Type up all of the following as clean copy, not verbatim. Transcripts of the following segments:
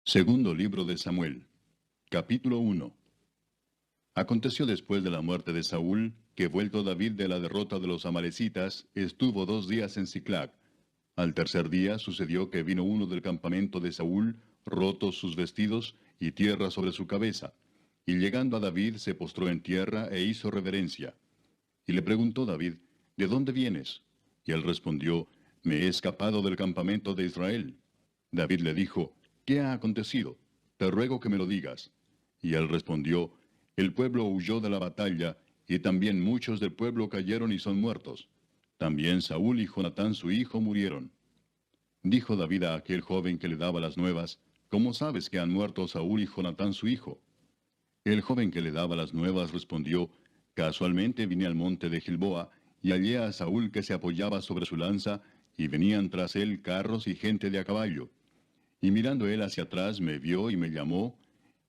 Segundo libro de Samuel, capítulo 1. Aconteció después de la muerte de Saúl, que vuelto David de la derrota de los amalecitas, estuvo 2 días en Siclag. Al tercer día sucedió que vino uno del campamento de Saúl, rotos sus vestidos y tierra sobre su cabeza. Y llegando a David se postró en tierra e hizo reverencia. Y le preguntó David, ¿de dónde vienes? Y él respondió, me he escapado del campamento de Israel. David le dijo, ¿qué ha acontecido? Te ruego que me lo digas. Y él respondió, el pueblo huyó de la batalla, y también muchos del pueblo cayeron y son muertos. También Saúl y Jonatán su hijo murieron. Dijo David a aquel joven que le daba las nuevas, ¿cómo sabes que han muerto Saúl y Jonatán su hijo? El joven que le daba las nuevas respondió, casualmente vine al monte de Gilboa, y hallé a Saúl que se apoyaba sobre su lanza, y venían tras él carros y gente de a caballo. Y mirando él hacia atrás me vio y me llamó,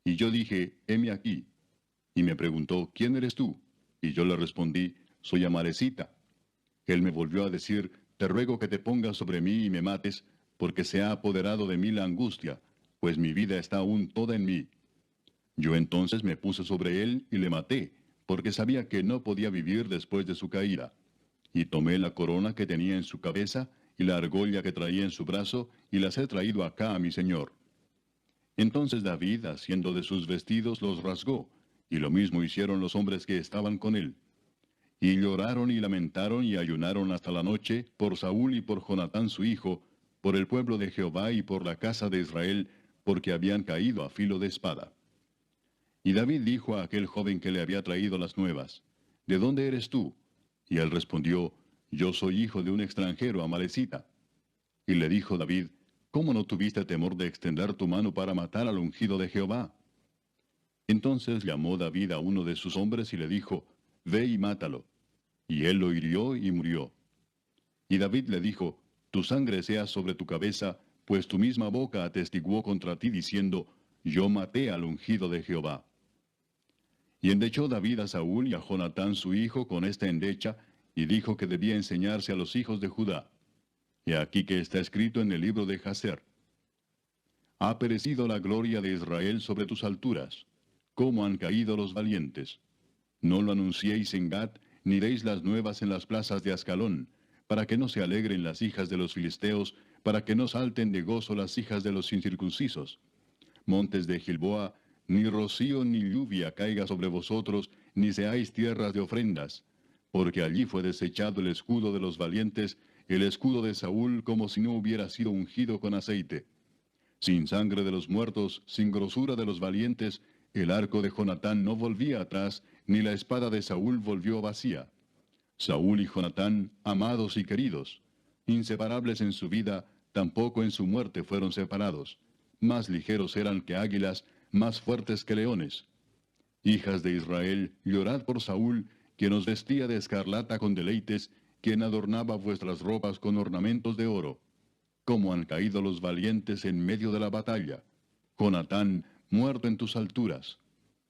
y yo dije, heme aquí. Y me preguntó, ¿quién eres tú? Y yo le respondí, soy Amalecita. Él me volvió a decir, te ruego que te pongas sobre mí y me mates, porque se ha apoderado de mí la angustia, pues mi vida está aún toda en mí. Yo entonces me puse sobre él y le maté, porque sabía que no podía vivir después de su caída. Y tomé la corona que tenía en su cabeza, y la argolla que traía en su brazo, y las he traído acá a mi señor. Entonces David, haciendo de sus vestidos, los rasgó, y lo mismo hicieron los hombres que estaban con él. Y lloraron y lamentaron y ayunaron hasta la noche por Saúl y por Jonatán su hijo, por el pueblo de Jehová y por la casa de Israel, porque habían caído a filo de espada. Y David dijo a aquel joven que le había traído las nuevas, ¿de dónde eres tú? Y él respondió, yo soy hijo de un extranjero amalecita. Y le dijo David, ¿cómo no tuviste temor de extender tu mano para matar al ungido de Jehová? Entonces llamó David a uno de sus hombres y le dijo, ve y mátalo. Y él lo hirió y murió. Y David le dijo, tu sangre sea sobre tu cabeza, pues tu misma boca atestiguó contra ti diciendo, yo maté al ungido de Jehová. Y endechó David a Saúl y a Jonatán su hijo con esta endecha, y dijo que debía enseñarse a los hijos de Judá. Y aquí que está escrito en el libro de Jaser. Ha perecido la gloria de Israel sobre tus alturas. ¿Cómo han caído los valientes? No lo anunciéis en Gat, ni deis las nuevas en las plazas de Ascalón, para que no se alegren las hijas de los filisteos, para que no salten de gozo las hijas de los incircuncisos. Montes de Gilboa, ni rocío ni lluvia caiga sobre vosotros, ni seáis tierras de ofrendas, porque allí fue desechado el escudo de los valientes, el escudo de Saúl como si no hubiera sido ungido con aceite. Sin sangre de los muertos, sin grosura de los valientes, el arco de Jonatán no volvía atrás, ni la espada de Saúl volvió vacía. Saúl y Jonatán, amados y queridos, inseparables en su vida, tampoco en su muerte fueron separados. Más ligeros eran que águilas, más fuertes que leones. Hijas de Israel, llorad por Saúl, quien os vestía de escarlata con deleites, quien adornaba vuestras ropas con ornamentos de oro. Cómo han caído los valientes en medio de la batalla. Jonatán, muerto en tus alturas.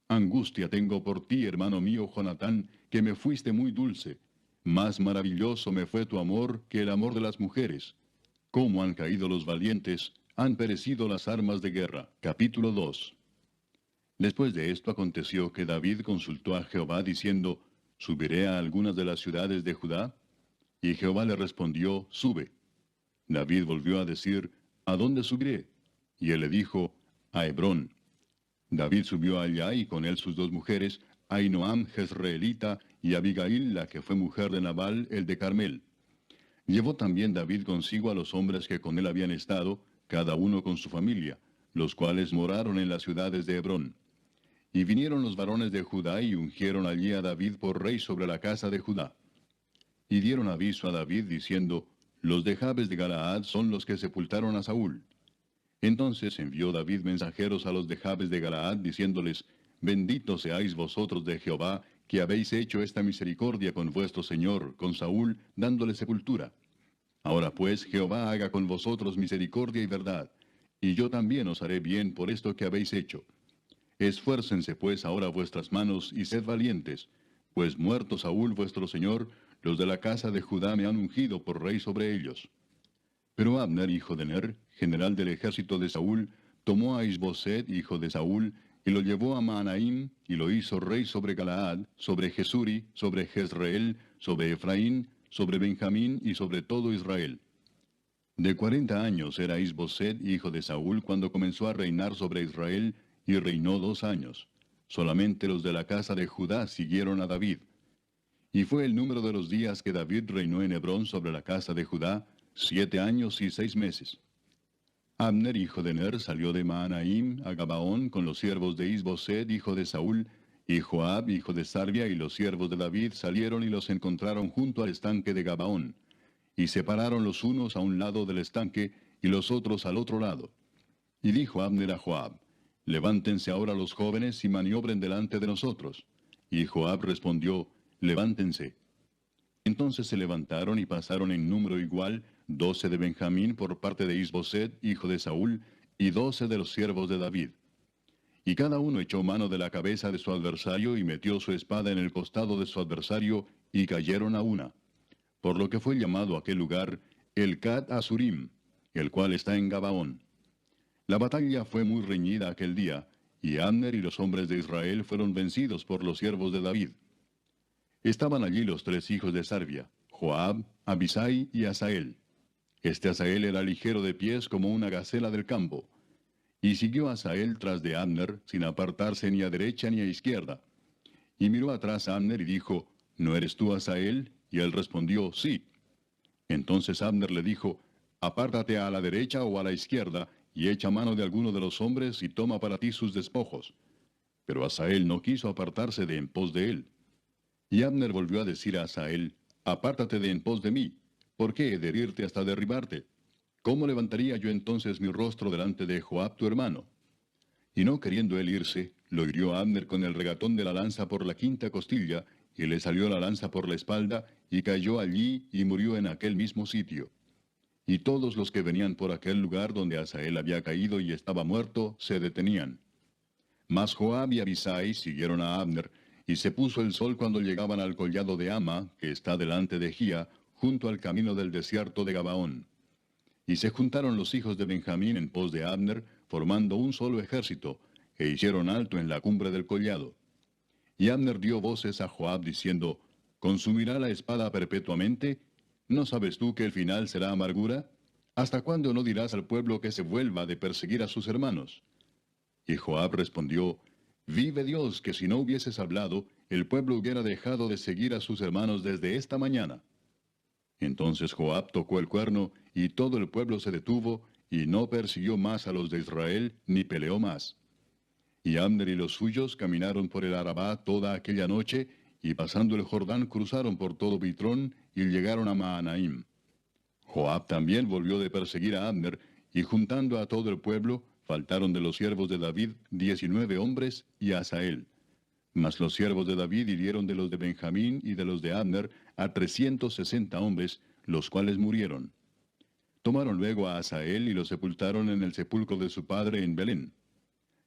Angustia tengo por ti, hermano mío Jonatán, que me fuiste muy dulce. Más maravilloso me fue tu amor que el amor de las mujeres. Cómo han caído los valientes, han perecido las armas de guerra. Capítulo 2. Después de esto aconteció que David consultó a Jehová diciendo, ¿subiré a algunas de las ciudades de Judá? Y Jehová le respondió, sube. David volvió a decir, ¿a dónde subiré? Y él le dijo, a Hebrón. David subió allá y con él sus dos mujeres, Ahinoam jezreelita y Abigail, la que fue mujer de Nabal, el de Carmel. Llevó también David consigo a los hombres que con él habían estado, cada uno con su familia, los cuales moraron en las ciudades de Hebrón. Y vinieron los varones de Judá y ungieron allí a David por rey sobre la casa de Judá. Y dieron aviso a David diciendo, los de Jabes de Galaad son los que sepultaron a Saúl. Entonces envió David mensajeros a los de Jabes de Galaad, diciéndoles, benditos seáis vosotros de Jehová, que habéis hecho esta misericordia con vuestro señor, con Saúl, dándole sepultura. Ahora pues, Jehová haga con vosotros misericordia y verdad, y yo también os haré bien por esto que habéis hecho. Esfuércense pues ahora vuestras manos, y sed valientes, pues muerto Saúl vuestro señor, los de la casa de Judá me han ungido por rey sobre ellos. Pero Abner, hijo de Ner, general del ejército de Saúl, tomó a Isboset, hijo de Saúl, y lo llevó a Mahanaim, y lo hizo rey sobre Galaad, sobre Jesuri, sobre Jezreel, sobre Efraín, sobre Benjamín y sobre todo Israel. De 40 años era Isboset, hijo de Saúl, cuando comenzó a reinar sobre Israel, y reinó 2 años. Solamente los de la casa de Judá siguieron a David. Y fue el número de los días que David reinó en Hebrón sobre la casa de Judá, 7 años y 6 meses. Abner, hijo de Ner, salió de Mahanaim a Gabaón con los siervos de Isboset, hijo de Saúl, y Joab, hijo de Sarvia, y los siervos de David salieron y los encontraron junto al estanque de Gabaón. Y separaron los unos a un lado del estanque, y los otros al otro lado. Y dijo Abner a Joab, levántense ahora los jóvenes y maniobren delante de nosotros. Y Joab respondió, levántense. Entonces se levantaron y pasaron en número igual 12 de Benjamín por parte de Isboset, hijo de Saúl, y 12 de los siervos de David. Y cada uno echó mano de la cabeza de su adversario y metió su espada en el costado de su adversario, y cayeron a una. Por lo que fue llamado aquel lugar el Cat Asurim, el cual está en Gabaón. La batalla fue muy reñida aquel día, y Abner y los hombres de Israel fueron vencidos por los siervos de David. Estaban allí los 3 hijos de Sarvia, Joab, Abisai y Asael. Este Asael era ligero de pies como una gacela del campo. Y siguió Asael tras de Abner, sin apartarse ni a derecha ni a izquierda. Y miró atrás a Abner y dijo, ¿no eres tú Asael? Y él respondió, sí. Entonces Abner le dijo, apártate a la derecha o a la izquierda, y echa mano de alguno de los hombres y toma para ti sus despojos. Pero Asael no quiso apartarse de en pos de él. Y Abner volvió a decir a Asael, apártate de en pos de mí, ¿por qué he de herirte hasta derribarte? ¿Cómo levantaría yo entonces mi rostro delante de Joab tu hermano? Y no queriendo él irse, lo hirió a Abner con el regatón de la lanza por la quinta costilla, y le salió la lanza por la espalda, y cayó allí y murió en aquel mismo sitio. Y todos los que venían por aquel lugar donde Asael había caído y estaba muerto, se detenían. Mas Joab y Abisai siguieron a Abner, y se puso el sol cuando llegaban al collado de Ama, que está delante de Gía, junto al camino del desierto de Gabaón. Y se juntaron los hijos de Benjamín en pos de Abner, formando un solo ejército, e hicieron alto en la cumbre del collado. Y Abner dio voces a Joab diciendo, ¿consumirá la espada perpetuamente? ¿No sabes tú que el final será amargura? ¿Hasta cuándo no dirás al pueblo que se vuelva de perseguir a sus hermanos? Y Joab respondió, vive Dios, que si no hubieses hablado, el pueblo hubiera dejado de seguir a sus hermanos desde esta mañana. Entonces Joab tocó el cuerno, y todo el pueblo se detuvo, y no persiguió más a los de Israel, ni peleó más. Y Abner y los suyos caminaron por el Arabá toda aquella noche, y pasando el Jordán cruzaron por todo Bitrón, y llegaron a Mahanaim. Joab también volvió de perseguir a Abner, y juntando a todo el pueblo, faltaron de los siervos de David 19 hombres y Asael. Mas los siervos de David hirieron de los de Benjamín y de los de Abner a 360 hombres, los cuales murieron. Tomaron luego a Asael y lo sepultaron en el sepulcro de su padre en Belén.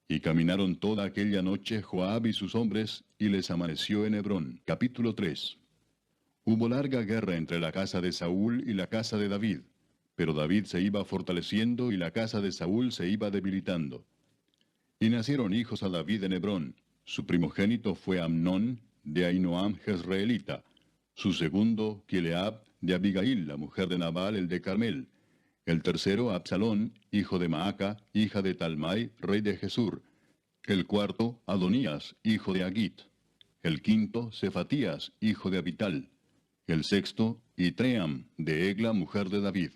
Y caminaron toda aquella noche Joab y sus hombres, y les amaneció en Hebrón. Capítulo 3. Hubo larga guerra entre la casa de Saúl y la casa de David, pero David se iba fortaleciendo y la casa de Saúl se iba debilitando. Y nacieron hijos a David en Hebrón. Su primogénito fue Amnón, de Ahinoam Jezreelita. Su segundo, Kileab, de Abigail, la mujer de Nabal, el de Carmel. El tercero, Absalón, hijo de Maaca, hija de Talmai, rey de Jesur. El cuarto, Adonías, hijo de Agit. El quinto, Cefatías, hijo de Abital. El sexto, Itream, de Egla, mujer de David.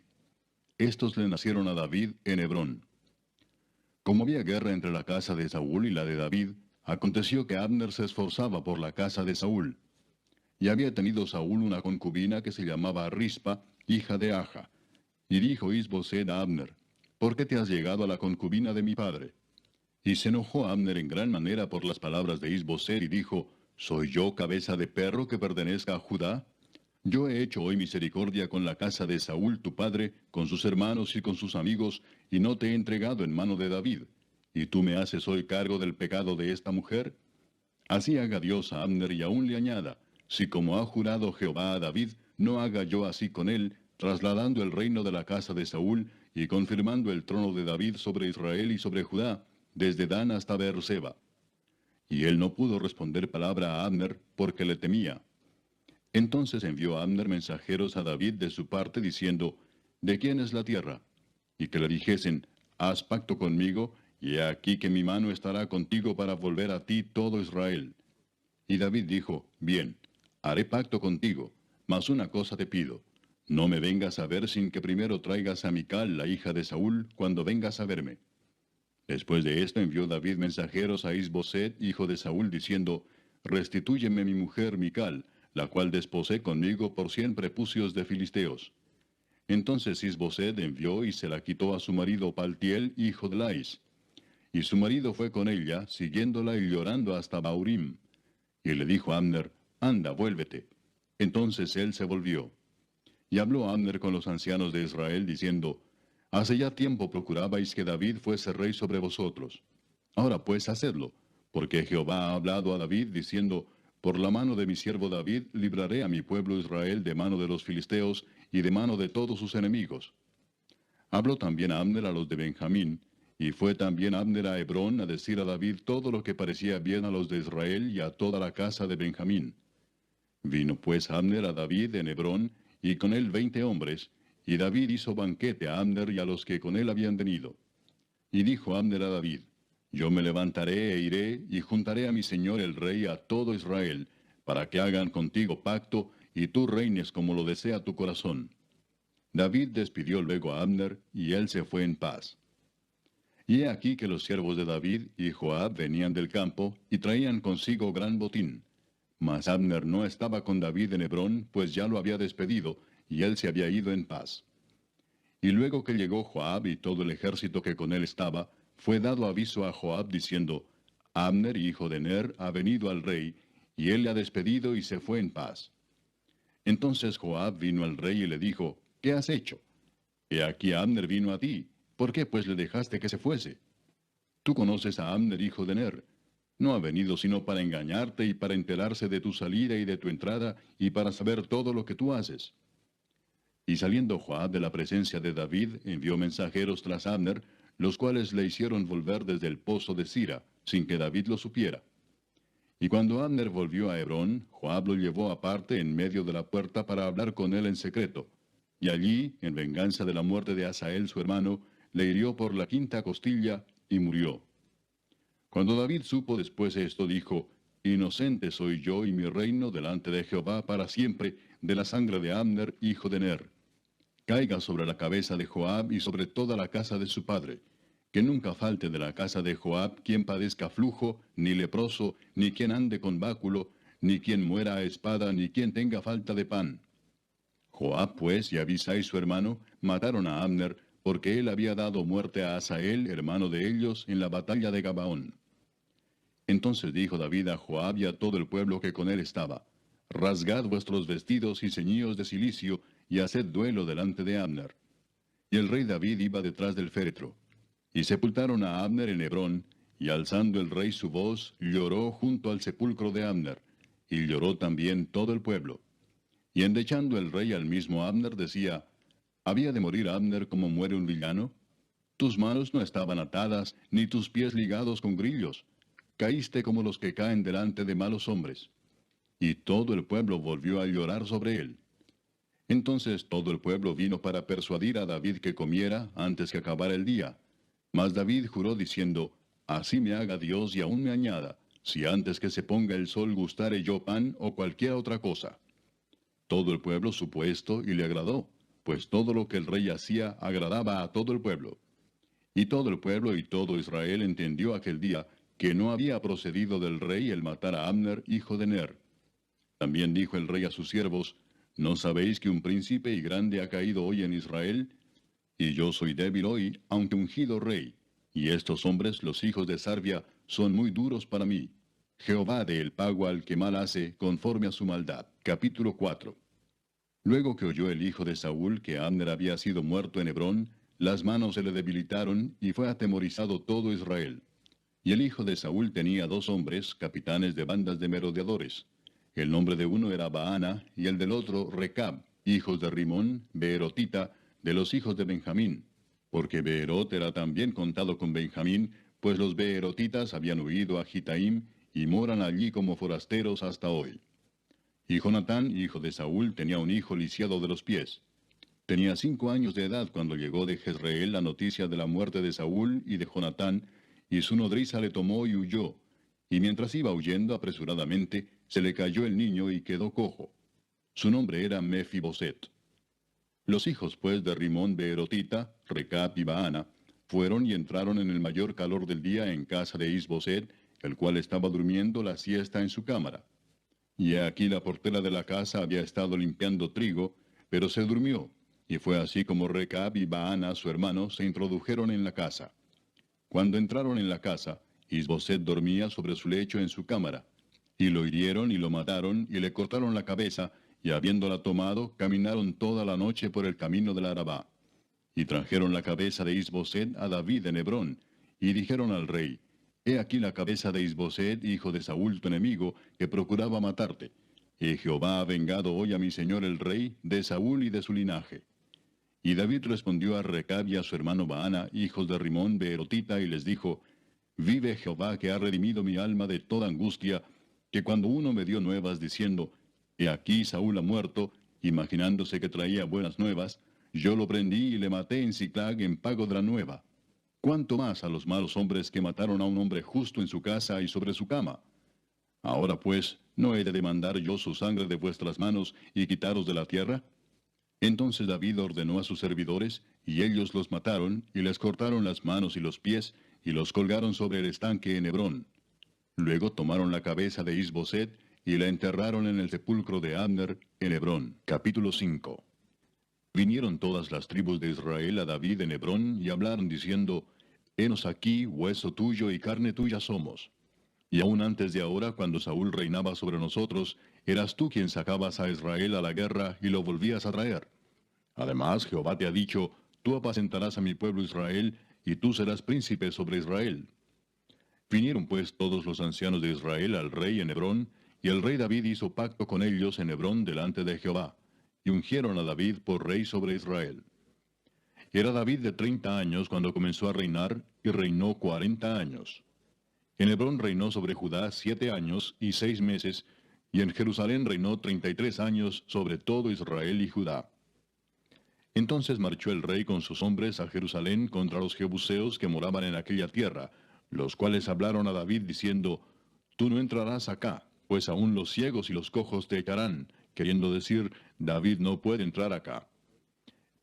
Estos le nacieron a David en Hebrón. Como había guerra entre la casa de Saúl y la de David, aconteció que Abner se esforzaba por la casa de Saúl. Y había tenido Saúl una concubina que se llamaba Rispa, hija de Aja. Y dijo Isboset a Abner, ¿por qué te has llegado a la concubina de mi padre? Y se enojó Abner en gran manera por las palabras de Isboset y dijo, ¿soy yo cabeza de perro que pertenezca a Judá? Yo he hecho hoy misericordia con la casa de Saúl tu padre, con sus hermanos y con sus amigos, y no te he entregado en mano de David. ¿Y tú me haces hoy cargo del pecado de esta mujer? Así haga Dios a Abner y aún le añada, si como ha jurado Jehová a David, no haga yo así con él, trasladando el reino de la casa de Saúl, y confirmando el trono de David sobre Israel y sobre Judá, desde Dan hasta Beerseba. Y él no pudo responder palabra a Abner, porque le temía. Entonces envió Abner mensajeros a David de su parte, diciendo, ¿de quién es la tierra? Y que le dijesen, haz pacto conmigo, y he aquí que mi mano estará contigo para volver a ti todo Israel. Y David dijo, bien, haré pacto contigo, mas una cosa te pido, no me vengas a ver sin que primero traigas a Mical, la hija de Saúl, cuando vengas a verme. Después de esto envió David mensajeros a Isboset, hijo de Saúl, diciendo, restitúyeme mi mujer Mical, la cual desposé conmigo por 100 prepucios de filisteos. Entonces Isboset envió y se la quitó a su marido Paltiel, hijo de Lais. Y su marido fue con ella, siguiéndola y llorando hasta Baurim. Y le dijo a Abner, anda, vuélvete. Entonces él se volvió. Y habló Abner con los ancianos de Israel, diciendo, hace ya tiempo procurabais que David fuese rey sobre vosotros. Ahora pues hacedlo, porque Jehová ha hablado a David, diciendo, por la mano de mi siervo David libraré a mi pueblo Israel de mano de los filisteos y de mano de todos sus enemigos. Habló también a Abner a los de Benjamín, y fue también Abner a Hebrón a decir a David todo lo que parecía bien a los de Israel y a toda la casa de Benjamín. Vino pues Abner a David en Hebrón, y con él 20 hombres, y David hizo banquete a Abner y a los que con él habían venido. Y dijo Abner a David, yo me levantaré e iré, y juntaré a mi señor el rey a todo Israel, para que hagan contigo pacto, y tú reines como lo desea tu corazón. David despidió luego a Abner, y él se fue en paz. Y he aquí que los siervos de David y Joab venían del campo, y traían consigo gran botín. Mas Abner no estaba con David en Hebrón, pues ya lo había despedido, y él se había ido en paz. Y luego que llegó Joab y todo el ejército que con él estaba, fue dado aviso a Joab diciendo, Abner, hijo de Ner, ha venido al rey, y él le ha despedido y se fue en paz. Entonces Joab vino al rey y le dijo, ¿qué has hecho? He aquí Abner vino a ti, ¿por qué pues le dejaste que se fuese? Tú conoces a Abner, hijo de Ner. No ha venido sino para engañarte y para enterarse de tu salida y de tu entrada, y para saber todo lo que tú haces. Y saliendo Joab de la presencia de David, envió mensajeros tras Abner, los cuales le hicieron volver desde el pozo de Sira, sin que David lo supiera. Y cuando Abner volvió a Hebrón, Joab lo llevó aparte en medio de la puerta para hablar con él en secreto. Y allí, en venganza de la muerte de Asael su hermano, le hirió por la quinta costilla y murió. Cuando David supo después esto, dijo, inocente soy yo y mi reino delante de Jehová para siempre de la sangre de Abner, hijo de Ner. Caiga sobre la cabeza de Joab y sobre toda la casa de su padre. Que nunca falte de la casa de Joab quien padezca flujo, ni leproso, ni quien ande con báculo, ni quien muera a espada, ni quien tenga falta de pan. Joab pues y Abisai su hermano mataron a Abner, porque él había dado muerte a Asael, hermano de ellos, en la batalla de Gabaón. Entonces dijo David a Joab y a todo el pueblo que con él estaba, rasgad vuestros vestidos y ceñíos de cilicio, y haced duelo delante de Abner. Y el rey David iba detrás del féretro. Y sepultaron a Abner en Hebrón, y alzando el rey su voz, lloró junto al sepulcro de Abner, y lloró también todo el pueblo. Y endechando el rey al mismo Abner, decía, ¿había de morir Abner como muere un villano? Tus manos no estaban atadas, ni tus pies ligados con grillos. Caíste como los que caen delante de malos hombres. Y todo el pueblo volvió a llorar sobre él. Entonces todo el pueblo vino para persuadir a David que comiera antes que acabara el día. Mas David juró diciendo, así me haga Dios y aún me añada, si antes que se ponga el sol gustare yo pan o cualquier otra cosa. Todo el pueblo supo esto y le agradó, pues todo lo que el rey hacía agradaba a todo el pueblo. Y todo el pueblo y todo Israel entendió aquel día que no había procedido del rey el matar a Abner, hijo de Ner. También dijo el rey a sus siervos, ¿no sabéis que un príncipe y grande ha caído hoy en Israel? Y yo soy débil hoy, aunque ungido rey, y estos hombres, los hijos de Sarvia, son muy duros para mí. Jehová dé el pago al que mal hace, conforme a su maldad. Capítulo 4. Luego que oyó el hijo de Saúl que Abner había sido muerto en Hebrón, las manos se le debilitaron, y fue atemorizado todo Israel. Y el hijo de Saúl tenía 2 hombres, capitanes de bandas de merodeadores. El nombre de uno era Baana, y el del otro Recab, hijos de Rimón, Beerotita, de los hijos de Benjamín. porque Beerot era también contado con Benjamín, pues los beerotitas habían huido a Gitaim y moran allí como forasteros hasta hoy. Y Jonatán, hijo de Saúl, tenía un hijo lisiado de los pies. Tenía 5 años de edad cuando llegó de Jezreel la noticia de la muerte de Saúl y de Jonatán, y su nodriza le tomó y huyó. Y mientras iba huyendo apresuradamente, se le cayó el niño y quedó cojo. Su nombre era Mefiboset. Los hijos pues de Rimón Beerotita, Recab y Baana, fueron y entraron en el mayor calor del día en casa de Isboset, el cual estaba durmiendo la siesta en su cámara. Y he aquí la portera de la casa había estado limpiando trigo, pero se durmió, y fue así como Recab y Baana, su hermano, se introdujeron en la casa. Cuando entraron en la casa, Isboset dormía sobre su lecho en su cámara. Y lo hirieron y lo mataron, y le cortaron la cabeza, y habiéndola tomado, caminaron toda la noche por el camino del Arabá. Y trajeron la cabeza de Isboset a David en Hebrón, y dijeron al rey, He aquí la cabeza de Isboset, hijo de Saúl tu enemigo, que procuraba matarte. Y Jehová ha vengado hoy a mi señor el rey, de Saúl y de su linaje. Y David respondió a Recab y a su hermano Baana, hijos de Rimón Beerotita, y les dijo, Vive Jehová que ha redimido mi alma de toda angustia, que cuando uno me dio nuevas diciendo, He aquí Saúl ha muerto, imaginándose que traía buenas nuevas, yo lo prendí y le maté en Siclag en pago de la nueva. ¿Cuánto más a los malos hombres que mataron a un hombre justo en su casa y sobre su cama? Ahora pues, ¿no he de demandar yo su sangre de vuestras manos y quitaros de la tierra? Entonces David ordenó a sus servidores, y ellos los mataron, y les cortaron las manos y los pies, y los colgaron sobre el estanque en Hebrón. Luego tomaron la cabeza de Isboset, y la enterraron en el sepulcro de Abner, en Hebrón. Capítulo 5. Vinieron todas las tribus de Israel a David en Hebrón, y hablaron diciendo, Henos aquí, hueso tuyo y carne tuya somos. Y aún antes de ahora, cuando Saúl reinaba sobre nosotros, eras tú quien sacabas a Israel a la guerra y lo volvías a traer. Además, Jehová te ha dicho, Tú apacentarás a mi pueblo Israel, y tú serás príncipe sobre Israel. Vinieron pues todos los ancianos de Israel al rey en Hebrón, y el rey David hizo pacto con ellos en Hebrón delante de Jehová, y ungieron a David por rey sobre Israel. Era David de 30 años cuando comenzó a reinar, y reinó 40 años. En Hebrón reinó sobre Judá 7 años y 6 meses, y en Jerusalén reinó 33 años sobre todo Israel y Judá. Entonces marchó el rey con sus hombres a Jerusalén contra los jebuseos que moraban en aquella tierra, los cuales hablaron a David diciendo, Tú no entrarás acá, pues aún los ciegos y los cojos te echarán, queriendo decir, David no puede entrar acá.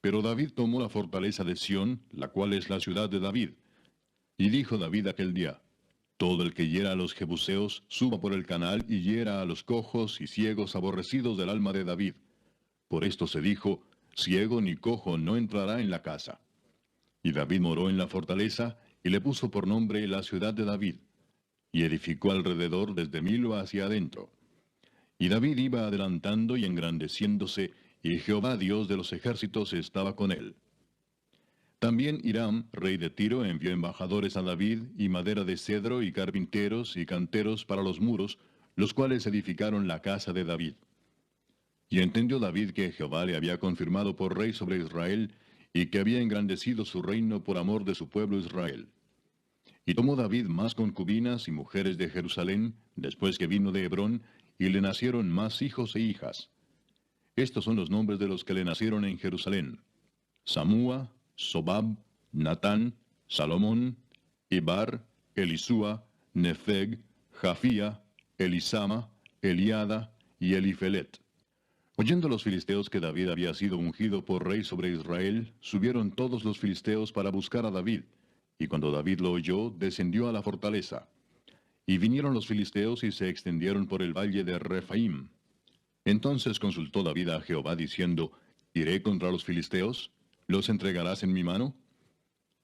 Pero David tomó la fortaleza de Sión, la cual es la ciudad de David. Y dijo David aquel día, Todo el que hiera a los jebuseos, suba por el canal y hiera a los cojos y ciegos aborrecidos del alma de David. Por esto se dijo, Ciego ni cojo no entrará en la casa. Y David moró en la fortaleza, y le puso por nombre la ciudad de David, y edificó alrededor desde Milo hacia adentro. Y David iba adelantando y engrandeciéndose, y Jehová Dios de los ejércitos estaba con él. También Hiram, rey de Tiro, envió embajadores a David, y madera de cedro, y carpinteros, y canteros para los muros, los cuales edificaron la casa de David. Y entendió David que Jehová le había confirmado por rey sobre Israel, y que había engrandecido su reino por amor de su pueblo Israel. Y tomó David más concubinas y mujeres de Jerusalén, después que vino de Hebrón, y le nacieron más hijos e hijas. Estos son los nombres de los que le nacieron en Jerusalén: Samúa, Sobab, Natán, Salomón, Ibar, Elisúa, Nefeg, Jafía, Elisama, Eliada y Elifelet. Oyendo los filisteos que David había sido ungido por rey sobre Israel, subieron todos los filisteos para buscar a David, y cuando David lo oyó, descendió a la fortaleza. Y vinieron los filisteos y se extendieron por el valle de Refaim. Entonces consultó David a Jehová diciendo, ¿Iré contra los filisteos? ¿Los entregarás en mi mano?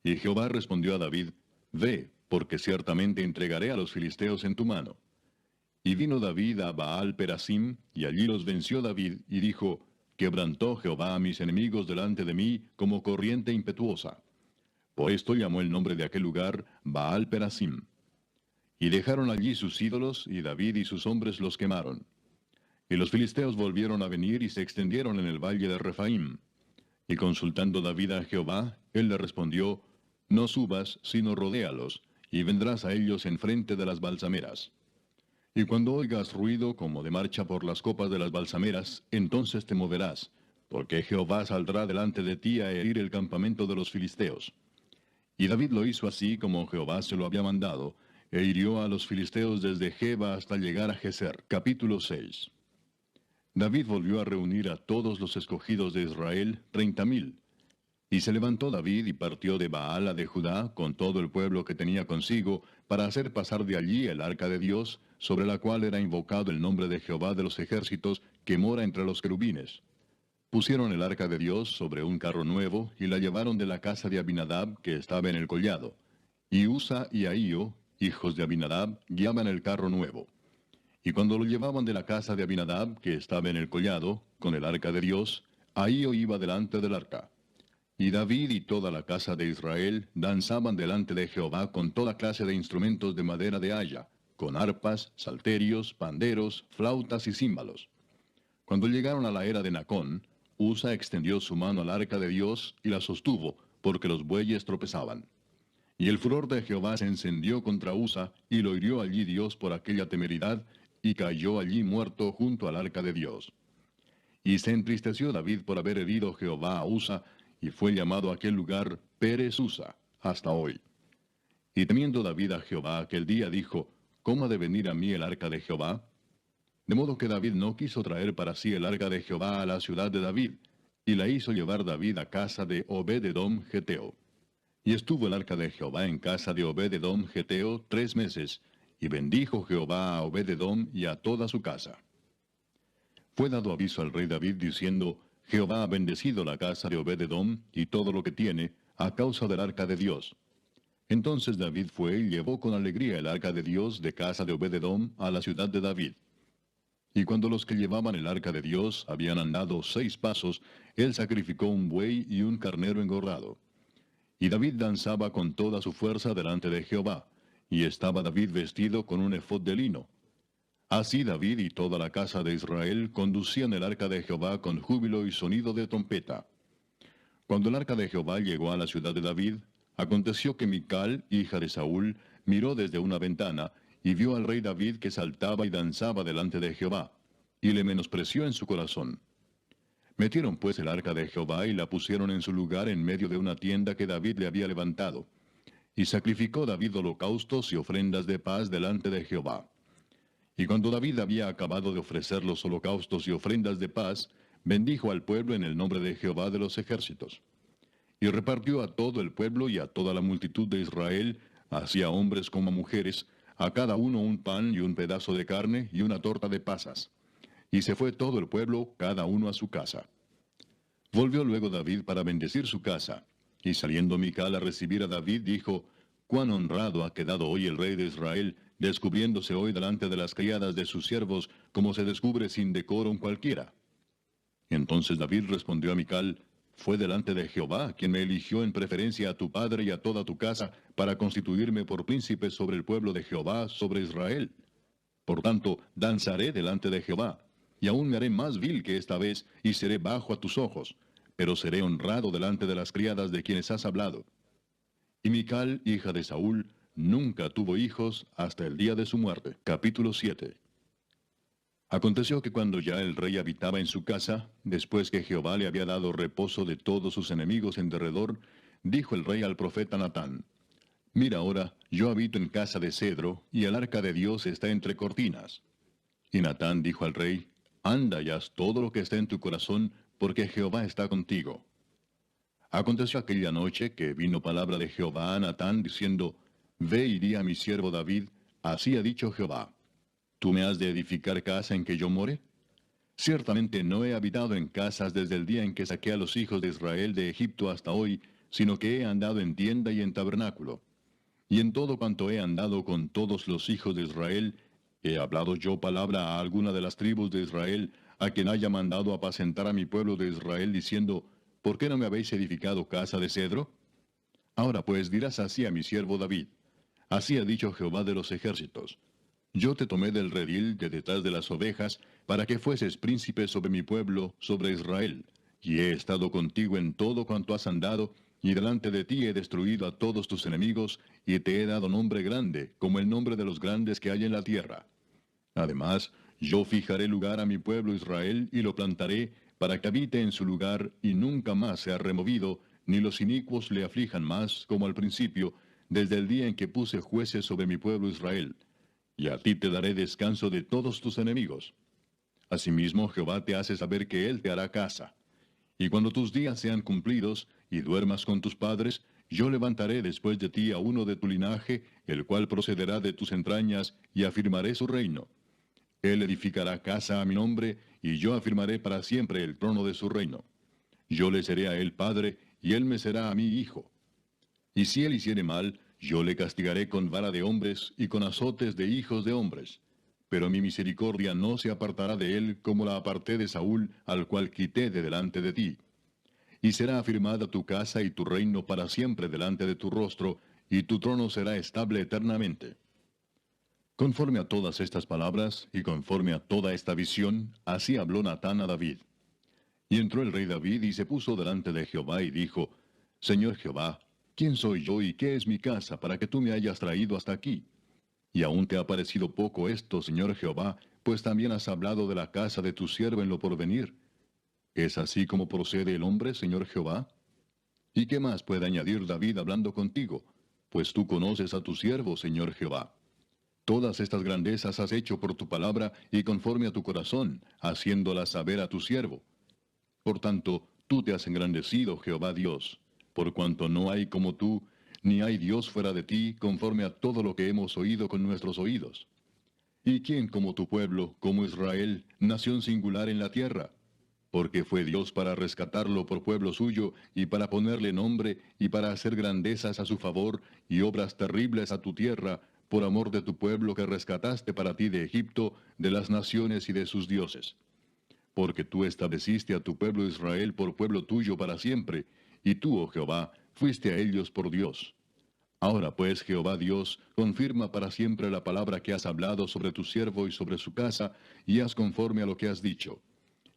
Y Jehová respondió a David, Ve, porque ciertamente entregaré a los filisteos en tu mano. Y vino David a Baal Perasim, y allí los venció David, y dijo, Quebrantó Jehová a mis enemigos delante de mí como corriente impetuosa. Por esto llamó el nombre de aquel lugar Baal Perasim. Y dejaron allí sus ídolos, y David y sus hombres los quemaron. Y los filisteos volvieron a venir y se extendieron en el valle de Refaim. Y consultando David a Jehová, él le respondió, no subas, sino rodéalos, y vendrás a ellos enfrente de las balsameras. Y cuando oigas ruido como de marcha por las copas de las balsameras, entonces te moverás, porque Jehová saldrá delante de ti a herir el campamento de los filisteos. Y David lo hizo así como Jehová se lo había mandado, e hirió a los filisteos desde Geba hasta llegar a Geser. Capítulo 6. David volvió a reunir a todos los escogidos de Israel, 30,000. Y se levantó David y partió de Baala de Judá con todo el pueblo que tenía consigo, para hacer pasar de allí el arca de Dios, sobre la cual era invocado el nombre de Jehová de los ejércitos, que mora entre los querubines. Pusieron el arca de Dios sobre un carro nuevo, y la llevaron de la casa de Abinadab, que estaba en el collado. Y Usa y Ahío, hijos de Abinadab, guiaban el carro nuevo. Y cuando lo llevaban de la casa de Abinadab, que estaba en el collado, con el arca de Dios, Ahío iba delante del arca. Y David y toda la casa de Israel danzaban delante de Jehová con toda clase de instrumentos de madera de haya, con arpas, salterios, panderos, flautas y címbalos. Cuando llegaron a la era de Nacón, Usa extendió su mano al arca de Dios y la sostuvo, porque los bueyes tropezaban. Y el furor de Jehová se encendió contra Usa, y lo hirió allí Dios por aquella temeridad, y cayó allí muerto junto al arca de Dios. Y se entristeció David por haber herido Jehová a Usa, y fue llamado aquel lugar Pérez Usa, hasta hoy. Y temiendo David a Jehová aquel día dijo, ¿cómo ha de venir a mí el arca de Jehová? De modo que David no quiso traer para sí el arca de Jehová a la ciudad de David, y la hizo llevar David a casa de Obed-edom Geteo. Y estuvo el arca de Jehová en casa de Obed-edom Geteo 3 meses, y bendijo Jehová a Obed-edom y a toda su casa. Fue dado aviso al rey David diciendo, Jehová ha bendecido la casa de Obed-edom y todo lo que tiene, a causa del arca de Dios. Entonces David fue y llevó con alegría el arca de Dios de casa de Obed-edom a la ciudad de David. Y cuando los que llevaban el arca de Dios habían andado 6 pasos, él sacrificó un buey y un carnero engordado. Y David danzaba con toda su fuerza delante de Jehová, y estaba David vestido con un efod de lino. Así David y toda la casa de Israel conducían el arca de Jehová con júbilo y sonido de trompeta. Cuando el arca de Jehová llegó a la ciudad de David, aconteció que Mical, hija de Saúl, miró desde una ventana, y vio al rey David que saltaba y danzaba delante de Jehová, y le menospreció en su corazón. Metieron pues el arca de Jehová y la pusieron en su lugar en medio de una tienda que David le había levantado. Y sacrificó David holocaustos y ofrendas de paz delante de Jehová. Y cuando David había acabado de ofrecer los holocaustos y ofrendas de paz, bendijo al pueblo en el nombre de Jehová de los ejércitos. Y repartió a todo el pueblo y a toda la multitud de Israel, así a hombres como a mujeres, a cada uno un pan y un pedazo de carne y una torta de pasas. Y se fue todo el pueblo, cada uno a su casa. Volvió luego David para bendecir su casa. Y saliendo Mical a recibir a David, dijo, «Cuán honrado ha quedado hoy el rey de Israel, descubriéndose hoy delante de las criadas de sus siervos, como se descubre sin decorum cualquiera». Entonces David respondió a Mical, «Fue delante de Jehová quien me eligió en preferencia a tu padre y a toda tu casa, para constituirme por príncipe sobre el pueblo de Jehová, sobre Israel. Por tanto, danzaré delante de Jehová, y aún me haré más vil que esta vez, y seré bajo a tus ojos, pero seré honrado delante de las criadas de quienes has hablado». Y Mical, hija de Saúl, nunca tuvo hijos hasta el día de su muerte. Capítulo 7. Aconteció que cuando ya el rey habitaba en su casa, después que Jehová le había dado reposo de todos sus enemigos en derredor, dijo el rey al profeta Natán, «Mira ahora, yo habito en casa de cedro, y el arca de Dios está entre cortinas». Y Natán dijo al rey, «Anda y haz todo lo que está en tu corazón, porque Jehová está contigo». Aconteció aquella noche que vino palabra de Jehová a Natán, diciendo, «Ve y di a mi siervo David, así ha dicho Jehová, ¿tú me has de edificar casa en que yo more? Ciertamente no he habitado en casas desde el día en que saqué a los hijos de Israel de Egipto hasta hoy, sino que he andado en tienda y en tabernáculo. Y en todo cuanto he andado con todos los hijos de Israel, ¿he hablado yo palabra a alguna de las tribus de Israel, a quien haya mandado apacentar a mi pueblo de Israel, diciendo, ¿por qué no me habéis edificado casa de cedro? Ahora pues dirás así a mi siervo David, así ha dicho Jehová de los ejércitos, yo te tomé del redil de detrás de las ovejas, para que fueses príncipe sobre mi pueblo, sobre Israel, y he estado contigo en todo cuanto has andado, y delante de ti he destruido a todos tus enemigos, y te he dado nombre grande, como el nombre de los grandes que hay en la tierra. Además, yo fijaré lugar a mi pueblo Israel, y lo plantaré, para que habite en su lugar, y nunca más sea removido, ni los inicuos le aflijan más, como al principio, desde el día en que puse jueces sobre mi pueblo Israel. Y a ti te daré descanso de todos tus enemigos. Asimismo, Jehová te hace saber que Él te hará casa. Y cuando tus días sean cumplidos, y duermas con tus padres, yo levantaré después de ti a uno de tu linaje, el cual procederá de tus entrañas, y afirmaré su reino. Él edificará casa a mi nombre, y yo afirmaré para siempre el trono de su reino. Yo le seré a él padre, y él me será a mí hijo. Y si él hiciere mal, yo le castigaré con vara de hombres y con azotes de hijos de hombres. Pero mi misericordia no se apartará de él como la aparté de Saúl, al cual quité de delante de ti. Y será afirmada tu casa y tu reino para siempre delante de tu rostro, y tu trono será estable eternamente. Conforme a todas estas palabras, y conforme a toda esta visión, así habló Natán a David. Y entró el rey David y se puso delante de Jehová y dijo, Señor Jehová, ¿quién soy yo y qué es mi casa para que tú me hayas traído hasta aquí? Y aún te ha parecido poco esto, Señor Jehová, pues también has hablado de la casa de tu siervo en lo porvenir. ¿Es así como procede el hombre, Señor Jehová? ¿Y qué más puede añadir David hablando contigo? Pues tú conoces a tu siervo, Señor Jehová. Todas estas grandezas has hecho por tu palabra y conforme a tu corazón, haciéndolas saber a tu siervo. Por tanto, tú te has engrandecido, Jehová Dios, por cuanto no hay como tú, ni hay Dios fuera de ti, conforme a todo lo que hemos oído con nuestros oídos. ¿Y quién como tu pueblo, como Israel, nación singular en la tierra? Porque fue Dios para rescatarlo por pueblo suyo, y para ponerle nombre, y para hacer grandezas a su favor, y obras terribles a tu tierra, por amor de tu pueblo que rescataste para ti de Egipto, de las naciones y de sus dioses. Porque tú estableciste a tu pueblo Israel por pueblo tuyo para siempre, y tú, oh Jehová, fuiste a ellos por Dios. Ahora pues, Jehová Dios, confirma para siempre la palabra que has hablado sobre tu siervo y sobre su casa, y haz conforme a lo que has dicho.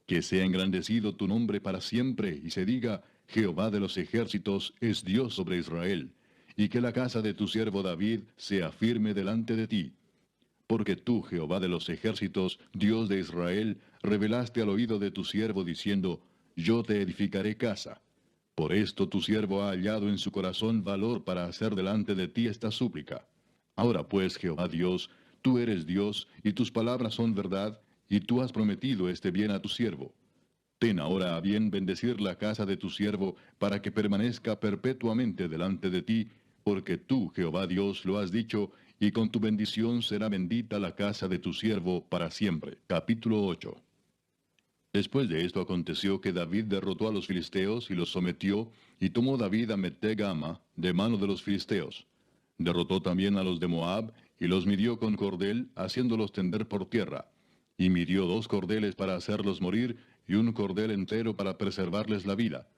Que sea engrandecido tu nombre para siempre, y se diga, Jehová de los ejércitos es Dios sobre Israel, y que la casa de tu siervo David sea firme delante de ti. Porque tú, Jehová de los ejércitos, Dios de Israel, revelaste al oído de tu siervo diciendo, Yo te edificaré casa. Por esto tu siervo ha hallado en su corazón valor para hacer delante de ti esta súplica. Ahora pues, Jehová Dios, tú eres Dios, y tus palabras son verdad, y tú has prometido este bien a tu siervo. Ten ahora a bien bendecir la casa de tu siervo, para que permanezca perpetuamente delante de ti, porque tú, Jehová Dios, lo has dicho, y con tu bendición será bendita la casa de tu siervo para siempre. Capítulo 8. Después de esto aconteció que David derrotó a los filisteos y los sometió, y tomó David a Meteg-ama de mano de los filisteos. Derrotó también a los de Moab, y los midió con cordel, haciéndolos tender por tierra. Y midió 2 cordeles para hacerlos morir, y un cordel entero para preservarles la vida.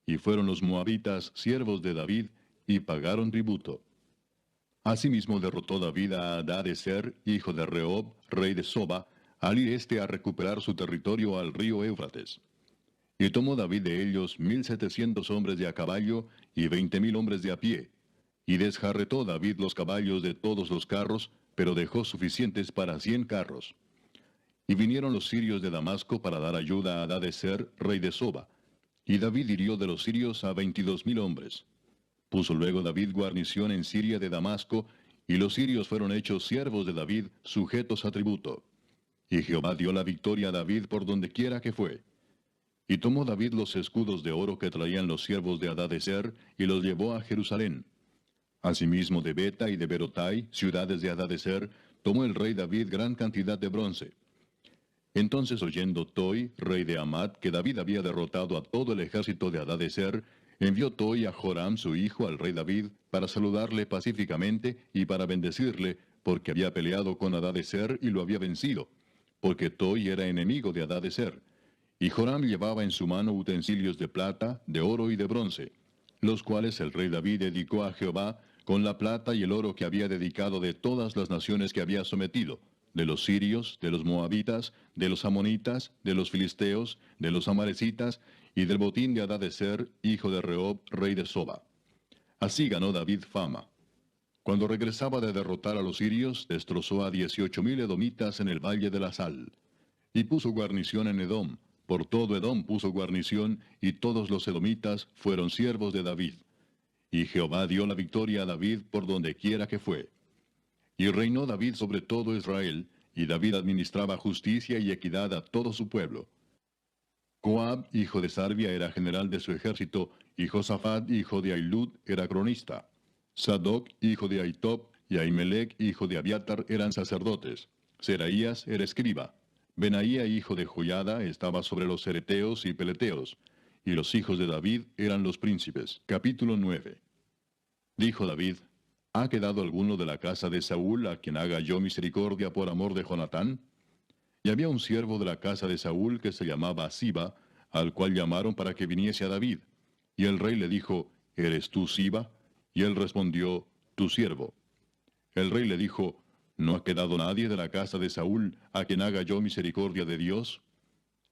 Y fueron los moabitas siervos de David, y pagaron tributo. Asimismo derrotó David a Hadadezer, hijo de Rehob, rey de Soba, al ir éste a recuperar su territorio al río Éufrates. Y tomó David de ellos 1,700 hombres de a caballo y 20,000 hombres de a pie. Y desjarretó David los caballos de todos los carros, pero dejó suficientes para 100 carros. Y vinieron los sirios de Damasco para dar ayuda a Hadadezer, rey de Soba. Y David hirió de los sirios a 22,000 hombres. Puso luego David guarnición en Siria de Damasco, y los sirios fueron hechos siervos de David, sujetos a tributo. Y Jehová dio la victoria a David por donde quiera que fue. Y tomó David los escudos de oro que traían los siervos de Hadadezer, y los llevó a Jerusalén. Asimismo de Beta y de Berotai, ciudades de Hadadezer, tomó el rey David gran cantidad de bronce. Entonces oyendo Toi, rey de Amat, que David había derrotado a todo el ejército de Hadadezer, envió Toi a Joram su hijo al rey David, para saludarle pacíficamente y para bendecirle, porque había peleado con Hadadezer y lo había vencido, porque Toi era enemigo de Hadadezer. Y Joram llevaba en su mano utensilios de plata, de oro y de bronce, los cuales el rey David dedicó a Jehová, con la plata y el oro que había dedicado de todas las naciones que había sometido, de los sirios, de los moabitas, de los amonitas, de los filisteos, de los amalecitas, y del botín de Hadadezer, hijo de Rehob, rey de Soba. Así ganó David fama. Cuando regresaba de derrotar a los sirios, destrozó a 18,000 edomitas en el valle de la Sal. Y puso guarnición en Edom. Por todo Edom puso guarnición, y todos los edomitas fueron siervos de David. Y Jehová dio la victoria a David por donde quiera que fue. Y reinó David sobre todo Israel, y David administraba justicia y equidad a todo su pueblo. Joab, hijo de Sarvia, era general de su ejército, y Josafat, hijo de Ahilud, era cronista. Sadoc, hijo de Ahitob, y Ahimelech, hijo de Abiatar, eran sacerdotes. Seraías era escriba. Benaía, hijo de Joiada, estaba sobre los cereteos y peleteos. Y los hijos de David eran los príncipes. Capítulo 9. Dijo David: ¿Ha quedado alguno de la casa de Saúl a quien haga yo misericordia por amor de Jonatán? Y había un siervo de la casa de Saúl que se llamaba Siba, al cual llamaron para que viniese a David. Y el rey le dijo: ¿Eres tú Siba? Y él respondió: Tu siervo. El rey le dijo: ¿No ha quedado nadie de la casa de Saúl a quien haga yo misericordia de Dios?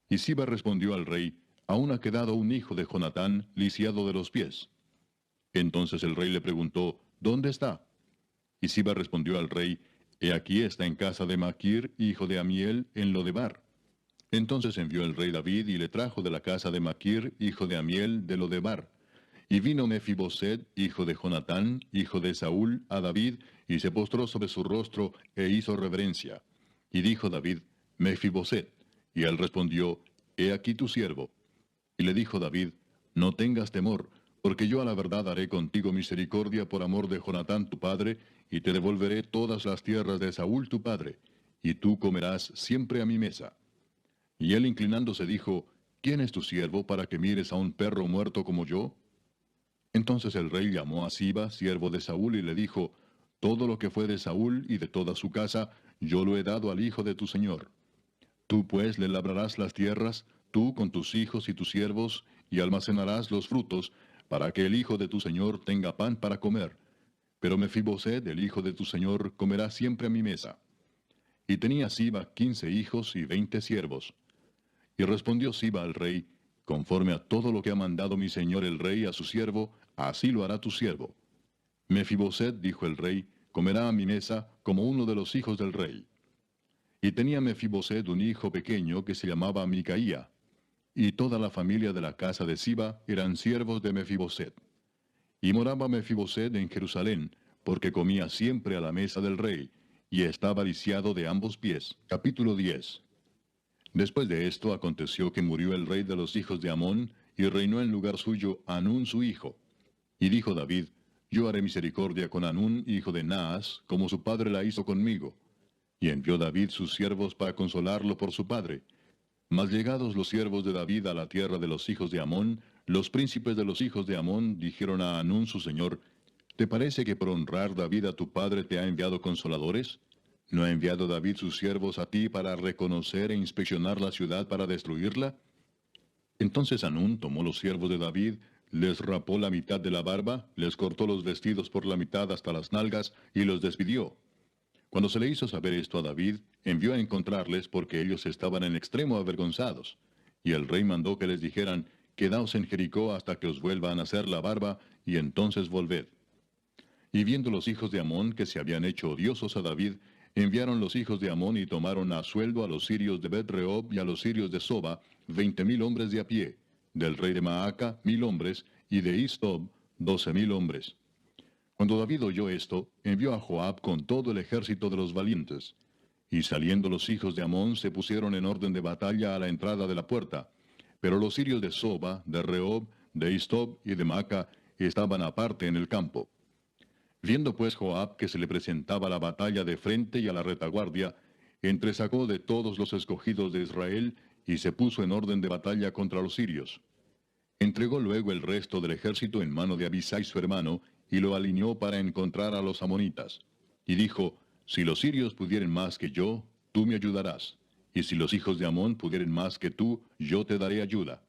Y Siba respondió al rey: Aún ha quedado un hijo de Jonatán, lisiado de los pies. Entonces el rey le preguntó: ¿Dónde está? Y Siba respondió al rey: He aquí está en casa de Maquir, hijo de Amiel, en Lodebar. Entonces envió el rey David y le trajo de la casa de Maquir, hijo de Amiel, de Lodebar. Y vino Mefiboset, hijo de Jonatán, hijo de Saúl, a David, y se postró sobre su rostro, e hizo reverencia. Y dijo David: Mefiboset. Y él respondió: He aquí tu siervo. Y le dijo David: No tengas temor, porque yo a la verdad haré contigo misericordia por amor de Jonatán tu padre, y te devolveré todas las tierras de Saúl tu padre, y tú comerás siempre a mi mesa. Y él inclinándose dijo: ¿Quién es tu siervo para que mires a un perro muerto como yo? Entonces el rey llamó a Siba, siervo de Saúl, y le dijo: Todo lo que fue de Saúl y de toda su casa, yo lo he dado al hijo de tu señor. Tú pues le labrarás las tierras, tú con tus hijos y tus siervos, y almacenarás los frutos, para que el hijo de tu señor tenga pan para comer. Pero Mefiboset, el hijo de tu señor, comerá siempre a mi mesa. Y tenía Siba 15 hijos y 20 siervos. Y respondió Siba al rey: Conforme a todo lo que ha mandado mi señor el rey a su siervo, así lo hará tu siervo. Mefiboset, dijo el rey, comerá a mi mesa como uno de los hijos del rey. Y tenía Mefiboset un hijo pequeño que se llamaba Micaía. Y toda la familia de la casa de Siba eran siervos de Mefiboset. Y moraba Mefiboset en Jerusalén, porque comía siempre a la mesa del rey, y estaba lisiado de ambos pies. Capítulo 10. Después de esto aconteció que murió el rey de los hijos de Amón, y reinó en lugar suyo Hanún su hijo. Y dijo David: Yo haré misericordia con Hanún, hijo de Naas, como su padre la hizo conmigo. Y envió David sus siervos para consolarlo por su padre. Mas llegados los siervos de David a la tierra de los hijos de Amón, los príncipes de los hijos de Amón dijeron a Hanún su señor: ¿Te parece que por honrar David a tu padre te ha enviado consoladores? ¿No ha enviado David sus siervos a ti para reconocer e inspeccionar la ciudad para destruirla? Entonces Hanún tomó los siervos de David, les rapó la mitad de la barba, les cortó los vestidos por la mitad hasta las nalgas, y los despidió. Cuando se le hizo saber esto a David, envió a encontrarles porque ellos estaban en extremo avergonzados. Y el rey mandó que les dijeran: Quedaos en Jericó hasta que os vuelvan a hacer la barba, y entonces volved. Y viendo los hijos de Amón que se habían hecho odiosos a David, enviaron los hijos de Amón y tomaron a sueldo a los sirios de Bet-Rehob y a los sirios de Soba, 20,000 hombres de a pie, del rey de Maaca 1,000 hombres, y de Istob 12,000 hombres. Cuando David oyó esto, envió a Joab con todo el ejército de los valientes. Y saliendo los hijos de Amón se pusieron en orden de batalla a la entrada de la puerta. Pero los sirios de Soba, de Rehob, de Istob y de Maaca estaban aparte en el campo. Viendo pues Joab que se le presentaba la batalla de frente y a la retaguardia, entresacó de todos los escogidos de Israel y se puso en orden de batalla contra los sirios. Entregó luego el resto del ejército en mano de Abisai su hermano, y lo alineó para encontrar a los amonitas. Y dijo: Si los sirios pudieren más que yo, tú me ayudarás. Y si los hijos de Amón pudieren más que tú, yo te daré ayuda.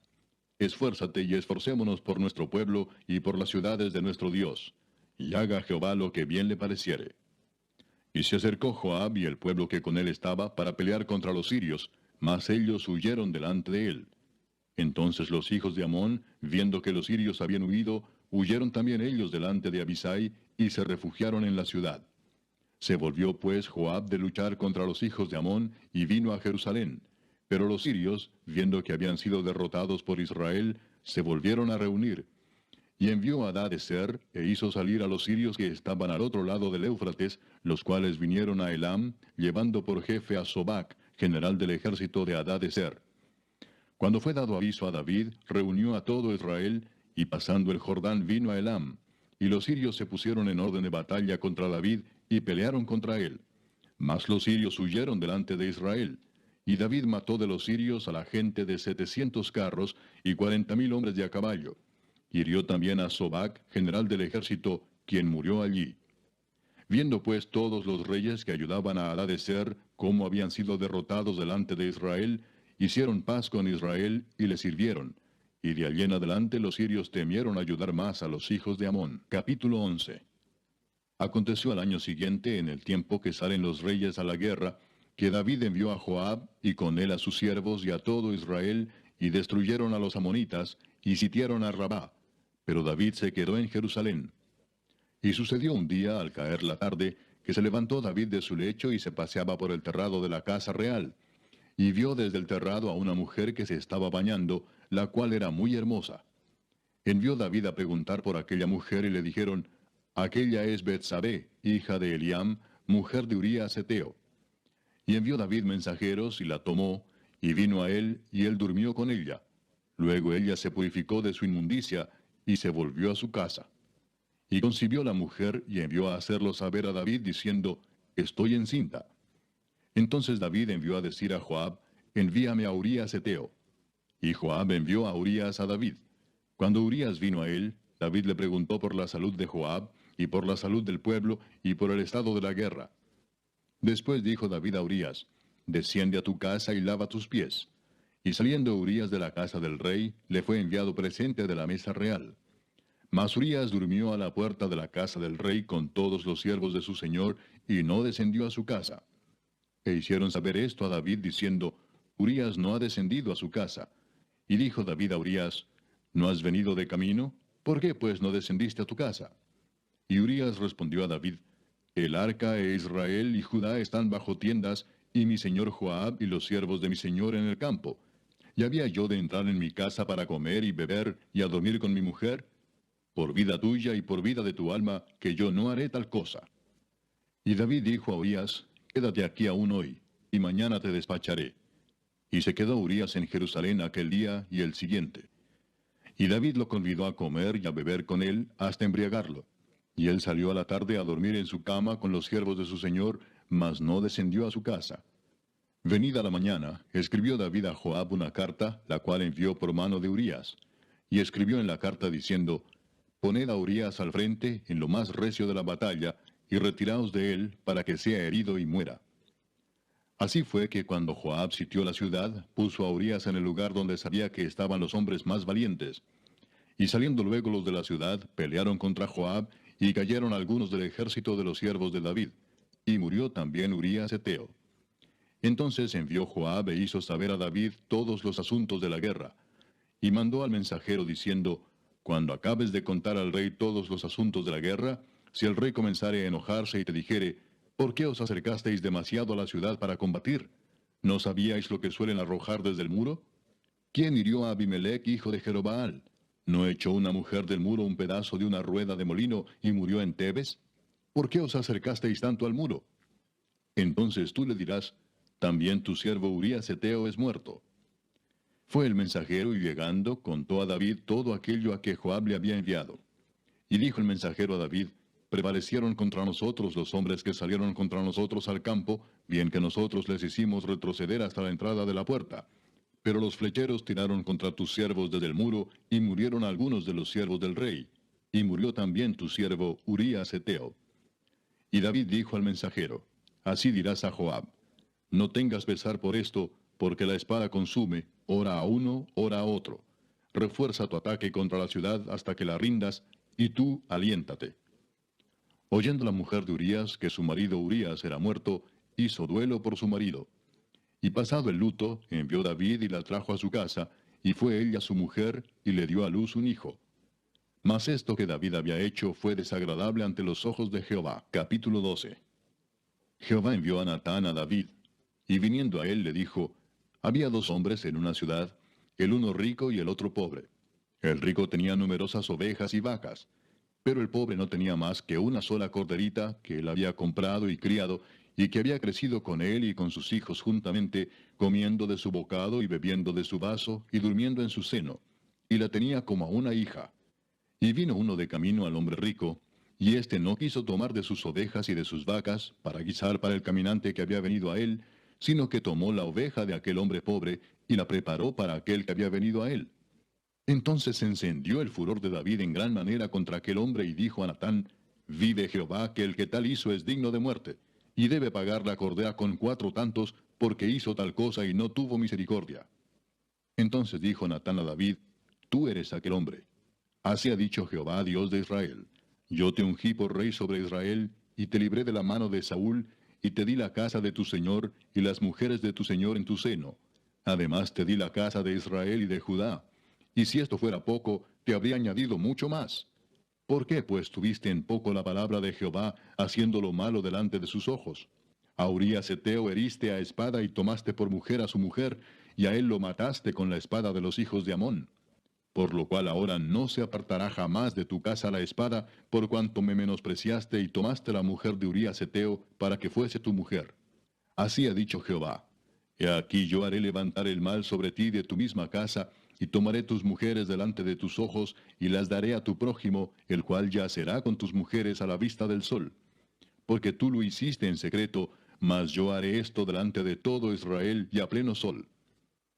Esfuérzate y esforcémonos por nuestro pueblo y por las ciudades de nuestro Dios. Y haga Jehová lo que bien le pareciere. Y se acercó Joab y el pueblo que con él estaba para pelear contra los sirios, mas ellos huyeron delante de él. Entonces los hijos de Amón, viendo que los sirios habían huido, huyeron también ellos delante de Abisai, y se refugiaron en la ciudad. Se volvió pues Joab de luchar contra los hijos de Amón, y vino a Jerusalén. Pero los sirios, viendo que habían sido derrotados por Israel, se volvieron a reunir. Y envió a Hadadezer, e hizo salir a los sirios que estaban al otro lado del Éufrates, los cuales vinieron a Elam, llevando por jefe a Sobac, general del ejército de Hadadezer. Cuando fue dado aviso a David, reunió a todo Israel, y pasando el Jordán vino a Elam. Y los sirios se pusieron en orden de batalla contra David, y pelearon contra él. Mas los sirios huyeron delante de Israel. Y David mató de los sirios a la gente de 700 carros, y 40,000 hombres de a caballo. Hirió también a Sobac, general del ejército, quien murió allí. Viendo pues todos los reyes que ayudaban a Hadadezer cómo habían sido derrotados delante de Israel, hicieron paz con Israel y le sirvieron. Y de allí en adelante los sirios temieron ayudar más a los hijos de Amón. Capítulo 11. Aconteció al año siguiente, en el tiempo que salen los reyes a la guerra, que David envió a Joab, y con él a sus siervos y a todo Israel, y destruyeron a los amonitas, y sitiaron a Rabá. Pero David se quedó en Jerusalén. Y sucedió un día, al caer la tarde, que se levantó David de su lecho y se paseaba por el terrado de la casa real. Y vio desde el terrado a una mujer que se estaba bañando, la cual era muy hermosa. Envió David a preguntar por aquella mujer, y le dijeron: aquella es Betsabé, hija de Eliam, mujer de Urías Heteo. Y envió David mensajeros, y la tomó, y vino a él, y él durmió con ella. Luego ella se purificó de su inmundicia, y se volvió a su casa. Y concibió la mujer, y envió a hacerlo saber a David, diciendo: estoy encinta. Entonces David envió a decir a Joab: envíame a Urías Heteo. Y Joab envió a Urías a David. Cuando Urías vino a él, David le preguntó por la salud de Joab, y por la salud del pueblo, y por el estado de la guerra. Después dijo David a Urías: desciende a tu casa y lava tus pies. Y saliendo Urías de la casa del rey, le fue enviado presente de la mesa real. Mas Urías durmió a la puerta de la casa del rey con todos los siervos de su señor, y no descendió a su casa. E hicieron saber esto a David, diciendo: Urías no ha descendido a su casa. Y dijo David a Urías: ¿no has venido de camino? ¿Por qué pues no descendiste a tu casa? Y Urías respondió a David: el arca e Israel y Judá están bajo tiendas, y mi señor Joab y los siervos de mi señor en el campo. ¿Y había yo de entrar en mi casa para comer y beber y a dormir con mi mujer? Por vida tuya y por vida de tu alma, que yo no haré tal cosa. Y David dijo a Urías: quédate aquí aún hoy, y mañana te despacharé. Y se quedó Urías en Jerusalén aquel día y el siguiente. Y David lo convidó a comer y a beber con él hasta embriagarlo. Y él salió a la tarde a dormir en su cama con los siervos de su señor, mas no descendió a su casa. Venida la mañana, escribió David a Joab una carta, la cual envió por mano de Urías. Y escribió en la carta diciendo: poned a Urías al frente en lo más recio de la batalla, y retiraos de él, para que sea herido y muera. Así fue que cuando Joab sitió la ciudad, puso a Urías en el lugar donde sabía que estaban los hombres más valientes. Y saliendo luego los de la ciudad, pelearon contra Joab, y cayeron algunos del ejército de los siervos de David. Y murió también Urías Heteo. Entonces envió Joab e hizo saber a David todos los asuntos de la guerra. Y mandó al mensajero diciendo: cuando acabes de contar al rey todos los asuntos de la guerra, si el rey comenzare a enojarse y te dijere: ¿por qué os acercasteis demasiado a la ciudad para combatir? ¿No sabíais lo que suelen arrojar desde el muro? ¿Quién hirió a Abimelech, hijo de Jerobaal? ¿No echó una mujer del muro un pedazo de una rueda de molino y murió en Tebes? ¿Por qué os acercasteis tanto al muro? Entonces tú le dirás: también tu siervo Urías Heteo es muerto. Fue el mensajero, y llegando, contó a David todo aquello a que Joab le había enviado. Y dijo el mensajero a David: prevalecieron contra nosotros los hombres que salieron contra nosotros al campo, bien que nosotros les hicimos retroceder hasta la entrada de la puerta. Pero los flecheros tiraron contra tus siervos desde el muro, y murieron algunos de los siervos del rey. Y murió también tu siervo Urías Heteo. Y David dijo al mensajero: así dirás a Joab: no tengas pesar por esto, porque la espada consume, ora a uno, ora a otro. Refuerza tu ataque contra la ciudad hasta que la rindas, y tú aliéntate. Oyendo la mujer de Urías que su marido Urías era muerto, hizo duelo por su marido. Y pasado el luto, envió David y la trajo a su casa, y fue ella su mujer, y le dio a luz un hijo. Mas esto que David había hecho fue desagradable ante los ojos de Jehová. Capítulo 12. Jehová envió a Natán a David, y viniendo a él le dijo, había dos hombres en una ciudad, el uno rico y el otro pobre. El rico tenía numerosas ovejas y vacas, pero el pobre no tenía más que una sola corderita que él había comprado y criado, y que había crecido con él y con sus hijos juntamente, comiendo de su bocado y bebiendo de su vaso, y durmiendo en su seno, y la tenía como a una hija. Y vino uno de camino al hombre rico, y éste no quiso tomar de sus ovejas y de sus vacas, para guisar para el caminante que había venido a él, sino que tomó la oveja de aquel hombre pobre, y la preparó para aquel que había venido a él. Entonces se encendió el furor de David en gran manera contra aquel hombre, y dijo a Natán, vive Jehová, que el que tal hizo es digno de muerte, y debe pagar la cordera con 4 tantos, porque hizo tal cosa y no tuvo misericordia. Entonces dijo Natán a David, tú eres aquel hombre. Así ha dicho Jehová, Dios de Israel, yo te ungí por rey sobre Israel, y te libré de la mano de Saúl, y te di la casa de tu señor, y las mujeres de tu señor en tu seno. Además te di la casa de Israel y de Judá. Y si esto fuera poco, te habría añadido mucho más. ¿Por qué, pues, tuviste en poco la palabra de Jehová, haciendo lo malo delante de sus ojos? A Urías Heteo heriste a espada y tomaste por mujer a su mujer, y a él lo mataste con la espada de los hijos de Amón. Por lo cual ahora no se apartará jamás de tu casa la espada, por cuanto me menospreciaste y tomaste la mujer de Urías Heteo para que fuese tu mujer. Así ha dicho Jehová. He aquí yo haré levantar el mal sobre ti de tu misma casa, y tomaré tus mujeres delante de tus ojos, y las daré a tu prójimo, el cual yacerá con tus mujeres a la vista del sol. Porque tú lo hiciste en secreto, mas yo haré esto delante de todo Israel y a pleno sol.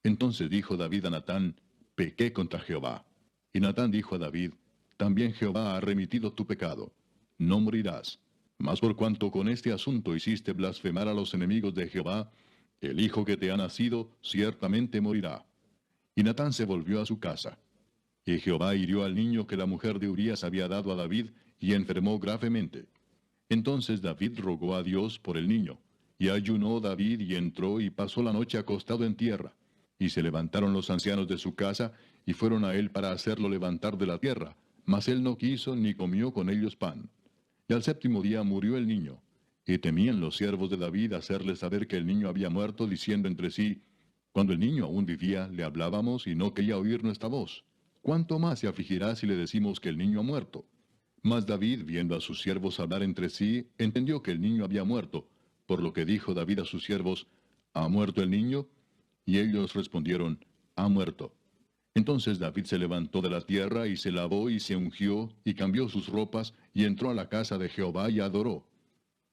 Entonces dijo David a Natán, pequé contra Jehová. Y Natán dijo a David, también Jehová ha remitido tu pecado. No morirás. Mas por cuanto con este asunto hiciste blasfemar a los enemigos de Jehová, el hijo que te ha nacido ciertamente morirá. Y Natán se volvió a su casa. Y Jehová hirió al niño que la mujer de Urías había dado a David, y enfermó gravemente. Entonces David rogó a Dios por el niño. Y ayunó David y entró y pasó la noche acostado en tierra. Y se levantaron los ancianos de su casa, y fueron a él para hacerlo levantar de la tierra. Mas él no quiso ni comió con ellos pan. Y al 7º día murió el niño. Y temían los siervos de David hacerle saber que el niño había muerto, diciendo entre sí, cuando el niño aún vivía, le hablábamos y no quería oír nuestra voz. ¿Cuánto más se afligirá si le decimos que el niño ha muerto? Mas David, viendo a sus siervos hablar entre sí, entendió que el niño había muerto, por lo que dijo David a sus siervos, ¿ha muerto el niño? Y ellos respondieron, ha muerto. Entonces David se levantó de la tierra y se lavó y se ungió y cambió sus ropas y entró a la casa de Jehová y adoró.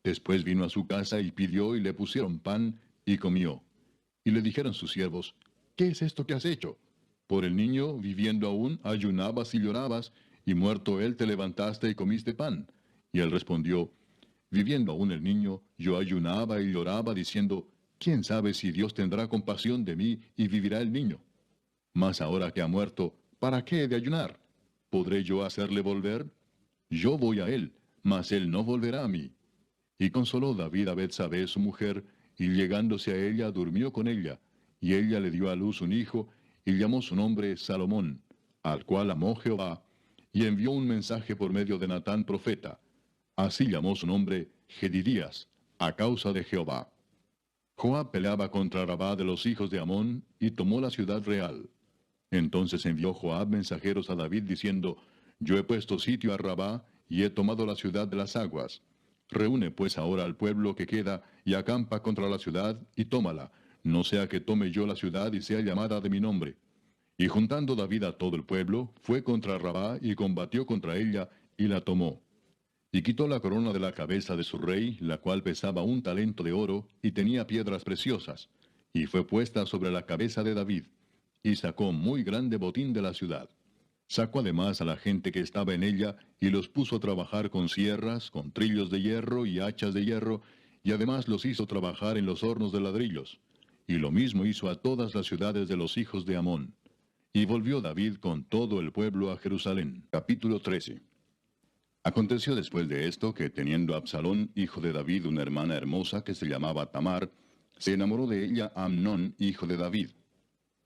Después vino a su casa y pidió y le pusieron pan y comió. Y le dijeron sus siervos, ¿qué es esto que has hecho? Por el niño, viviendo aún, ayunabas y llorabas, y muerto él te levantaste y comiste pan. Y él respondió, viviendo aún el niño, yo ayunaba y lloraba, diciendo, ¿quién sabe si Dios tendrá compasión de mí y vivirá el niño? Mas ahora que ha muerto, ¿para qué he de ayunar? ¿Podré yo hacerle volver? Yo voy a él, mas él no volverá a mí. Y consoló David a Betsabé su mujer, y llegándose a ella durmió con ella, y ella le dio a luz un hijo, y llamó su nombre Salomón, al cual amó Jehová, y envió un mensaje por medio de Natán profeta. Así llamó su nombre Gedidías, a causa de Jehová. Joab peleaba contra Rabá de los hijos de Amón, y tomó la ciudad real. Entonces envió Joab mensajeros a David diciendo, yo he puesto sitio a Rabá, y he tomado la ciudad de las aguas. Reúne pues ahora al pueblo que queda, y acampa contra la ciudad, y tómala, no sea que tome yo la ciudad y sea llamada de mi nombre. Y juntando David a todo el pueblo, fue contra Rabá y combatió contra ella, y la tomó. Y quitó la corona de la cabeza de su rey, la cual pesaba 1 talento de oro, y tenía piedras preciosas, y fue puesta sobre la cabeza de David, y sacó muy grande botín de la ciudad. Sacó además a la gente que estaba en ella, y los puso a trabajar con sierras, con trillos de hierro y hachas de hierro, y además los hizo trabajar en los hornos de ladrillos. Y lo mismo hizo a todas las ciudades de los hijos de Amón. Y volvió David con todo el pueblo a Jerusalén. Capítulo 13. Aconteció después de esto que, teniendo Absalón, hijo de David, una hermana hermosa que se llamaba Tamar, se enamoró de ella Amnón, hijo de David.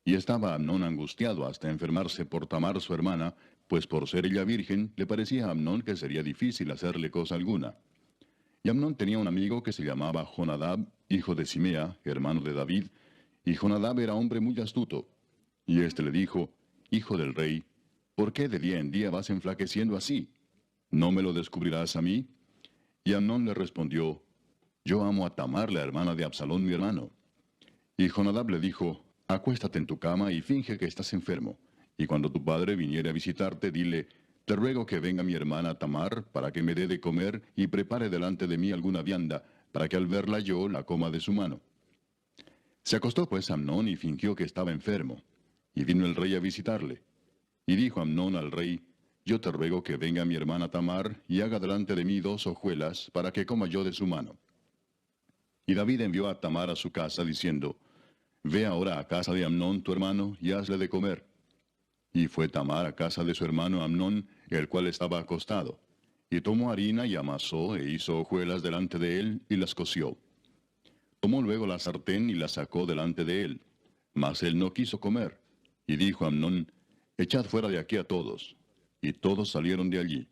Y estaba Amnón angustiado hasta enfermarse por Tamar su hermana, pues por ser ella virgen, le parecía a Amnón que sería difícil hacerle cosa alguna. Y Amnón tenía un amigo que se llamaba Jonadab, hijo de Simea, hermano de David, y Jonadab era hombre muy astuto. Y éste le dijo, Hijo del rey, ¿por qué de día en día vas enflaqueciendo así? ¿No me lo descubrirás a mí? Y Amnón le respondió, Yo amo a Tamar, la hermana de Absalón mi hermano. Y Jonadab le dijo, Acuéstate en tu cama y finge que estás enfermo. Y cuando tu padre viniere a visitarte, dile, Te ruego que venga mi hermana Tamar, para que me dé de comer y prepare delante de mí alguna vianda, para que al verla yo la coma de su mano. Se acostó pues Amnón y fingió que estaba enfermo. Y vino el rey a visitarle. Y dijo Amnón al rey, Yo te ruego que venga mi hermana Tamar, y haga delante de mí 2 hojuelas, para que coma yo de su mano. Y David envió a Tamar a su casa, diciendo, Ve ahora a casa de Amnón tu hermano, y hazle de comer. Y fue Tamar a casa de su hermano Amnón, el cual estaba acostado. Y tomó harina y amasó, e hizo hojuelas delante de él, y las coció. Tomó luego la sartén y la sacó delante de él. Mas él no quiso comer. Y dijo Amnón, Echad fuera de aquí a todos. Y todos salieron de allí.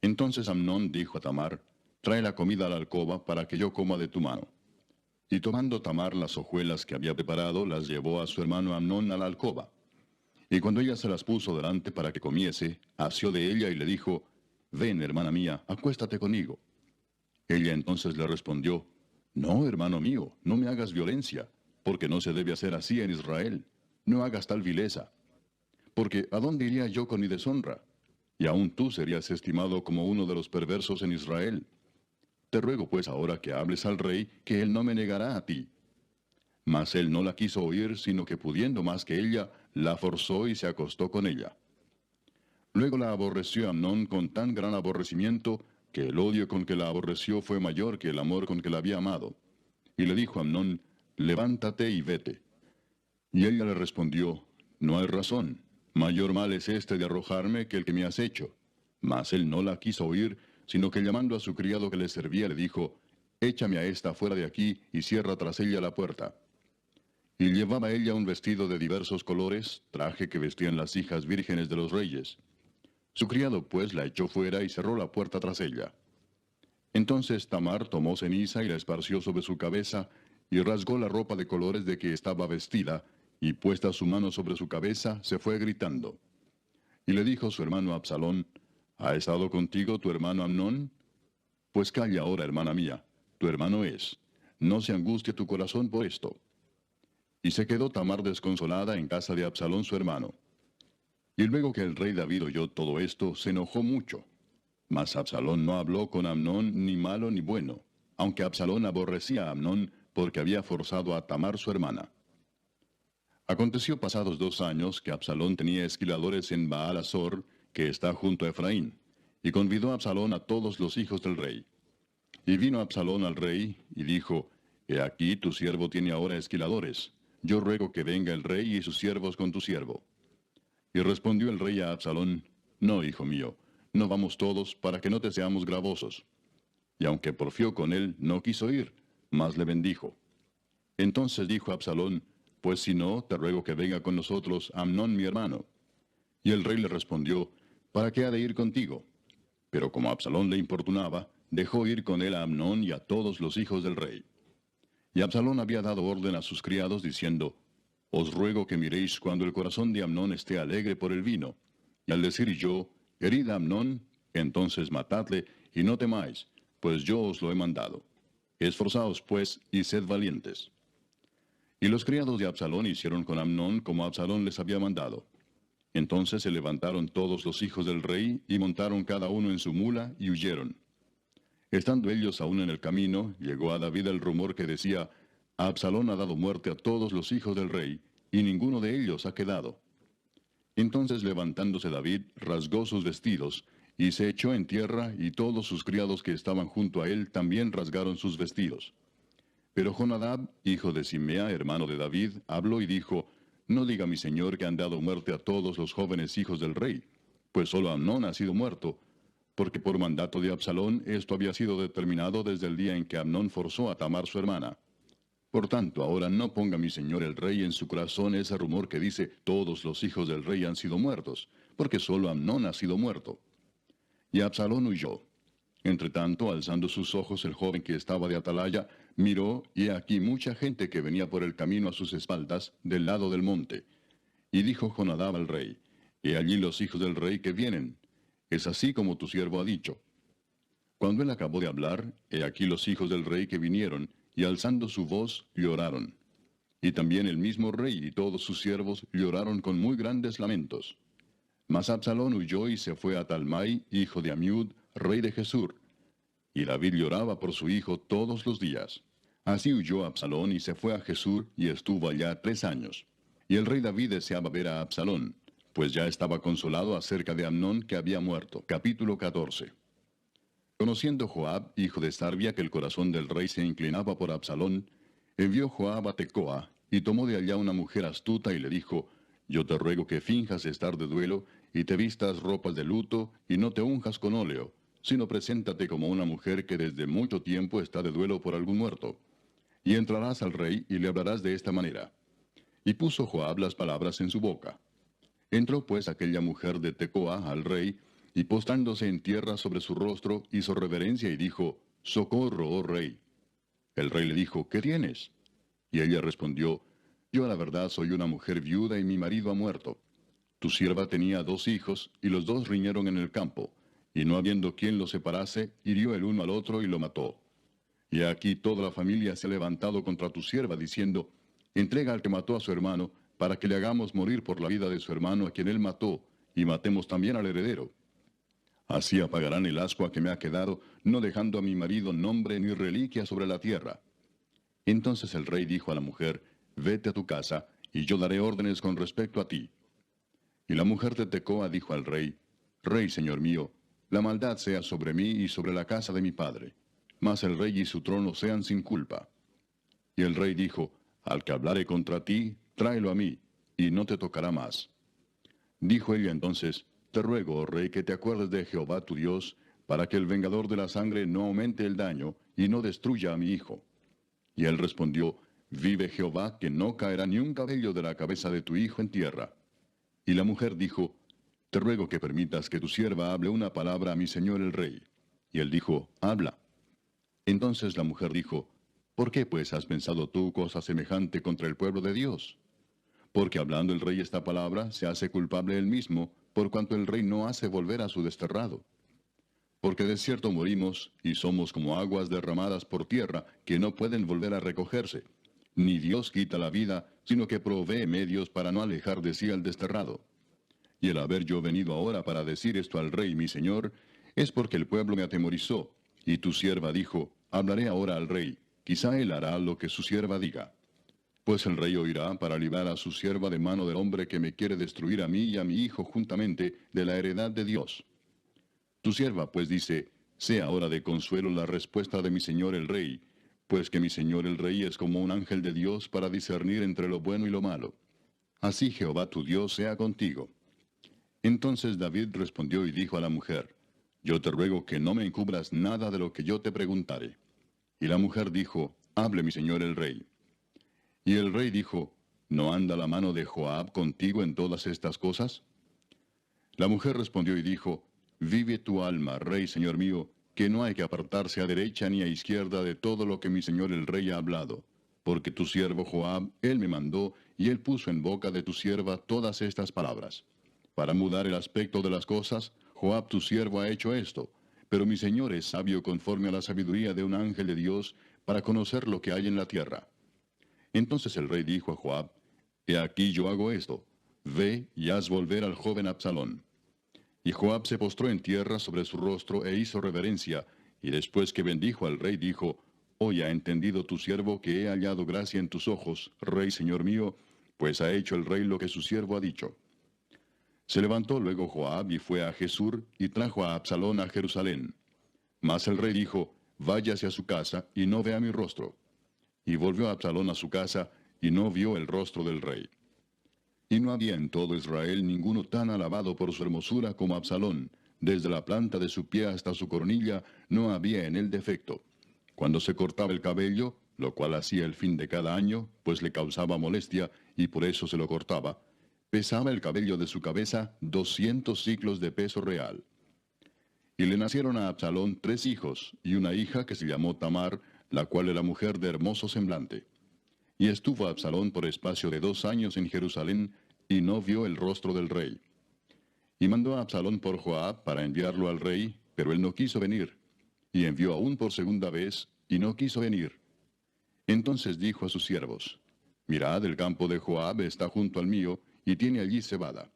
Entonces Amnón dijo a Tamar, Trae la comida a la alcoba, para que yo coma de tu mano. Y tomando Tamar las hojuelas que había preparado, las llevó a su hermano Amnón a la alcoba. Y cuando ella se las puso delante para que comiese, asió de ella y le dijo, Ven, hermana mía, acuéstate conmigo. Ella entonces le respondió, No, hermano mío, no me hagas violencia, porque no se debe hacer así en Israel. No hagas tal vileza. Porque ¿a dónde iría yo con mi deshonra? Y aún tú serías estimado como uno de los perversos en Israel. Te ruego pues ahora que hables al rey, que él no me negará a ti. Mas él no la quiso oír, sino que pudiendo más que ella, la forzó y se acostó con ella. Luego la aborreció Amnón con tan gran aborrecimiento, que el odio con que la aborreció fue mayor que el amor con que la había amado. Y le dijo a Amnón, Levántate y vete. Y ella le respondió, No hay razón. Mayor mal es este de arrojarme que el que me has hecho. Mas él no la quiso oír, sino que llamando a su criado que le servía, le dijo, Échame a esta fuera de aquí y cierra tras ella la puerta. Y llevaba ella un vestido de diversos colores, traje que vestían las hijas vírgenes de los reyes. Su criado pues la echó fuera y cerró la puerta tras ella. Entonces Tamar tomó ceniza y la esparció sobre su cabeza, y rasgó la ropa de colores de que estaba vestida, y puesta su mano sobre su cabeza, se fue gritando. Y le dijo su hermano Absalón, ¿Ha estado contigo tu hermano Amnón? Pues calla ahora, hermana mía, tu hermano es. No se angustie tu corazón por esto. Y se quedó Tamar desconsolada en casa de Absalón su hermano. Y luego que el rey David oyó todo esto, se enojó mucho. Mas Absalón no habló con Amnón ni malo ni bueno, aunque Absalón aborrecía a Amnón porque había forzado a Tamar su hermana. Aconteció pasados 2 años que Absalón tenía esquiladores en Baal-Azor, que está junto a Efraín, y convidó a Absalón a todos los hijos del rey. Y vino Absalón al rey, y dijo, He aquí tu siervo tiene ahora esquiladores. Yo ruego que venga el rey y sus siervos con tu siervo. Y respondió el rey a Absalón, No, hijo mío, no vamos todos, para que no te seamos gravosos. Y aunque porfió con él, no quiso ir, mas le bendijo. Entonces dijo Absalón, Pues si no, te ruego que venga con nosotros Amnón mi hermano. Y el rey le respondió, ¿Para qué ha de ir contigo? Pero como Absalón le importunaba, dejó ir con él a Amnón y a todos los hijos del rey. Y Absalón había dado orden a sus criados, diciendo, Os ruego que miréis cuando el corazón de Amnón esté alegre por el vino. Y al decir yo, Herid a Amnón, entonces matadle, y no temáis, pues yo os lo he mandado. Esforzaos, pues, y sed valientes. Y los criados de Absalón hicieron con Amnón como Absalón les había mandado. Entonces se levantaron todos los hijos del rey, y montaron cada uno en su mula, y huyeron. Estando ellos aún en el camino, llegó a David el rumor que decía, Absalón ha dado muerte a todos los hijos del rey, y ninguno de ellos ha quedado. Entonces levantándose David, rasgó sus vestidos, y se echó en tierra, y todos sus criados que estaban junto a él también rasgaron sus vestidos. Pero Jonadab, hijo de Simea, hermano de David, habló y dijo, No diga mi señor que han dado muerte a todos los jóvenes hijos del rey, pues solo Amnón ha sido muerto, porque por mandato de Absalón esto había sido determinado desde el día en que Amnón forzó a Tamar su hermana. Por tanto, ahora no ponga mi señor el rey en su corazón ese rumor que dice, todos los hijos del rey han sido muertos, porque solo Amnón ha sido muerto. Y Absalón huyó. Entretanto, alzando sus ojos, el joven que estaba de atalaya, miró, y he aquí mucha gente que venía por el camino a sus espaldas, del lado del monte. Y dijo Jonadab al rey, he allí los hijos del rey que vienen. Es así como tu siervo ha dicho. Cuando él acabó de hablar, he aquí los hijos del rey que vinieron, y alzando su voz, lloraron. Y también el mismo rey y todos sus siervos lloraron con muy grandes lamentos. Mas Absalón huyó y se fue a Talmai, hijo de Amiud, rey de Gesur. Y David lloraba por su hijo todos los días. Así huyó Absalón y se fue a Gesur y estuvo allá 3 años. Y el rey David deseaba ver a Absalón, pues ya estaba consolado acerca de Amnón que había muerto. Capítulo 14. Conociendo Joab, hijo de Sarvia, que el corazón del rey se inclinaba por Absalón, envió Joab a Tecoa, y tomó de allá una mujer astuta y le dijo, yo te ruego que finjas estar de duelo, y te vistas ropas de luto, y no te unjas con óleo, sino preséntate como una mujer que desde mucho tiempo está de duelo por algún muerto. Y entrarás al rey y le hablarás de esta manera. Y puso Joab las palabras en su boca. Entró pues aquella mujer de Tecoa al rey, y postrándose en tierra sobre su rostro, hizo reverencia y dijo, Socorro, oh rey. El rey le dijo, ¿qué tienes? Y ella respondió, yo a la verdad soy una mujer viuda y mi marido ha muerto. Tu sierva tenía 2 hijos, y los 2 riñeron en el campo, y no habiendo quien los separase, hirió el uno al otro y lo mató. Y aquí toda la familia se ha levantado contra tu sierva, diciendo, entrega al que mató a su hermano, para que le hagamos morir por la vida de su hermano a quien él mató, y matemos también al heredero. Así apagarán el ascua que me ha quedado, no dejando a mi marido nombre ni reliquia sobre la tierra. Entonces el rey dijo a la mujer, vete a tu casa, y yo daré órdenes con respecto a ti. Y la mujer de Tecoa dijo al rey, Rey, señor mío, la maldad sea sobre mí y sobre la casa de mi padre, mas el rey y su trono sean sin culpa. Y el rey dijo, al que hablare contra ti, tráelo a mí, y no te tocará más. Dijo ella entonces, te ruego, oh rey, que te acuerdes de Jehová tu Dios, para que el vengador de la sangre no aumente el daño, y no destruya a mi hijo. Y él respondió, vive Jehová, que no caerá ni un cabello de la cabeza de tu hijo en tierra. Y la mujer dijo, te ruego que permitas que tu sierva hable una palabra a mi señor el rey. Y él dijo, habla. Entonces la mujer dijo, ¿por qué pues has pensado tú cosa semejante contra el pueblo de Dios? Porque hablando el rey esta palabra, se hace culpable él mismo, por cuanto el rey no hace volver a su desterrado. Porque de cierto morimos, y somos como aguas derramadas por tierra, que no pueden volver a recogerse. Ni Dios quita la vida, sino que provee medios para no alejar de sí al desterrado. Y el haber yo venido ahora para decir esto al rey mi señor, es porque el pueblo me atemorizó, y tu sierva dijo, hablaré ahora al rey, quizá él hará lo que su sierva diga. Pues el rey oirá para librar a su sierva de mano del hombre que me quiere destruir a mí y a mi hijo juntamente de la heredad de Dios. Tu sierva pues dice, sea ahora de consuelo la respuesta de mi señor el rey, pues que mi señor el rey es como un ángel de Dios para discernir entre lo bueno y lo malo. Así Jehová tu Dios sea contigo. Entonces David respondió y dijo a la mujer, yo te ruego que no me encubras nada de lo que yo te preguntare. Y la mujer dijo, hable mi señor el rey. Y el rey dijo, ¿no anda la mano de Joab contigo en todas estas cosas? La mujer respondió y dijo, vive tu alma, rey señor mío, que no hay que apartarse a derecha ni a izquierda de todo lo que mi señor el rey ha hablado. Porque tu siervo Joab, él me mandó, y él puso en boca de tu sierva todas estas palabras. Para mudar el aspecto de las cosas, Joab tu siervo ha hecho esto, pero mi señor es sabio conforme a la sabiduría de un ángel de Dios, para conocer lo que hay en la tierra. Entonces el rey dijo a Joab, he aquí yo hago esto, ve y haz volver al joven Absalón. Y Joab se postró en tierra sobre su rostro e hizo reverencia, y después que bendijo al rey dijo, hoy ha entendido tu siervo que he hallado gracia en tus ojos, rey señor mío, pues ha hecho el rey lo que su siervo ha dicho. Se levantó luego Joab y fue a Jesur, y trajo a Absalón a Jerusalén. Mas el rey dijo, váyase a su casa, y no vea mi rostro. Y volvió Absalón a su casa, y no vio el rostro del rey. Y no había en todo Israel ninguno tan alabado por su hermosura como Absalón. Desde la planta de su pie hasta su coronilla no había en él defecto. Cuando se cortaba el cabello, lo cual hacía el fin de cada año, pues le causaba molestia, y por eso se lo cortaba, pesaba el cabello de su cabeza 200 siclos de peso real. Y le nacieron a Absalón 3 hijos, y una hija que se llamó Tamar, la cual era mujer de hermoso semblante. Y estuvo Absalón por espacio de 2 años en Jerusalén, y no vio el rostro del rey. Y mandó a Absalón por Joab para enviarlo al rey, pero él no quiso venir. Y envió aún por segunda vez, y no quiso venir. Entonces dijo a sus siervos: Mirad, el campo de Joab está junto al mío, y tiene allí cebada.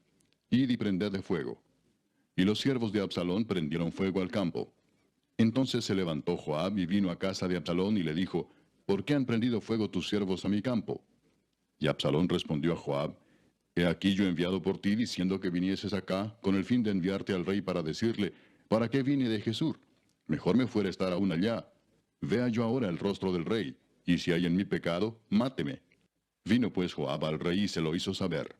Id y prended de fuego. Y los siervos de Absalón prendieron fuego al campo. Entonces se levantó Joab y vino a casa de Absalón y le dijo: ¿Por qué han prendido fuego tus siervos a mi campo? Y Absalón respondió a Joab: He aquí yo he enviado por ti diciendo que vinieses acá, con el fin de enviarte al rey para decirle: ¿Para qué vine de Jesús? Mejor me fuera estar aún allá. Vea yo ahora el rostro del rey, y si hay en mí pecado, máteme. Vino pues Joab al rey y se lo hizo saber.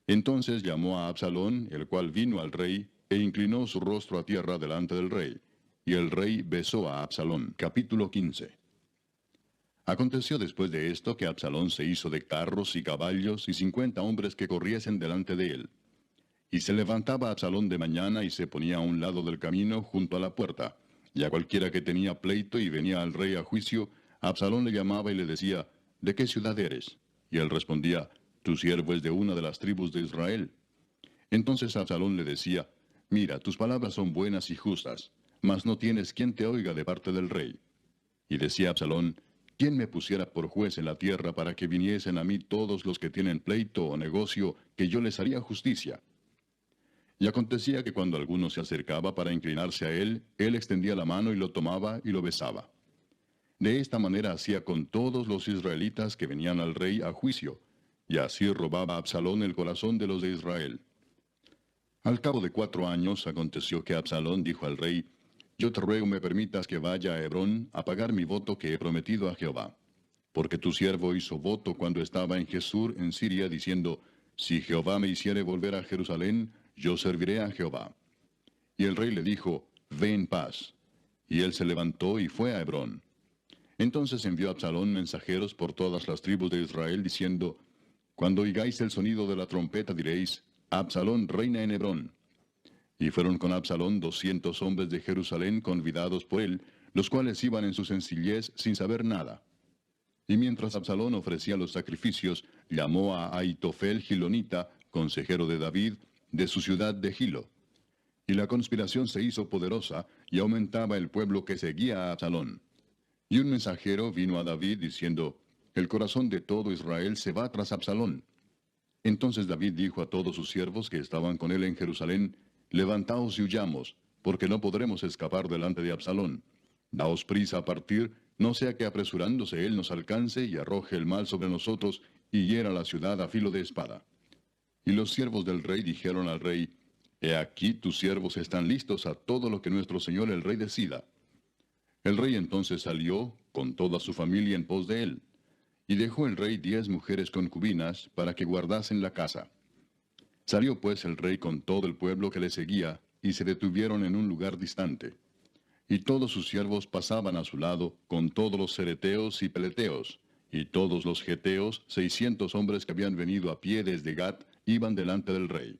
Entonces llamó a Absalón, el cual vino al rey, e inclinó su rostro a tierra delante del rey. Y el rey besó a Absalón. Capítulo 15. Aconteció después de esto que Absalón se hizo de carros y caballos y 50 hombres que corriesen delante de él. Y se levantaba Absalón de mañana y se ponía a un lado del camino junto a la puerta. Y a cualquiera que tenía pleito y venía al rey a juicio, Absalón le llamaba y le decía: ¿De qué ciudad eres? Y él respondía: Tu siervo es de una de las tribus de Israel. Entonces Absalón le decía: Mira, tus palabras son buenas y justas, mas no tienes quien te oiga de parte del rey. Y decía Absalón: ¿Quién me pusiera por juez en la tierra para que viniesen a mí todos los que tienen pleito o negocio, que yo les haría justicia? Y acontecía que cuando alguno se acercaba para inclinarse a él, él extendía la mano y lo tomaba y lo besaba. De esta manera hacía con todos los israelitas que venían al rey a juicio, y así robaba Absalón el corazón de los de Israel. Al cabo de 4 años aconteció que Absalón dijo al rey: Yo te ruego me permitas que vaya a Hebrón a pagar mi voto que he prometido a Jehová. Porque tu siervo hizo voto cuando estaba en Jesús en Siria, diciendo: Si Jehová me hiciere volver a Jerusalén, yo serviré a Jehová. Y el rey le dijo: Ve en paz. Y él se levantó y fue a Hebrón. Entonces envió Absalón mensajeros por todas las tribus de Israel, diciendo: Cuando oigáis el sonido de la trompeta diréis: Absalón reina en Hebrón. Y fueron con Absalón 200 hombres de Jerusalén convidados por él, los cuales iban en su sencillez sin saber nada. Y mientras Absalón ofrecía los sacrificios, llamó a Ahitofel Gilonita, consejero de David, de su ciudad de Gilo. Y la conspiración se hizo poderosa, y aumentaba el pueblo que seguía a Absalón. Y un mensajero vino a David diciendo: El corazón de todo Israel se va tras Absalón. Entonces David dijo a todos sus siervos que estaban con él en Jerusalén: Levantaos y huyamos, porque no podremos escapar delante de Absalón. Daos prisa a partir, no sea que apresurándose él nos alcance y arroje el mal sobre nosotros y hiera la ciudad a filo de espada. Y los siervos del rey dijeron al rey: He aquí tus siervos están listos a todo lo que nuestro señor el rey decida. El rey entonces salió, con toda su familia en pos de él. Y dejó el rey 10 mujeres concubinas para que guardasen la casa. Salió pues el rey con todo el pueblo que le seguía, y se detuvieron en un lugar distante. Y todos sus siervos pasaban a su lado, con todos los cereteos y peleteos, y todos los geteos, 600 hombres que habían venido a pie desde Gat, iban delante del rey.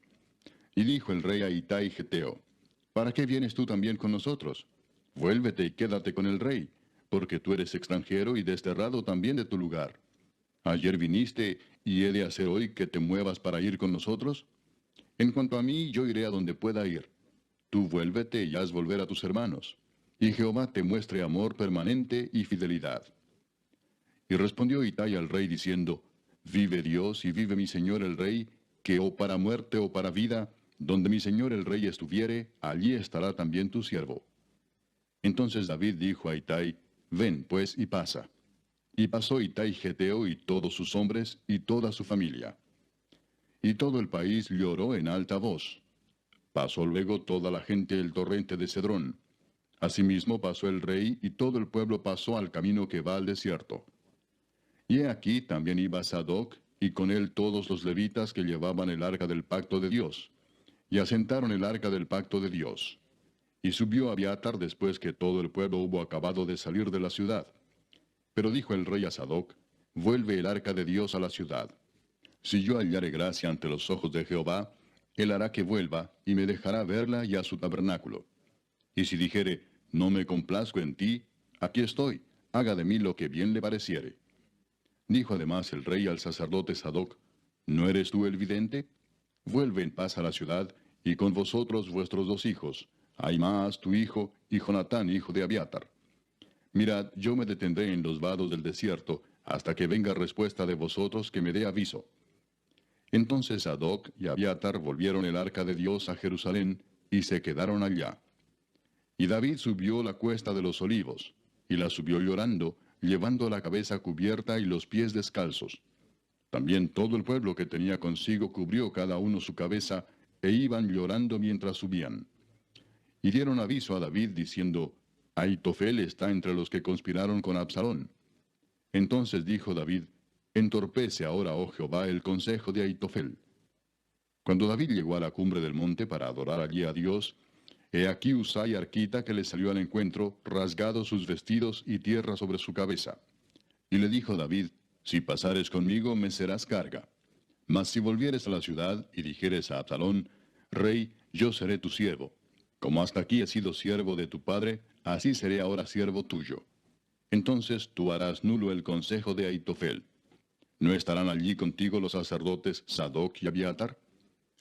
Y dijo el rey a Itai Geteo: ¿Para qué vienes tú también con nosotros? Vuélvete y quédate con el rey, porque tú eres extranjero y desterrado también de tu lugar. Ayer viniste, y he de hacer hoy que te muevas para ir con nosotros. En cuanto a mí, yo iré a donde pueda ir. Tú vuélvete y haz volver a tus hermanos. Y Jehová te muestre amor permanente y fidelidad. Y respondió Itai al rey diciendo: Vive Dios y vive mi señor el rey, que o para muerte o para vida, donde mi señor el rey estuviere, allí estará también tu siervo. Entonces David dijo a Itai: Ven pues y pasa. Y pasó Itai Geteo y todos sus hombres y toda su familia. Y todo el país lloró en alta voz. Pasó luego toda la gente el torrente de Cedrón. Asimismo pasó el rey y todo el pueblo pasó al camino que va al desierto. Y he aquí también iba Sadoc, y con él todos los levitas que llevaban el arca del pacto de Dios. Y asentaron el arca del pacto de Dios. Y subió Abiatar después que todo el pueblo hubo acabado de salir de la ciudad. Pero dijo el rey a Sadoc, vuelve el arca de Dios a la ciudad. Si yo hallare gracia ante los ojos de Jehová, él hará que vuelva, y me dejará verla y a su tabernáculo. Y si dijere, no me complazco en ti, aquí estoy, haga de mí lo que bien le pareciere. Dijo además el rey al sacerdote Sadoc, ¿no eres tú el vidente? Vuelve en paz a la ciudad, y con vosotros vuestros 2 hijos, Ahimaas tu hijo, y Jonatán hijo de Abiatar. Mirad, yo me detendré en los vados del desierto, hasta que venga respuesta de vosotros que me dé aviso. Entonces Sadoc y Abiatar volvieron el arca de Dios a Jerusalén, y se quedaron allá. Y David subió la cuesta de los olivos, y la subió llorando, llevando la cabeza cubierta y los pies descalzos. También todo el pueblo que tenía consigo cubrió cada uno su cabeza, e iban llorando mientras subían. Y dieron aviso a David, diciendo, Ahitofel está entre los que conspiraron con Absalón. Entonces dijo David, entorpece ahora, oh Jehová, el consejo de Ahitofel. Cuando David llegó a la cumbre del monte para adorar allí a Dios, he aquí Usai arquita que le salió al encuentro, rasgados sus vestidos y tierra sobre su cabeza. Y le dijo David, si pasares conmigo me serás carga. Mas si volvieres a la ciudad y dijeres a Absalón, Rey, yo seré tu siervo. Como hasta aquí he sido siervo de tu padre, así seré ahora siervo tuyo. Entonces tú harás nulo el consejo de Ahitofel. ¿No estarán allí contigo los sacerdotes Sadoc y Abiatar?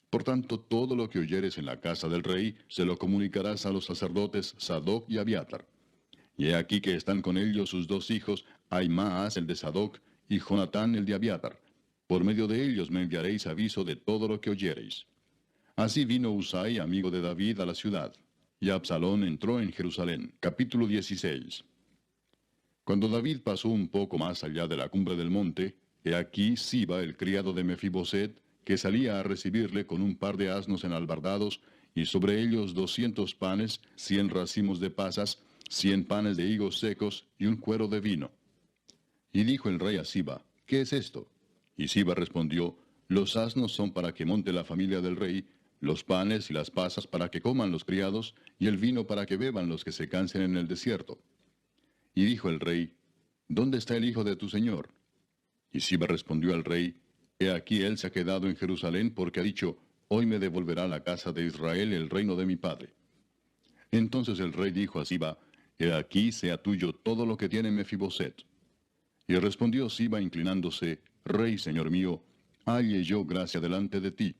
Por tanto, todo lo que oyeres en la casa del rey, se lo comunicarás a los sacerdotes Sadoc y Abiatar. Y he aquí que están con ellos sus 2 hijos, Ahimaas el de Sadoc, y Jonatán el de Abiatar. Por medio de ellos me enviaréis aviso de todo lo que oyereis. Así vino Usai, amigo de David, a la ciudad. Y Absalón entró en Jerusalén. Capítulo 16. Cuando David pasó un poco más allá de la cumbre del monte, he aquí Siba, el criado de Mefiboset, que salía a recibirle con un par de asnos enalbardados, y sobre ellos 200 panes, 100 racimos de pasas, 100 panes de higos secos, y un cuero de vino. Y dijo el rey a Siba, ¿qué es esto? Y Siba respondió, los asnos son para que monte la familia del rey, los panes y las pasas para que coman los criados, y el vino para que beban los que se cansen en el desierto. Y dijo el rey, ¿dónde está el hijo de tu señor? Y Siba respondió al rey, he aquí él se ha quedado en Jerusalén porque ha dicho, hoy me devolverá la casa de Israel el reino de mi padre. Entonces el rey dijo a Siba, he aquí sea tuyo todo lo que tiene Mefiboset. Y respondió Siba inclinándose, Rey, señor mío, halle yo gracia delante de ti.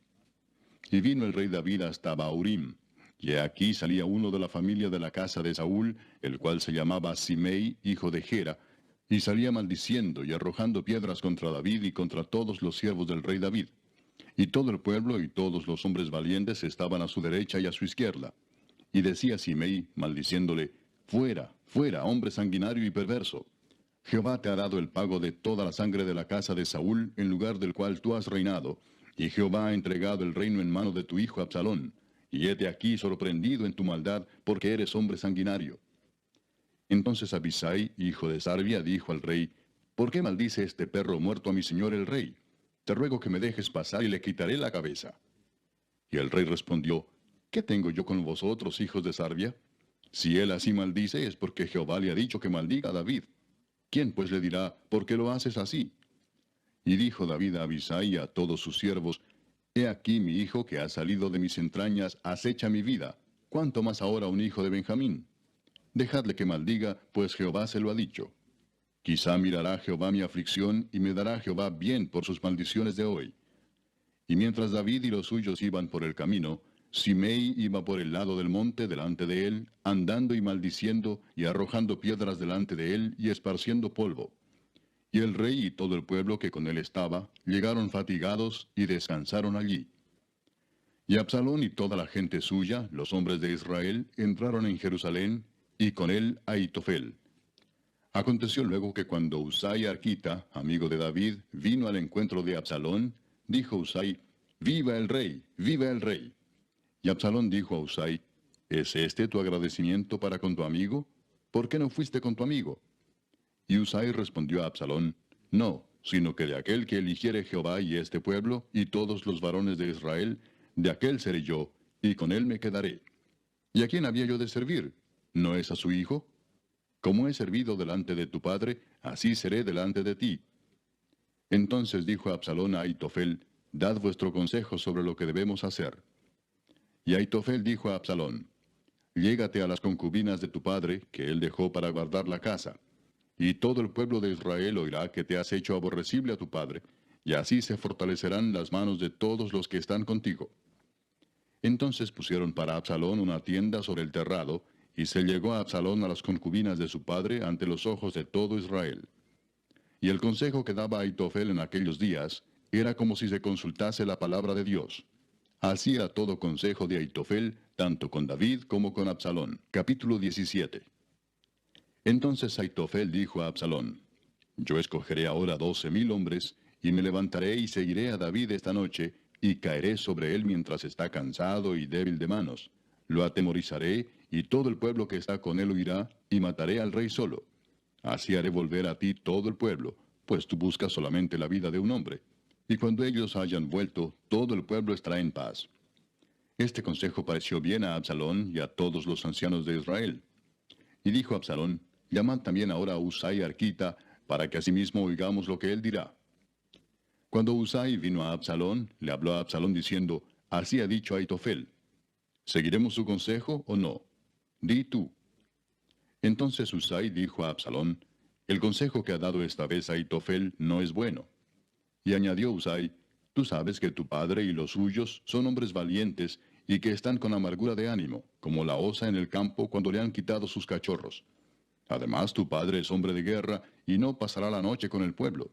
Y vino el rey David hasta Bahurim, y he aquí salía uno de la familia de la casa de Saúl, el cual se llamaba Simei, hijo de Gera, y salía maldiciendo y arrojando piedras contra David y contra todos los siervos del rey David. Y todo el pueblo y todos los hombres valientes estaban a su derecha y a su izquierda. Y decía Simei, maldiciéndole, fuera, fuera, hombre sanguinario y perverso. Jehová te ha dado el pago de toda la sangre de la casa de Saúl, en lugar del cual tú has reinado, y Jehová ha entregado el reino en mano de tu hijo Absalón, y hete aquí sorprendido en tu maldad, porque eres hombre sanguinario. Entonces Abisai, hijo de Sarbia, dijo al rey, ¿por qué maldice este perro muerto a mi señor el rey? Te ruego que me dejes pasar y le quitaré la cabeza. Y el rey respondió, ¿qué tengo yo con vosotros, hijos de Sarbia? Si él así maldice, es porque Jehová le ha dicho que maldiga a David. ¿Quién pues le dirá, por qué lo haces así? Y dijo David a Abisai y a todos sus siervos, he aquí mi hijo que ha salido de mis entrañas acecha mi vida, ¿cuánto más ahora un hijo de Benjamín? Dejadle que maldiga, pues Jehová se lo ha dicho. Quizá mirará Jehová mi aflicción, y me dará Jehová bien por sus maldiciones de hoy. Y mientras David y los suyos iban por el camino, Simei iba por el lado del monte delante de él, andando y maldiciendo, y arrojando piedras delante de él, y esparciendo polvo. Y el rey y todo el pueblo que con él estaba, llegaron fatigados, y descansaron allí. Y Absalón y toda la gente suya, los hombres de Israel, entraron en Jerusalén, y con él Ahitofel. Aconteció luego que cuando Usai arquita, amigo de David, vino al encuentro de Absalón, dijo Usai, ¡viva el rey! ¡Viva el rey! Y Absalón dijo a Usai, ¿es este tu agradecimiento para con tu amigo? ¿Por qué no fuiste con tu amigo? Y Usai respondió a Absalón, no, sino que de aquel que eligiere Jehová y este pueblo, y todos los varones de Israel, de aquel seré yo, y con él me quedaré. ¿Y a quién había yo de servir? ¿No es a su hijo? Como he servido delante de tu padre, así seré delante de ti. Entonces dijo Absalón a Ahitofel, dad vuestro consejo sobre lo que debemos hacer. Y Ahitofel dijo a Absalón, llégate a las concubinas de tu padre, que él dejó para guardar la casa. Y todo el pueblo de Israel oirá que te has hecho aborrecible a tu padre, y así se fortalecerán las manos de todos los que están contigo. Entonces pusieron para Absalón una tienda sobre el terrado, y se llegó a Absalón a las concubinas de su padre ante los ojos de todo Israel. Y el consejo que daba Ahitofel en aquellos días era como si se consultase la palabra de Dios. Así era todo consejo de Ahitofel, tanto con David como con Absalón. Capítulo 17. Entonces Ahitofel dijo a Absalón, yo escogeré ahora 12,000 hombres, y me levantaré y seguiré a David esta noche, y caeré sobre él mientras está cansado y débil de manos. Lo atemorizaré, y todo el pueblo que está con él huirá, y mataré al rey solo. Así haré volver a ti todo el pueblo, pues tú buscas solamente la vida de un hombre. Y cuando ellos hayan vuelto, todo el pueblo estará en paz. Este consejo pareció bien a Absalón y a todos los ancianos de Israel. Y dijo Absalón, llamad también ahora a Husai arquita, para que asimismo oigamos lo que él dirá. Cuando Husai vino a Absalón, le habló a Absalón diciendo, así ha dicho Ahitofel, ¿seguiremos su consejo o no? Di tú. Entonces Husai dijo a Absalón, el consejo que ha dado esta vez Ahitofel no es bueno. Y añadió Husai, tú sabes que tu padre y los suyos son hombres valientes y que están con amargura de ánimo, como la osa en el campo cuando le han quitado sus cachorros. Además tu padre es hombre de guerra y no pasará la noche con el pueblo.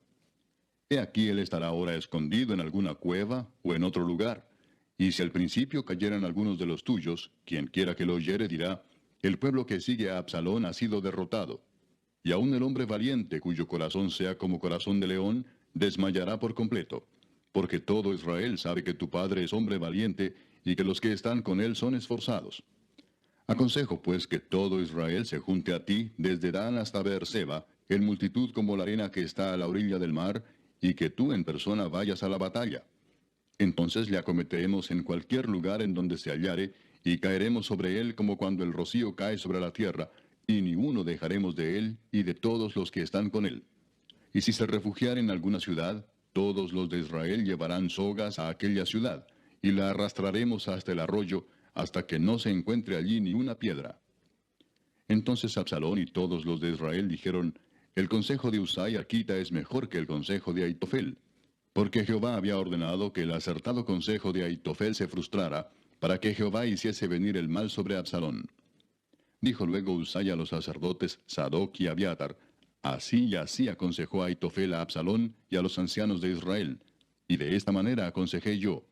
He aquí él estará ahora escondido en alguna cueva o en otro lugar. Y si al principio cayeran algunos de los tuyos, quien quiera que lo oyere dirá, el pueblo que sigue a Absalón ha sido derrotado. Y aun el hombre valiente, cuyo corazón sea como corazón de león, desmayará por completo. Porque todo Israel sabe que tu padre es hombre valiente y que los que están con él son esforzados. Aconsejo pues que todo Israel se junte a ti desde Dan hasta Beerseba, en multitud como la arena que está a la orilla del mar, y que tú en persona vayas a la batalla. Entonces le acometeremos en cualquier lugar en donde se hallare, y caeremos sobre él como cuando el rocío cae sobre la tierra, y ni uno dejaremos de él y de todos los que están con él. Y si se refugiare en alguna ciudad, todos los de Israel llevarán sogas a aquella ciudad, y la arrastraremos hasta el arroyo, hasta que no se encuentre allí ni una piedra. Entonces Absalón y todos los de Israel dijeron, el consejo de Husai arquita es mejor que el consejo de Ahitofel, porque Jehová había ordenado que el acertado consejo de Ahitofel se frustrara, para que Jehová hiciese venir el mal sobre Absalón. Dijo luego Husai a los sacerdotes Sadoc y Abiatar, así y así aconsejó Ahitofel a Absalón y a los ancianos de Israel, y de esta manera aconsejé yo.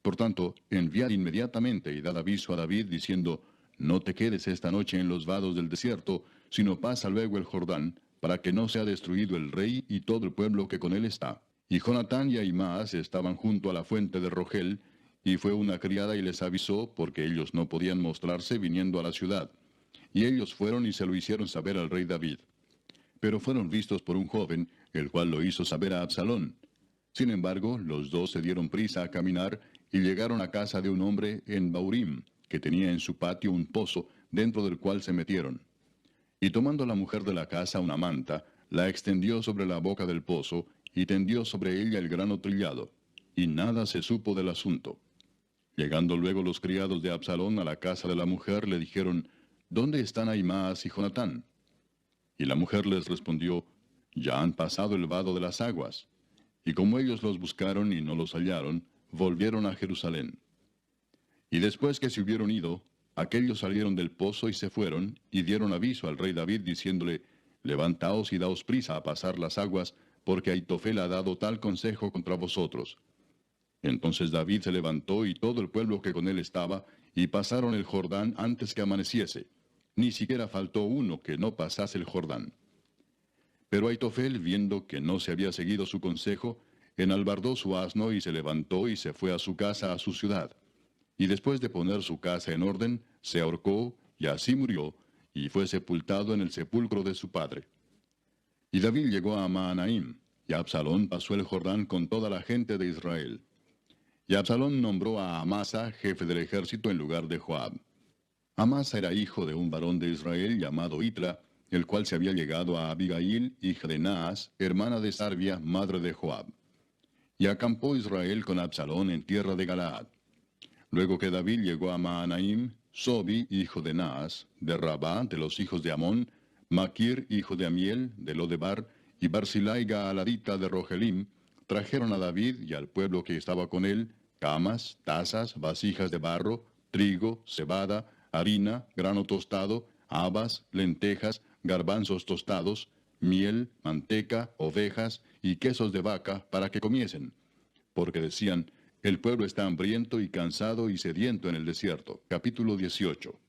Por tanto, enviad inmediatamente y dad aviso a David diciendo, no te quedes esta noche en los vados del desierto, sino pasa luego el Jordán, para que no sea destruido el rey y todo el pueblo que con él está. Y Jonatán y Ahimaas estaban junto a la fuente de Rogel, y fue una criada y les avisó, porque ellos no podían mostrarse viniendo a la ciudad. Y ellos fueron y se lo hicieron saber al rey David. Pero fueron vistos por un joven, el cual lo hizo saber a Absalón. Sin embargo, los dos se dieron prisa a caminar y llegaron a casa de un hombre en Baurim, que tenía en su patio un pozo, dentro del cual se metieron. Y tomando la mujer de la casa una manta, la extendió sobre la boca del pozo, y tendió sobre ella el grano trillado, y nada se supo del asunto. Llegando luego los criados de Absalón a la casa de la mujer, le dijeron, ¿dónde están Ahimaas y Jonatán? Y la mujer les respondió, ya han pasado el vado de las aguas. Y como ellos los buscaron y no los hallaron, volvieron a Jerusalén. Y después que se hubieron ido, aquellos salieron del pozo y se fueron, y dieron aviso al rey David, diciéndole, levantaos y daos prisa a pasar las aguas, porque Ahitofel ha dado tal consejo contra vosotros. Entonces David se levantó y todo el pueblo que con él estaba, y pasaron el Jordán antes que amaneciese. Ni siquiera faltó uno que no pasase el Jordán. Pero Ahitofel, viendo que no se había seguido su consejo, enalbardó su asno y se levantó y se fue a su casa, a su ciudad. Y después de poner su casa en orden, se ahorcó, y así murió, y fue sepultado en el sepulcro de su padre. Y David llegó a Mahanaim, y Absalón pasó el Jordán con toda la gente de Israel. Y Absalón nombró a Amasa jefe del ejército en lugar de Joab. Amasa era hijo de un varón de Israel llamado Itra, el cual se había llegado a Abigail, hija de Naas, hermana de Sarvia, madre de Joab. Y acampó Israel con Absalón en tierra de Galaad. Luego que David llegó a Mahanaim, Sobi, hijo de Naas, de Rabá, de los hijos de Amón, Maquir, hijo de Amiel, de Lodebar, y Barzilai Gaaladita de Rogelim, trajeron a David y al pueblo que estaba con él, camas, tazas, vasijas de barro, trigo, cebada, harina, grano tostado, habas, lentejas, garbanzos tostados, miel, manteca, ovejas y quesos de vaca para que comiesen. Porque decían, el pueblo está hambriento y cansado y sediento en el desierto. Capítulo 18.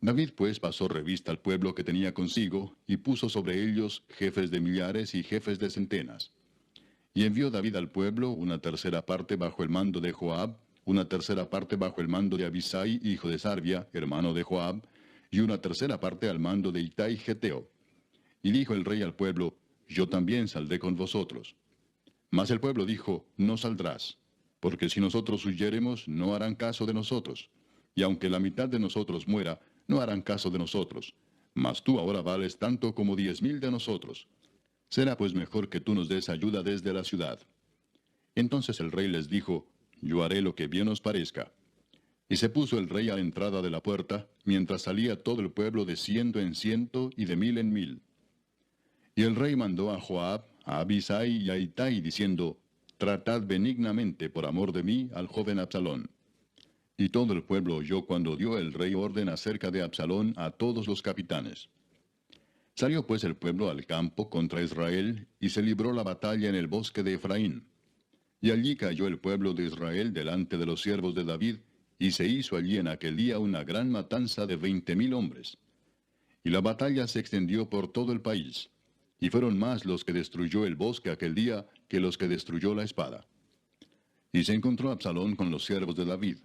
David pues pasó revista al pueblo que tenía consigo, y puso sobre ellos jefes de millares y jefes de centenas. Y envió David al pueblo una tercera parte bajo el mando de Joab, una tercera parte bajo el mando de Abisai, hijo de Sarvia, hermano de Joab, y una tercera parte al mando de Itai Geteo. Y dijo el rey al pueblo, yo también saldré con vosotros. Mas el pueblo dijo, no saldrás, porque si nosotros huyéremos, no harán caso de nosotros. Y aunque la mitad de nosotros muera, no harán caso de nosotros. Mas tú ahora vales tanto como 10,000 de nosotros. Será pues mejor que tú nos des ayuda desde la ciudad. Entonces el rey les dijo, yo haré lo que bien os parezca. Y se puso el rey a la entrada de la puerta, mientras salía todo el pueblo de 100 en 100 y de 1000 en 1000. Y el rey mandó a Joab, a Abisai y a Itai, diciendo, tratad benignamente por amor de mí al joven Absalón. Y todo el pueblo oyó cuando dio el rey orden acerca de Absalón a todos los capitanes. Salió pues el pueblo al campo contra Israel, y se libró la batalla en el bosque de Efraín. Y allí cayó el pueblo de Israel delante de los siervos de David, y se hizo allí en aquel día una gran matanza de 20,000 hombres. Y la batalla se extendió por todo el país, y fueron más los que destruyó el bosque aquel día que los que destruyó la espada. Y se encontró Absalón con los siervos de David.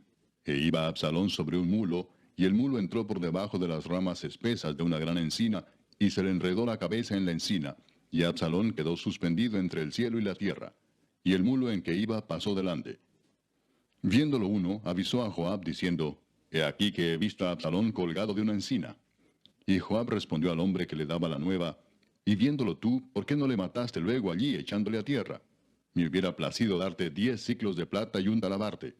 E iba Absalón sobre un mulo, y el mulo entró por debajo de las ramas espesas de una gran encina, y se le enredó la cabeza en la encina, y Absalón quedó suspendido entre el cielo y la tierra, y el mulo en que iba pasó delante. Viéndolo uno, avisó a Joab diciendo, He aquí que he visto a Absalón colgado de una encina. Y Joab respondió al hombre que le daba la nueva, Y viéndolo tú, ¿por qué no le mataste luego allí echándole a tierra? Me hubiera placido darte 10 siclos de plata y un talabarte.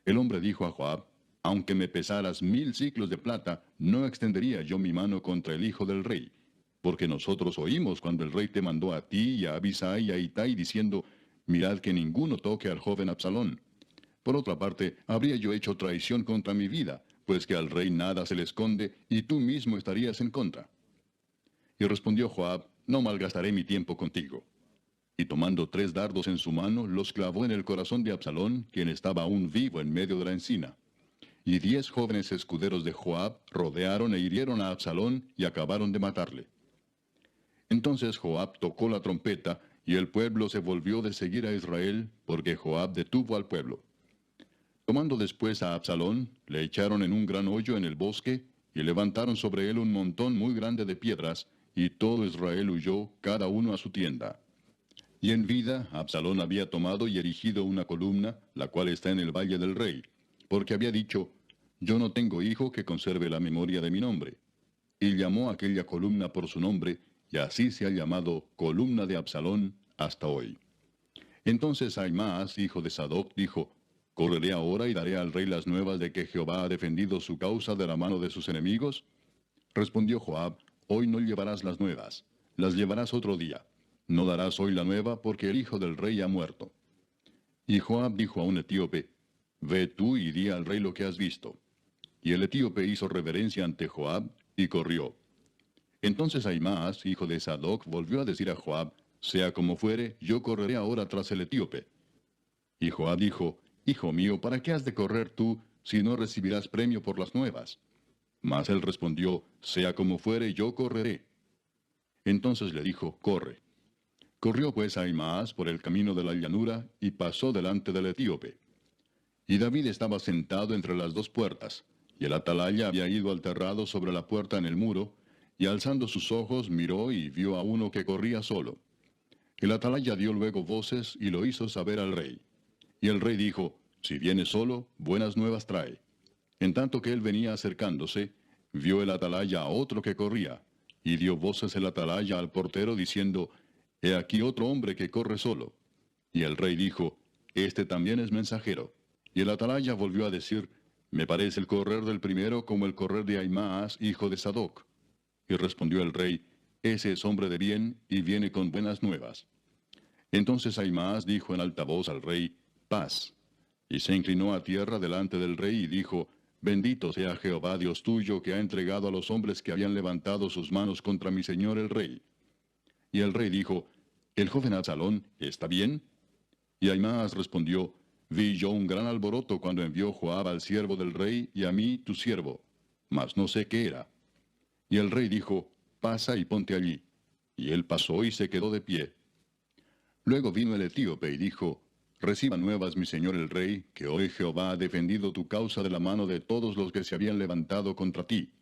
El hombre dijo a Joab, aunque me pesaras 1000 siclos de plata, no extendería yo mi mano contra el hijo del rey. Porque nosotros oímos cuando el rey te mandó a ti y a Abisai y a Itai diciendo, mirad que ninguno toque al joven Absalón. Por otra parte, habría yo hecho traición contra mi vida, pues que al rey nada se le esconde, y tú mismo estarías en contra. Y respondió Joab, no malgastaré mi tiempo contigo. Y tomando 3 dardos en su mano, los clavó en el corazón de Absalón, quien estaba aún vivo en medio de la encina. Y 10 jóvenes escuderos de Joab rodearon e hirieron a Absalón y acabaron de matarle. Entonces Joab tocó la trompeta, y el pueblo se volvió de seguir a Israel, porque Joab detuvo al pueblo. Tomando después a Absalón, le echaron en un gran hoyo en el bosque, y levantaron sobre él un montón muy grande de piedras, y todo Israel huyó, cada uno a su tienda. Y en vida, Absalón había tomado y erigido una columna, la cual está en el valle del rey, porque había dicho, yo no tengo hijo que conserve la memoria de mi nombre. Y llamó aquella columna por su nombre, y así se ha llamado columna de Absalón hasta hoy. Entonces Ahimaas, hijo de Sadoc, dijo, ¿correré ahora y daré al rey las nuevas de que Jehová ha defendido su causa de la mano de sus enemigos? Respondió Joab, hoy no llevarás las nuevas, las llevarás otro día. No darás hoy la nueva, porque el hijo del rey ha muerto. Y Joab dijo a un etíope, Ve tú y di al rey lo que has visto. Y el etíope hizo reverencia ante Joab, y corrió. Entonces Ahimaas, hijo de Sadoc, volvió a decir a Joab, Sea como fuere, yo correré ahora tras el etíope. Y Joab dijo, Hijo mío, ¿para qué has de correr tú, si no recibirás premio por las nuevas? Mas él respondió, Sea como fuere, yo correré. Entonces le dijo, Corre. Corrió pues Ahimaas por el camino de la llanura, y pasó delante del etíope. Y David estaba sentado entre las 2 puertas, y el atalaya había ido al terrado sobre la puerta en el muro, y alzando sus ojos miró y vio a uno que corría solo. El atalaya dio luego voces y lo hizo saber al rey. Y el rey dijo, Si viene solo, buenas nuevas trae. En tanto que él venía acercándose, vio el atalaya a otro que corría, y dio voces el atalaya al portero diciendo, He aquí otro hombre que corre solo. Y el rey dijo, Este también es mensajero. Y el atalaya volvió a decir, Me parece el correr del primero como el correr de Ahimaas, hijo de Sadoc. Y respondió el rey, Ese es hombre de bien, y viene con buenas nuevas. Entonces Ahimaas dijo en alta voz al rey, Paz. Y se inclinó a tierra delante del rey y dijo, Bendito sea Jehová Dios tuyo, que ha entregado a los hombres que habían levantado sus manos contra mi señor el rey. Y el rey dijo, ¿El joven Absalón está bien? Y Ahimaas respondió, Vi yo un gran alboroto cuando envió Joab al siervo del rey y a mí tu siervo, mas no sé qué era. Y el rey dijo, Pasa y ponte allí. Y él pasó y se quedó de pie. Luego vino el etíope y dijo, Reciba nuevas, mi señor el rey, que hoy Jehová ha defendido tu causa de la mano de todos los que se habían levantado contra ti.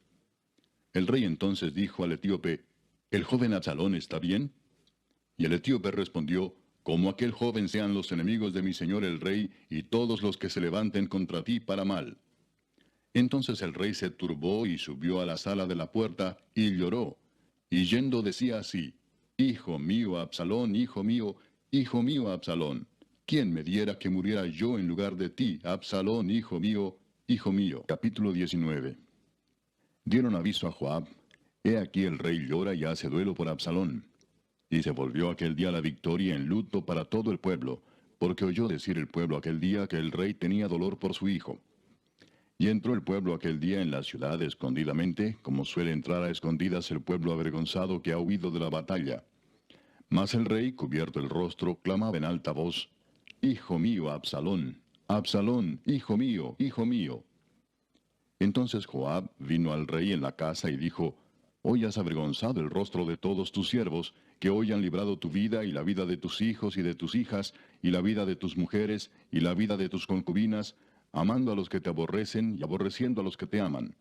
El rey entonces dijo al etíope, ¿El joven Absalón está bien? Y el etíope respondió, Como aquel joven sean los enemigos de mi señor el rey, y todos los que se levanten contra ti para mal. Entonces el rey se turbó y subió a la sala de la puerta, y lloró, y yendo decía así, Hijo mío Absalón, hijo mío Absalón, ¿quién me diera que muriera yo en lugar de ti, Absalón, hijo mío, hijo mío? Capítulo 19. Dieron aviso a Joab, He aquí el rey llora y hace duelo por Absalón. Y se volvió aquel día la victoria en luto para todo el pueblo, porque oyó decir el pueblo aquel día que el rey tenía dolor por su hijo. Y entró el pueblo aquel día en la ciudad escondidamente, como suele entrar a escondidas el pueblo avergonzado que ha huido de la batalla. Mas el rey, cubierto el rostro, clamaba en alta voz, Hijo mío, Absalón, Absalón, hijo mío, hijo mío. Entonces Joab vino al rey en la casa y dijo, Hoy has avergonzado el rostro de todos tus siervos, que hoy han librado tu vida y la vida de tus hijos y de tus hijas, y la vida de tus mujeres y la vida de tus concubinas, amando a los que te aborrecen y aborreciendo a los que te aman.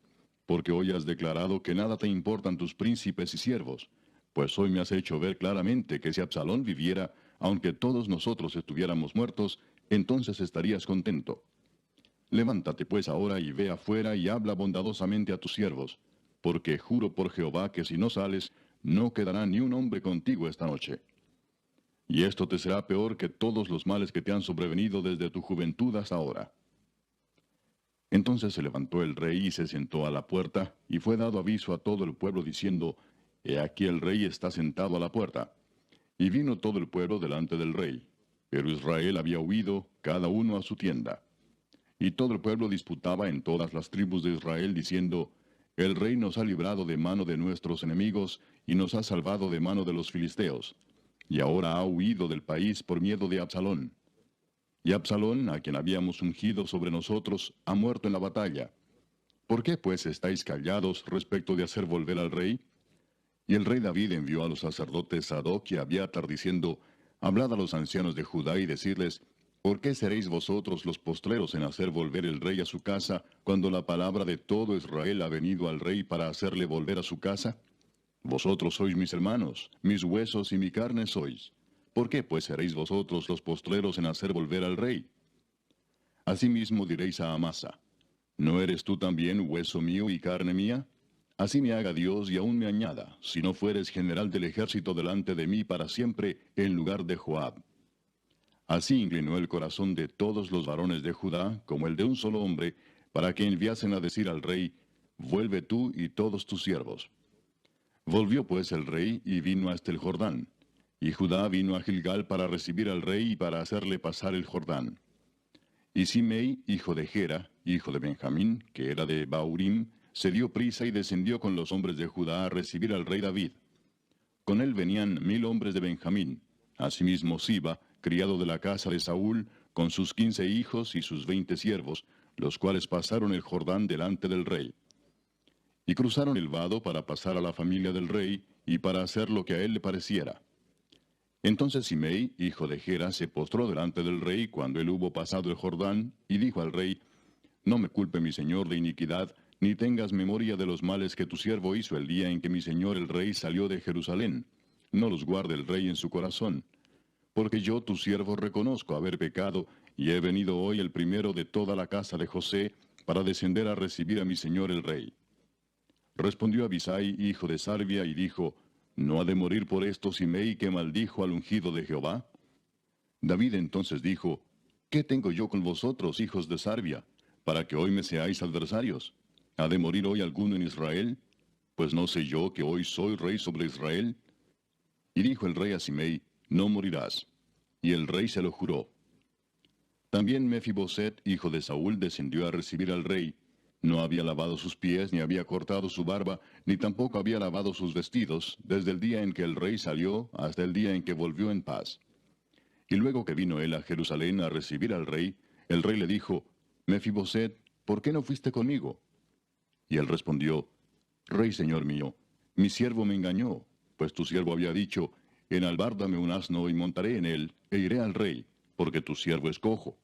Porque hoy has declarado que nada te importan tus príncipes y siervos. Pues hoy me has hecho ver claramente que si Absalón viviera, aunque todos nosotros estuviéramos muertos, entonces estarías contento. Levántate pues ahora y ve afuera y habla bondadosamente a tus siervos, porque juro por Jehová que si no sales, no quedará ni un hombre contigo esta noche. Y esto te será peor que todos los males que te han sobrevenido desde tu juventud hasta ahora. Entonces se levantó el rey y se sentó a la puerta, y fue dado aviso a todo el pueblo diciendo, He aquí el rey está sentado a la puerta. Y vino todo el pueblo delante del rey. Pero Israel había huido, cada uno a su tienda. Y todo el pueblo disputaba en todas las tribus de Israel, diciendo, El rey nos ha librado de mano de nuestros enemigos, y nos ha salvado de mano de los filisteos. Y ahora ha huido del país por miedo de Absalón. Y Absalón, a quien habíamos ungido sobre nosotros, ha muerto en la batalla. ¿Por qué pues estáis callados respecto de hacer volver al rey? Y el rey David envió a los sacerdotes Sadoc y Abiatar diciendo, Hablad a los ancianos de Judá y decidles, ¿por qué seréis vosotros los postreros en hacer volver el rey a su casa, cuando la palabra de todo Israel ha venido al rey para hacerle volver a su casa? Vosotros sois mis hermanos, mis huesos y mi carne sois. ¿Por qué pues seréis vosotros los postreros en hacer volver al rey? Asimismo diréis a Amasa, ¿no eres tú también hueso mío y carne mía? Así me haga Dios y aún me añada, si no fueres general del ejército delante de mí para siempre, en lugar de Joab. Así inclinó el corazón de todos los varones de Judá, como el de un solo hombre, para que enviasen a decir al rey, Vuelve tú y todos tus siervos. Volvió pues el rey y vino hasta el Jordán. Y Judá vino a Gilgal para recibir al rey y para hacerle pasar el Jordán. Y Simei, hijo de Gera, hijo de Benjamín, que era de Baurim, se dio prisa y descendió con los hombres de Judá a recibir al rey David. Con él venían 1000 hombres de Benjamín, asimismo Siba, criado de la casa de Saúl, con sus 15 hijos y sus 20 siervos, los cuales pasaron el Jordán delante del rey. Y cruzaron el vado para pasar a la familia del rey, y para hacer lo que a él le pareciera. Entonces Simei, hijo de Gera, se postró delante del rey cuando él hubo pasado el Jordán, y dijo al rey, No me culpe mi señor de iniquidad, ni tengas memoria de los males que tu siervo hizo el día en que mi señor el rey salió de Jerusalén. No los guarde el rey en su corazón. Porque yo, tu siervo, reconozco haber pecado, y he venido hoy el primero de toda la casa de José, para descender a recibir a mi señor el rey. Respondió Abisai, hijo de Sarvia, y dijo, ¿no ha de morir por esto Simei que maldijo al ungido de Jehová? David entonces dijo, ¿qué tengo yo con vosotros, hijos de Sarvia, para que hoy me seáis adversarios? ¿Ha de morir hoy alguno en Israel? Pues no sé yo que hoy soy rey sobre Israel. Y dijo el rey a Simei, no morirás. Y el rey se lo juró. También Mefiboset, hijo de Saúl, descendió a recibir al rey. No había lavado sus pies, ni había cortado su barba, ni tampoco había lavado sus vestidos, desde el día en que el rey salió hasta el día en que volvió en paz. Y luego que vino él a Jerusalén a recibir al rey, el rey le dijo, Mefiboset, ¿por qué no fuiste conmigo? Y él respondió, Rey señor mío, mi siervo me engañó, pues tu siervo había dicho, enalbárdame un asno y montaré en él, e iré al rey, porque tu siervo es cojo.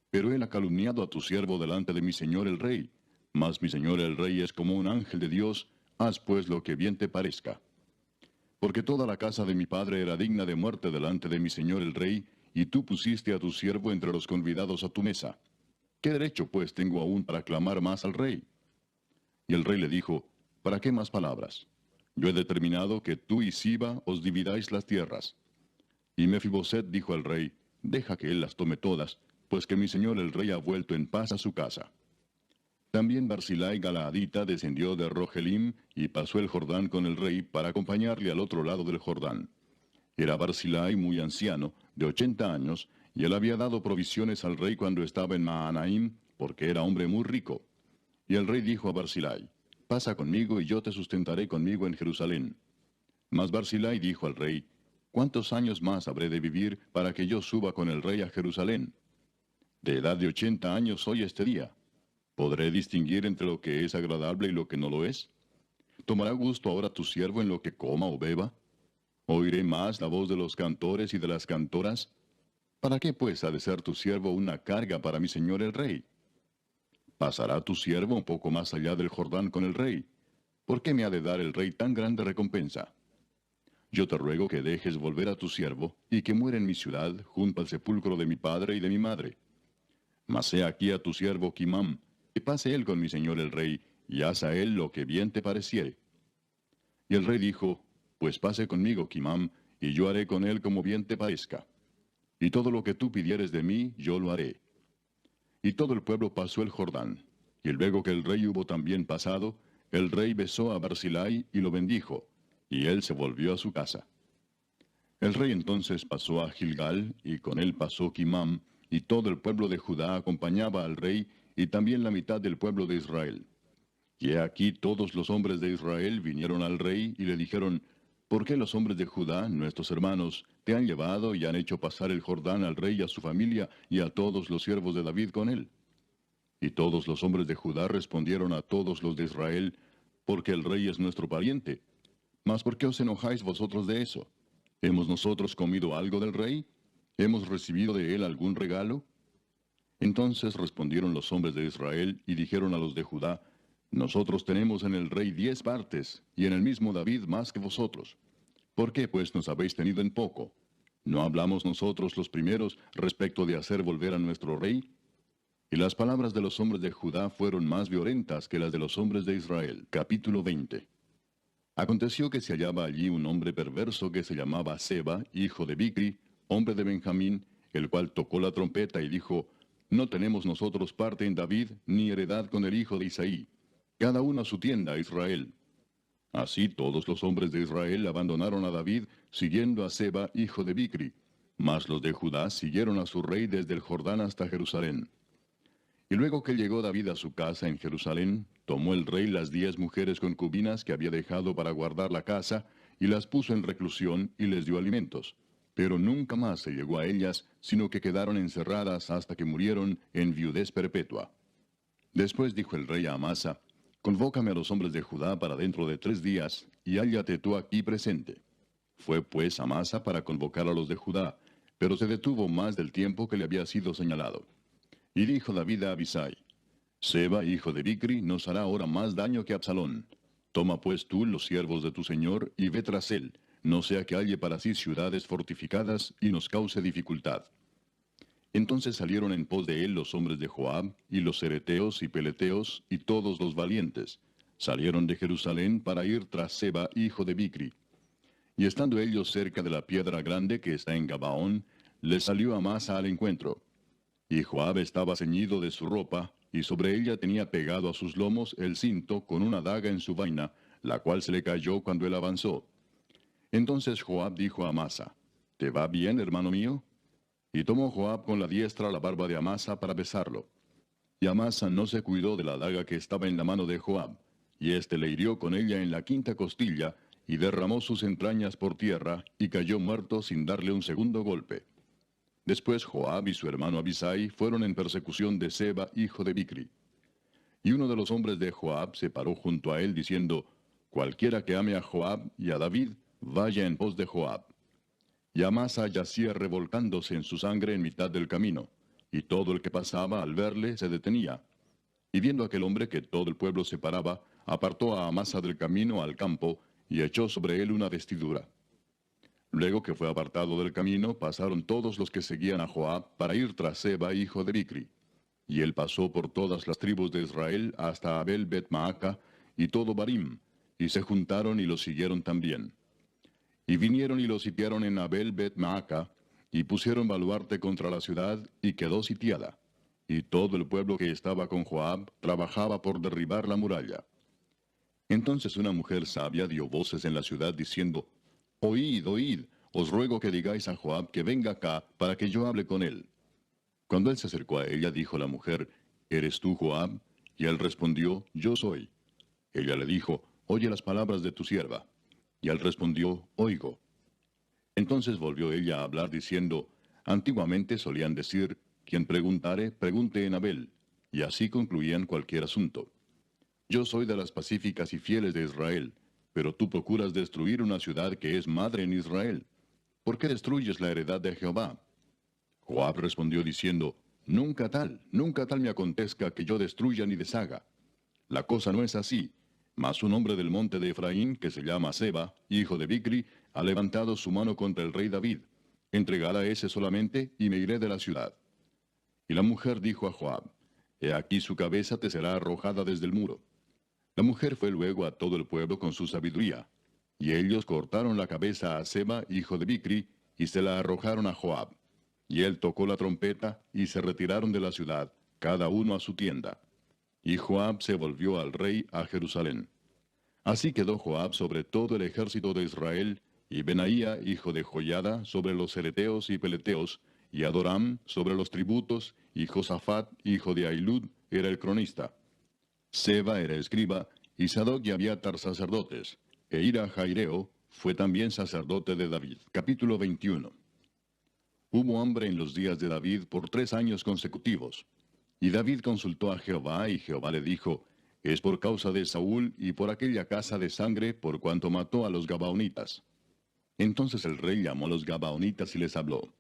Pero él ha calumniado a tu siervo delante de mi señor el rey. Mas mi señor el rey es como un ángel de Dios, haz pues lo que bien te parezca. Porque toda la casa de mi padre era digna de muerte delante de mi señor el rey, y tú pusiste a tu siervo entre los convidados a tu mesa. ¿Qué derecho pues tengo aún para clamar más al rey? Y el rey le dijo, ¿para qué más palabras? Yo he determinado que tú y Siba os dividáis las tierras. Y Mefiboset dijo al rey, deja que él las tome todas, pues que mi señor el rey ha vuelto en paz a su casa. También Barzillai Galaadita descendió de Rogelim y pasó el Jordán con el rey para acompañarle al otro lado del Jordán. Era Barzillai muy anciano, de 80 años, y él había dado provisiones al rey cuando estaba en Mahanaim, porque era hombre muy rico. Y el rey dijo a Barzillai, pasa conmigo y yo te sustentaré conmigo en Jerusalén. Mas Barzillai dijo al rey, ¿cuántos años más habré de vivir para que yo suba con el rey a Jerusalén? De edad de 80 años soy este día. ¿Podré distinguir entre lo que es agradable y lo que no lo es? ¿Tomará gusto ahora tu siervo en lo que coma o beba? ¿Oiré más la voz de los cantores y de las cantoras? ¿Para qué pues ha de ser tu siervo una carga para mi señor el rey? ¿Pasará tu siervo un poco más allá del Jordán con el rey? ¿Por qué me ha de dar el rey tan grande recompensa? Yo te ruego que dejes volver a tu siervo, y que muera en mi ciudad, junto al sepulcro de mi padre y de mi madre. Mas he aquí a tu siervo Kimam, que pase él con mi señor el rey, y haz a él lo que bien te pareciere. Y el rey dijo, pues pase conmigo Kimam, y yo haré con él como bien te parezca. Y todo lo que tú pidieres de mí, yo lo haré. Y todo el pueblo pasó el Jordán. Y luego que el rey hubo también pasado, el rey besó a Barzillai y lo bendijo, y él se volvió a su casa. El rey entonces pasó a Gilgal, y con él pasó Kimam, y todo el pueblo de Judá acompañaba al rey, y también la mitad del pueblo de Israel. Y he aquí todos los hombres de Israel vinieron al rey, y le dijeron, ¿por qué los hombres de Judá, nuestros hermanos, te han llevado y han hecho pasar el Jordán al rey y a su familia, y a todos los siervos de David con él? Y todos los hombres de Judá respondieron a todos los de Israel, porque el rey es nuestro pariente. Mas ¿por qué os enojáis vosotros de eso? ¿Hemos nosotros comido algo del rey? ¿Hemos recibido de él algún regalo? Entonces respondieron los hombres de Israel y dijeron a los de Judá, nosotros tenemos en el rey 10 partes, y en el mismo David más que vosotros. ¿Por qué pues nos habéis tenido en poco? ¿No hablamos nosotros los primeros respecto de hacer volver a nuestro rey? Y las palabras de los hombres de Judá fueron más violentas que las de los hombres de Israel. Capítulo 20. Aconteció que se hallaba allí un hombre perverso que se llamaba Seba, hijo de Bicri, hombre de Benjamín, el cual tocó la trompeta y dijo, no tenemos nosotros parte en David, ni heredad con el hijo de Isaí. Cada uno a su tienda, a Israel. Así todos los hombres de Israel abandonaron a David, siguiendo a Seba, hijo de Bicri. Mas los de Judá siguieron a su rey desde el Jordán hasta Jerusalén. Y luego que llegó David a su casa en Jerusalén, tomó el rey las 10 mujeres concubinas que había dejado para guardar la casa, y las puso en reclusión y les dio alimentos. Pero nunca más se llegó a ellas, sino que quedaron encerradas hasta que murieron en viudez perpetua. Después dijo el rey a Amasa, convócame a los hombres de Judá para dentro de 3 días, y hállate tú aquí presente. Fue pues Amasa para convocar a los de Judá, pero se detuvo más del tiempo que le había sido señalado. Y dijo David a Abisai, Seba, hijo de Bicri, nos hará ahora más daño que Absalón. Toma pues tú los siervos de tu señor y ve tras él, no sea que halle para sí ciudades fortificadas y nos cause dificultad. Entonces salieron en pos de él los hombres de Joab, y los cereteos y peleteos, y todos los valientes. Salieron de Jerusalén para ir tras Seba, hijo de Bicri. Y estando ellos cerca de la piedra grande que está en Gabaón, les salió Amasa al encuentro. Y Joab estaba ceñido de su ropa, y sobre ella tenía pegado a sus lomos el cinto con una daga en su vaina, la cual se le cayó cuando él avanzó. Entonces Joab dijo a Amasa, ¿Te va bien, hermano mío? Y tomó Joab con la diestra la barba de Amasa para besarlo. Y Amasa no se cuidó de la daga que estaba en la mano de Joab, y éste le hirió con ella en la quinta costilla, y derramó sus entrañas por tierra, y cayó muerto sin darle un segundo golpe. Después Joab y su hermano Abisai fueron en persecución de Seba, hijo de Bicri. Y uno de los hombres de Joab se paró junto a él, diciendo, Cualquiera que ame a Joab y a David, vaya en pos de Joab. Y Amasa yacía revolcándose en su sangre en mitad del camino, y todo el que pasaba al verle se detenía. Y viendo aquel hombre que todo el pueblo se paraba, apartó a Amasa del camino al campo, y echó sobre él una vestidura. Luego que fue apartado del camino, pasaron todos los que seguían a Joab para ir tras Seba, hijo de Bicri. Y él pasó por todas las tribus de Israel hasta Abel Bet-Maaca y todo Barim, y se juntaron y lo siguieron también. Y vinieron y lo sitiaron en Abel Bet-Maaca, y pusieron baluarte contra la ciudad, y quedó sitiada. Y todo el pueblo que estaba con Joab trabajaba por derribar la muralla. Entonces una mujer sabia dio voces en la ciudad diciendo, Oíd, oíd, os ruego que digáis a Joab que venga acá para que yo hable con él. Cuando él se acercó a ella, dijo la mujer, ¿Eres tú Joab? Y él respondió, Yo soy. Ella le dijo, Oye las palabras de tu sierva. Y él respondió, Oigo. Entonces volvió ella a hablar diciendo, Antiguamente solían decir, quien preguntare, pregunte en Abel. Y así concluían cualquier asunto. Yo soy de las pacíficas y fieles de Israel, pero tú procuras destruir una ciudad que es madre en Israel. ¿Por qué destruyes la heredad de Jehová? Joab respondió diciendo, nunca tal me acontezca que yo destruya ni deshaga. La cosa no es así, mas un hombre del monte de Efraín, que se llama Seba, hijo de Bicri, ha levantado su mano contra el rey David. Entregad a ese solamente, y me iré de la ciudad. Y la mujer dijo a Joab, He aquí su cabeza te será arrojada desde el muro. La mujer fue luego a todo el pueblo con su sabiduría. Y ellos cortaron la cabeza a Seba, hijo de Bicri, y se la arrojaron a Joab. Y él tocó la trompeta, y se retiraron de la ciudad, cada uno a su tienda. Y Joab se volvió al rey a Jerusalén. Así quedó Joab sobre todo el ejército de Israel, y Benaía, hijo de Joiada, sobre los cereteos y peleteos, y Adoram sobre los tributos, y Josafat, hijo de Ahilud, era el cronista. Seba era escriba, y Sadoc y Abiatar sacerdotes, e Ira Jaireo fue también sacerdote de David. Capítulo 21. Hubo hambre en los días de David por 3 años consecutivos. Y David consultó a Jehová, y Jehová le dijo, Es por causa de Saúl y por aquella casa de sangre por cuanto mató a los Gabaonitas. Entonces el rey llamó a los Gabaonitas y les habló.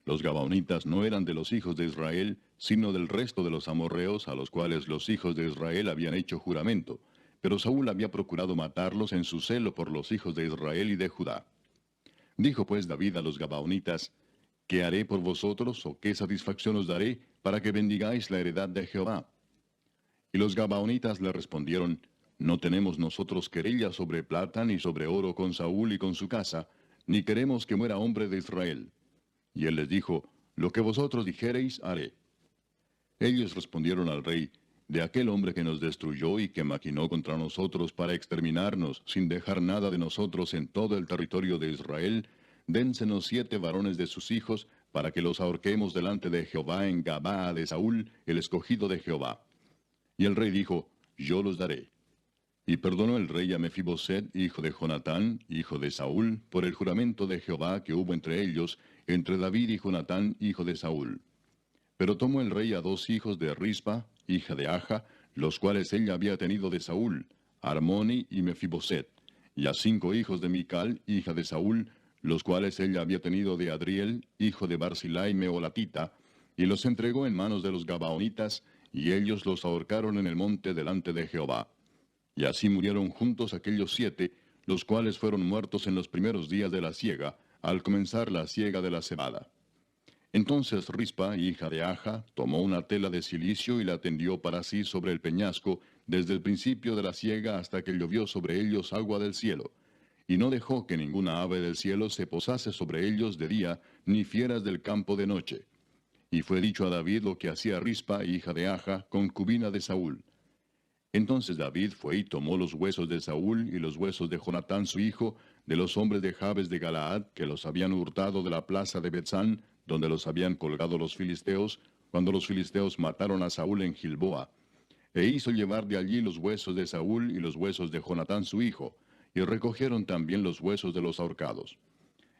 Los Gabaonitas no eran de los hijos de Israel, sino del resto de los amorreos a los cuales los hijos de Israel habían hecho juramento, pero Saúl había procurado matarlos en su celo por los hijos de Israel y de Judá. Dijo pues David a los Gabaonitas, ¿Qué haré por vosotros o qué satisfacción os daré para que bendigáis la heredad de Jehová? Y los Gabaonitas le respondieron, No tenemos nosotros querella sobre plata ni sobre oro con Saúl y con su casa, ni queremos que muera hombre de Israel. Y él les dijo, Lo que vosotros dijereis, haré. Ellos respondieron al rey, De aquel hombre que nos destruyó y que maquinó contra nosotros para exterminarnos, sin dejar nada de nosotros en todo el territorio de Israel, dénsenos 7 varones de sus hijos, para que los ahorquemos delante de Jehová en Gabaa de Saúl, el escogido de Jehová. Y el rey dijo, Yo los daré. Y perdonó el rey a Mefiboset, hijo de Jonatán, hijo de Saúl, por el juramento de Jehová que hubo entre ellos, entre David y Jonatán, hijo de Saúl. Pero tomó el rey a 2 hijos de Rispa, hija de Aja, los cuales ella había tenido de Saúl, Armoni y Mefiboset, y a 5 hijos de Mical, hija de Saúl, los cuales ella había tenido de Adriel, hijo de Barzilai Meolatita, y los entregó en manos de los Gabaonitas, y ellos los ahorcaron en el monte delante de Jehová. Y así murieron juntos aquellos 7, los cuales fueron muertos en los primeros días de la siega, al comenzar la siega de la cebada. Entonces Rispa, hija de Aja, tomó una tela de cilicio y la tendió para sí sobre el peñasco, desde el principio de la siega hasta que llovió sobre ellos agua del cielo. Y no dejó que ninguna ave del cielo se posase sobre ellos de día, ni fieras del campo de noche. Y fue dicho a David lo que hacía Rispa, hija de Aja, concubina de Saúl. Entonces David fue y tomó los huesos de Saúl y los huesos de Jonatán su hijo, de los hombres de Jabes de Galaad, que los habían hurtado de la plaza de Betzán, donde los habían colgado los filisteos, cuando los filisteos mataron a Saúl en Gilboa. E hizo llevar de allí los huesos de Saúl y los huesos de Jonatán su hijo, y recogieron también los huesos de los ahorcados.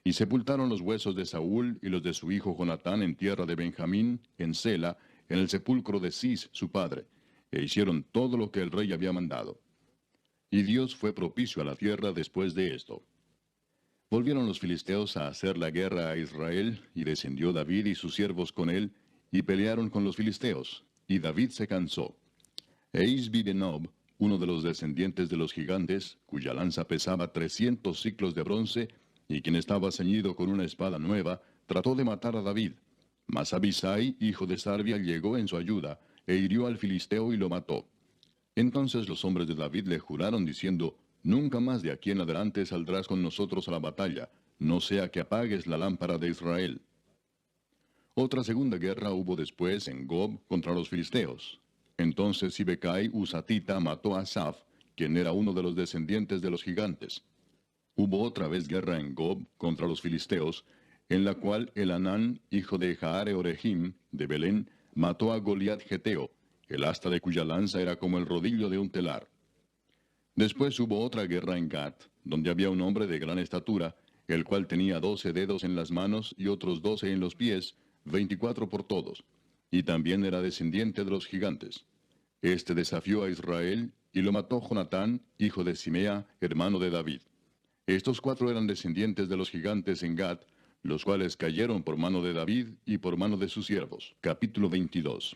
Y sepultaron los huesos de Saúl y los de su hijo Jonatán en tierra de Benjamín, en Sela, en el sepulcro de Cis su padre, e hicieron todo lo que el rey había mandado. Y Dios fue propicio a la tierra después de esto. Volvieron los filisteos a hacer la guerra a Israel, y descendió David y sus siervos con él, y pelearon con los filisteos, y David se cansó. E Isbi-Benob, uno de los descendientes de los gigantes, cuya lanza pesaba 300 siclos de bronce, y quien estaba ceñido con una espada nueva, trató de matar a David. Mas Abisai, hijo de Sarbia, llegó en su ayuda, e hirió al filisteo y lo mató. Entonces los hombres de David le juraron diciendo, Nunca más de aquí en adelante saldrás con nosotros a la batalla, no sea que apagues la lámpara de Israel. Otra segunda guerra hubo después en Gob contra los filisteos. Entonces Sibecai Husatita mató a Asaph, quien era uno de los descendientes de los gigantes. Hubo otra vez guerra en Gob contra los filisteos, en la cual Elanán, hijo de Jaare Orehim, de Belén, mató a Goliat Geteo, el asta de cuya lanza era como el rodillo de un telar. Después hubo otra guerra en Gat, donde había un hombre de gran estatura, el cual tenía 12 dedos en las manos y otros 12 en los pies, 24 por todos, y también era descendiente de los gigantes. Este desafió a Israel, y lo mató Jonatán, hijo de Simea, hermano de David. Estos 4 eran descendientes de los gigantes en Gat, los cuales cayeron por mano de David y por mano de sus siervos. Capítulo 22.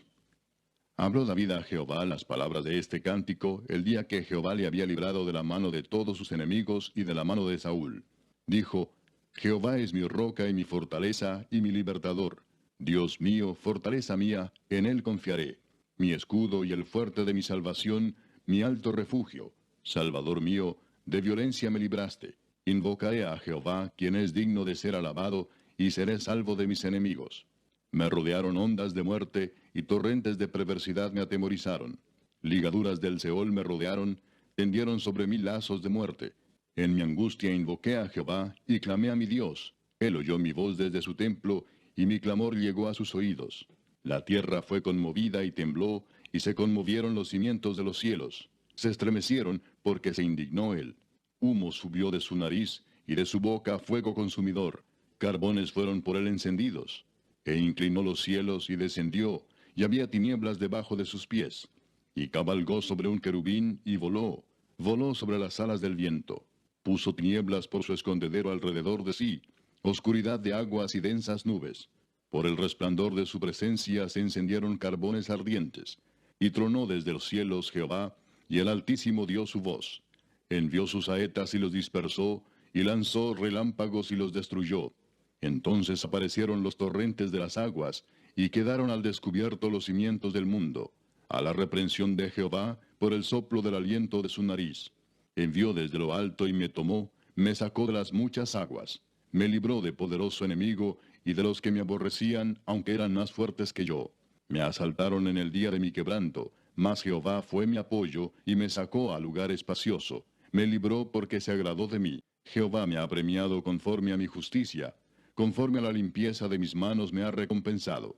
Habló David a Jehová las palabras de este cántico el día que Jehová le había librado de la mano de todos sus enemigos y de la mano de Saúl. Dijo, Jehová es mi roca y mi fortaleza y mi libertador. Dios mío, fortaleza mía, en él confiaré. Mi escudo y el fuerte de mi salvación, mi alto refugio. Salvador mío, de violencia me libraste. Invocaré a Jehová, quien es digno de ser alabado, y seré salvo de mis enemigos. Me rodearon ondas de muerte, y torrentes de perversidad me atemorizaron. Ligaduras del Seol me rodearon, tendieron sobre mí lazos de muerte. En mi angustia invoqué a Jehová, y clamé a mi Dios. Él oyó mi voz desde su templo, y mi clamor llegó a sus oídos. La tierra fue conmovida y tembló, y se conmovieron los cimientos de los cielos. Se estremecieron, porque se indignó él. Humo subió de su nariz, y de su boca fuego consumidor. Carbones fueron por él encendidos. E inclinó los cielos y descendió, y había tinieblas debajo de sus pies. Y cabalgó sobre un querubín y voló, voló sobre las alas del viento. Puso tinieblas por su escondedero alrededor de sí, oscuridad de aguas y densas nubes. Por el resplandor de su presencia se encendieron carbones ardientes. Y tronó desde los cielos Jehová, y el Altísimo dio su voz. Envió sus saetas y los dispersó, y lanzó relámpagos y los destruyó. Entonces aparecieron los torrentes de las aguas, y quedaron al descubierto los cimientos del mundo, a la reprensión de Jehová, por el soplo del aliento de su nariz. Envió desde lo alto y me tomó, me sacó de las muchas aguas, me libró de poderoso enemigo, y de los que me aborrecían, aunque eran más fuertes que yo. Me asaltaron en el día de mi quebranto, mas Jehová fue mi apoyo, y me sacó a lugar espacioso. Me libró porque se agradó de mí. Jehová me ha premiado conforme a mi justicia. Conforme a la limpieza de mis manos me ha recompensado.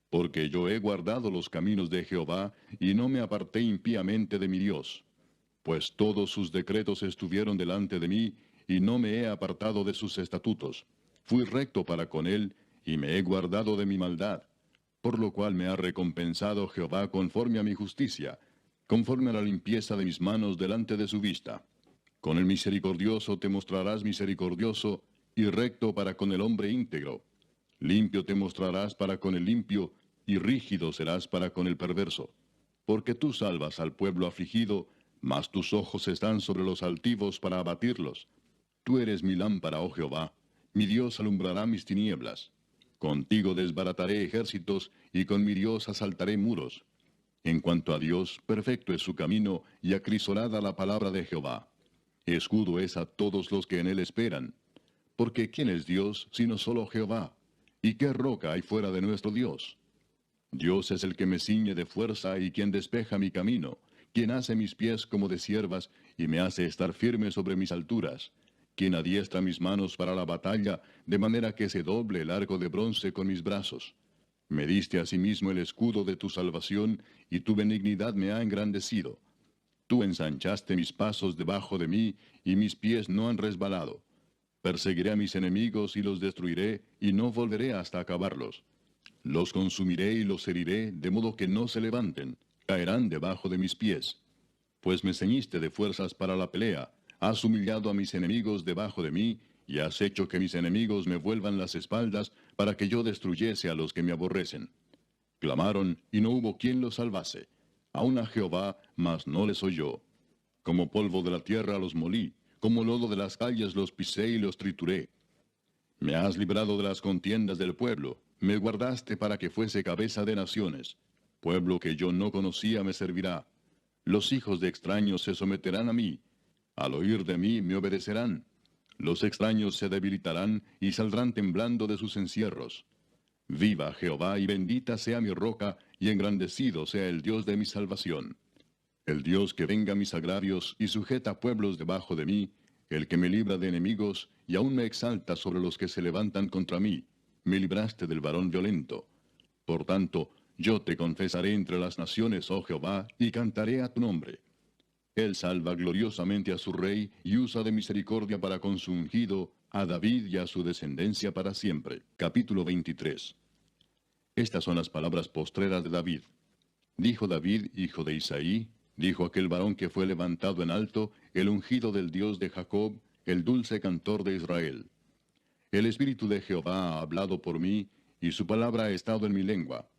Porque yo he guardado los caminos de Jehová, y no me aparté impíamente de mi Dios. Pues todos sus decretos estuvieron delante de mí, y no me he apartado de sus estatutos. Fui recto para con él, y me he guardado de mi maldad. Por lo cual me ha recompensado Jehová conforme a mi justicia, conforme a la limpieza de mis manos delante de su vista. Con el misericordioso te mostrarás misericordioso, y recto para con el hombre íntegro. Limpio te mostrarás para con el limpio, y rígido serás para con el perverso. Porque tú salvas al pueblo afligido, mas tus ojos están sobre los altivos para abatirlos. Tú eres mi lámpara, oh Jehová, mi Dios alumbrará mis tinieblas. Contigo desbarataré ejércitos, y con mi Dios asaltaré muros. En cuanto a Dios, perfecto es su camino, y acrisolada la palabra de Jehová. Escudo es a todos los que en él esperan. Porque ¿quién es Dios sino solo Jehová? ¿Y qué roca hay fuera de nuestro Dios? Dios es el que me ciñe de fuerza y quien despeja mi camino, quien hace mis pies como de ciervas y me hace estar firme sobre mis alturas, quien adiestra mis manos para la batalla, de manera que se doble el arco de bronce con mis brazos. Me diste asimismo el escudo de tu salvación, y tu benignidad me ha engrandecido. Tú ensanchaste mis pasos debajo de mí, y mis pies no han resbalado. Perseguiré a mis enemigos y los destruiré, y no volveré hasta acabarlos. Los consumiré y los heriré, de modo que no se levanten, caerán debajo de mis pies. Pues me ceñiste de fuerzas para la pelea, has humillado a mis enemigos debajo de mí, y has hecho que mis enemigos me vuelvan las espaldas, para que yo destruyese a los que me aborrecen. Clamaron, y no hubo quien los salvase. Aun a Jehová, mas no les oyó. Como polvo de la tierra los molí, como lodo de las calles los pisé y los trituré. Me has librado de las contiendas del pueblo, me guardaste para que fuese cabeza de naciones. Pueblo que yo no conocía me servirá. Los hijos de extraños se someterán a mí. Al oír de mí me obedecerán. Los extraños se debilitarán y saldrán temblando de sus encierros. Viva Jehová y bendita sea mi roca, y engrandecido sea el Dios de mi salvación. El Dios que venga mis agravios y sujeta pueblos debajo de mí, el que me libra de enemigos y aún me exalta sobre los que se levantan contra mí. Me libraste del varón violento. Por tanto, yo te confesaré entre las naciones, oh Jehová, y cantaré a tu nombre. Él salva gloriosamente a su rey y usa de misericordia para con su ungido, a David y a su descendencia para siempre. Capítulo 23. Estas son las palabras postreras de David. Dijo David, hijo de Isaí, dijo aquel varón que fue levantado en alto, el ungido del Dios de Jacob, el dulce cantor de Israel. El Espíritu de Jehová ha hablado por mí, y su palabra ha estado en mi lengua.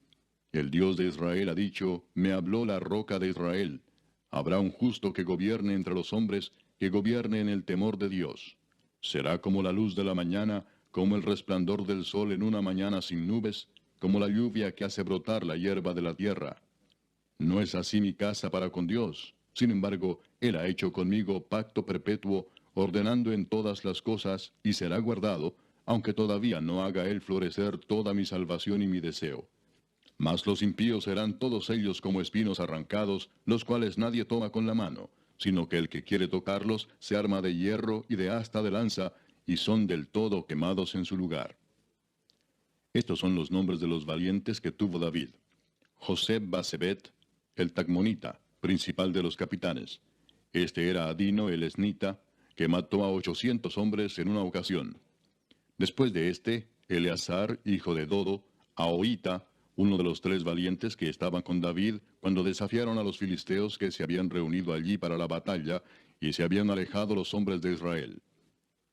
El Dios de Israel ha dicho, me habló la roca de Israel. Habrá un justo que gobierne entre los hombres, que gobierne en el temor de Dios. Será como la luz de la mañana, como el resplandor del sol en una mañana sin nubes, como la lluvia que hace brotar la hierba de la tierra. No es así mi casa para con Dios. Sin embargo, Él ha hecho conmigo pacto perpetuo, ordenando en todas las cosas, y será guardado, aunque todavía no haga Él florecer toda mi salvación y mi deseo. Mas los impíos serán todos ellos como espinos arrancados, los cuales nadie toma con la mano, sino que el que quiere tocarlos se arma de hierro y de asta de lanza, y son del todo quemados en su lugar. Estos son los nombres de los valientes que tuvo David. José Basebet, el Tacmonita, principal de los capitanes. Este era Adino el Esnita, que mató a 800 hombres en una ocasión. Después de este, Eleazar, hijo de Dodo, Ahoita, uno de los 3 valientes que estaban con David cuando desafiaron a los filisteos que se habían reunido allí para la batalla, y se habían alejado los hombres de Israel.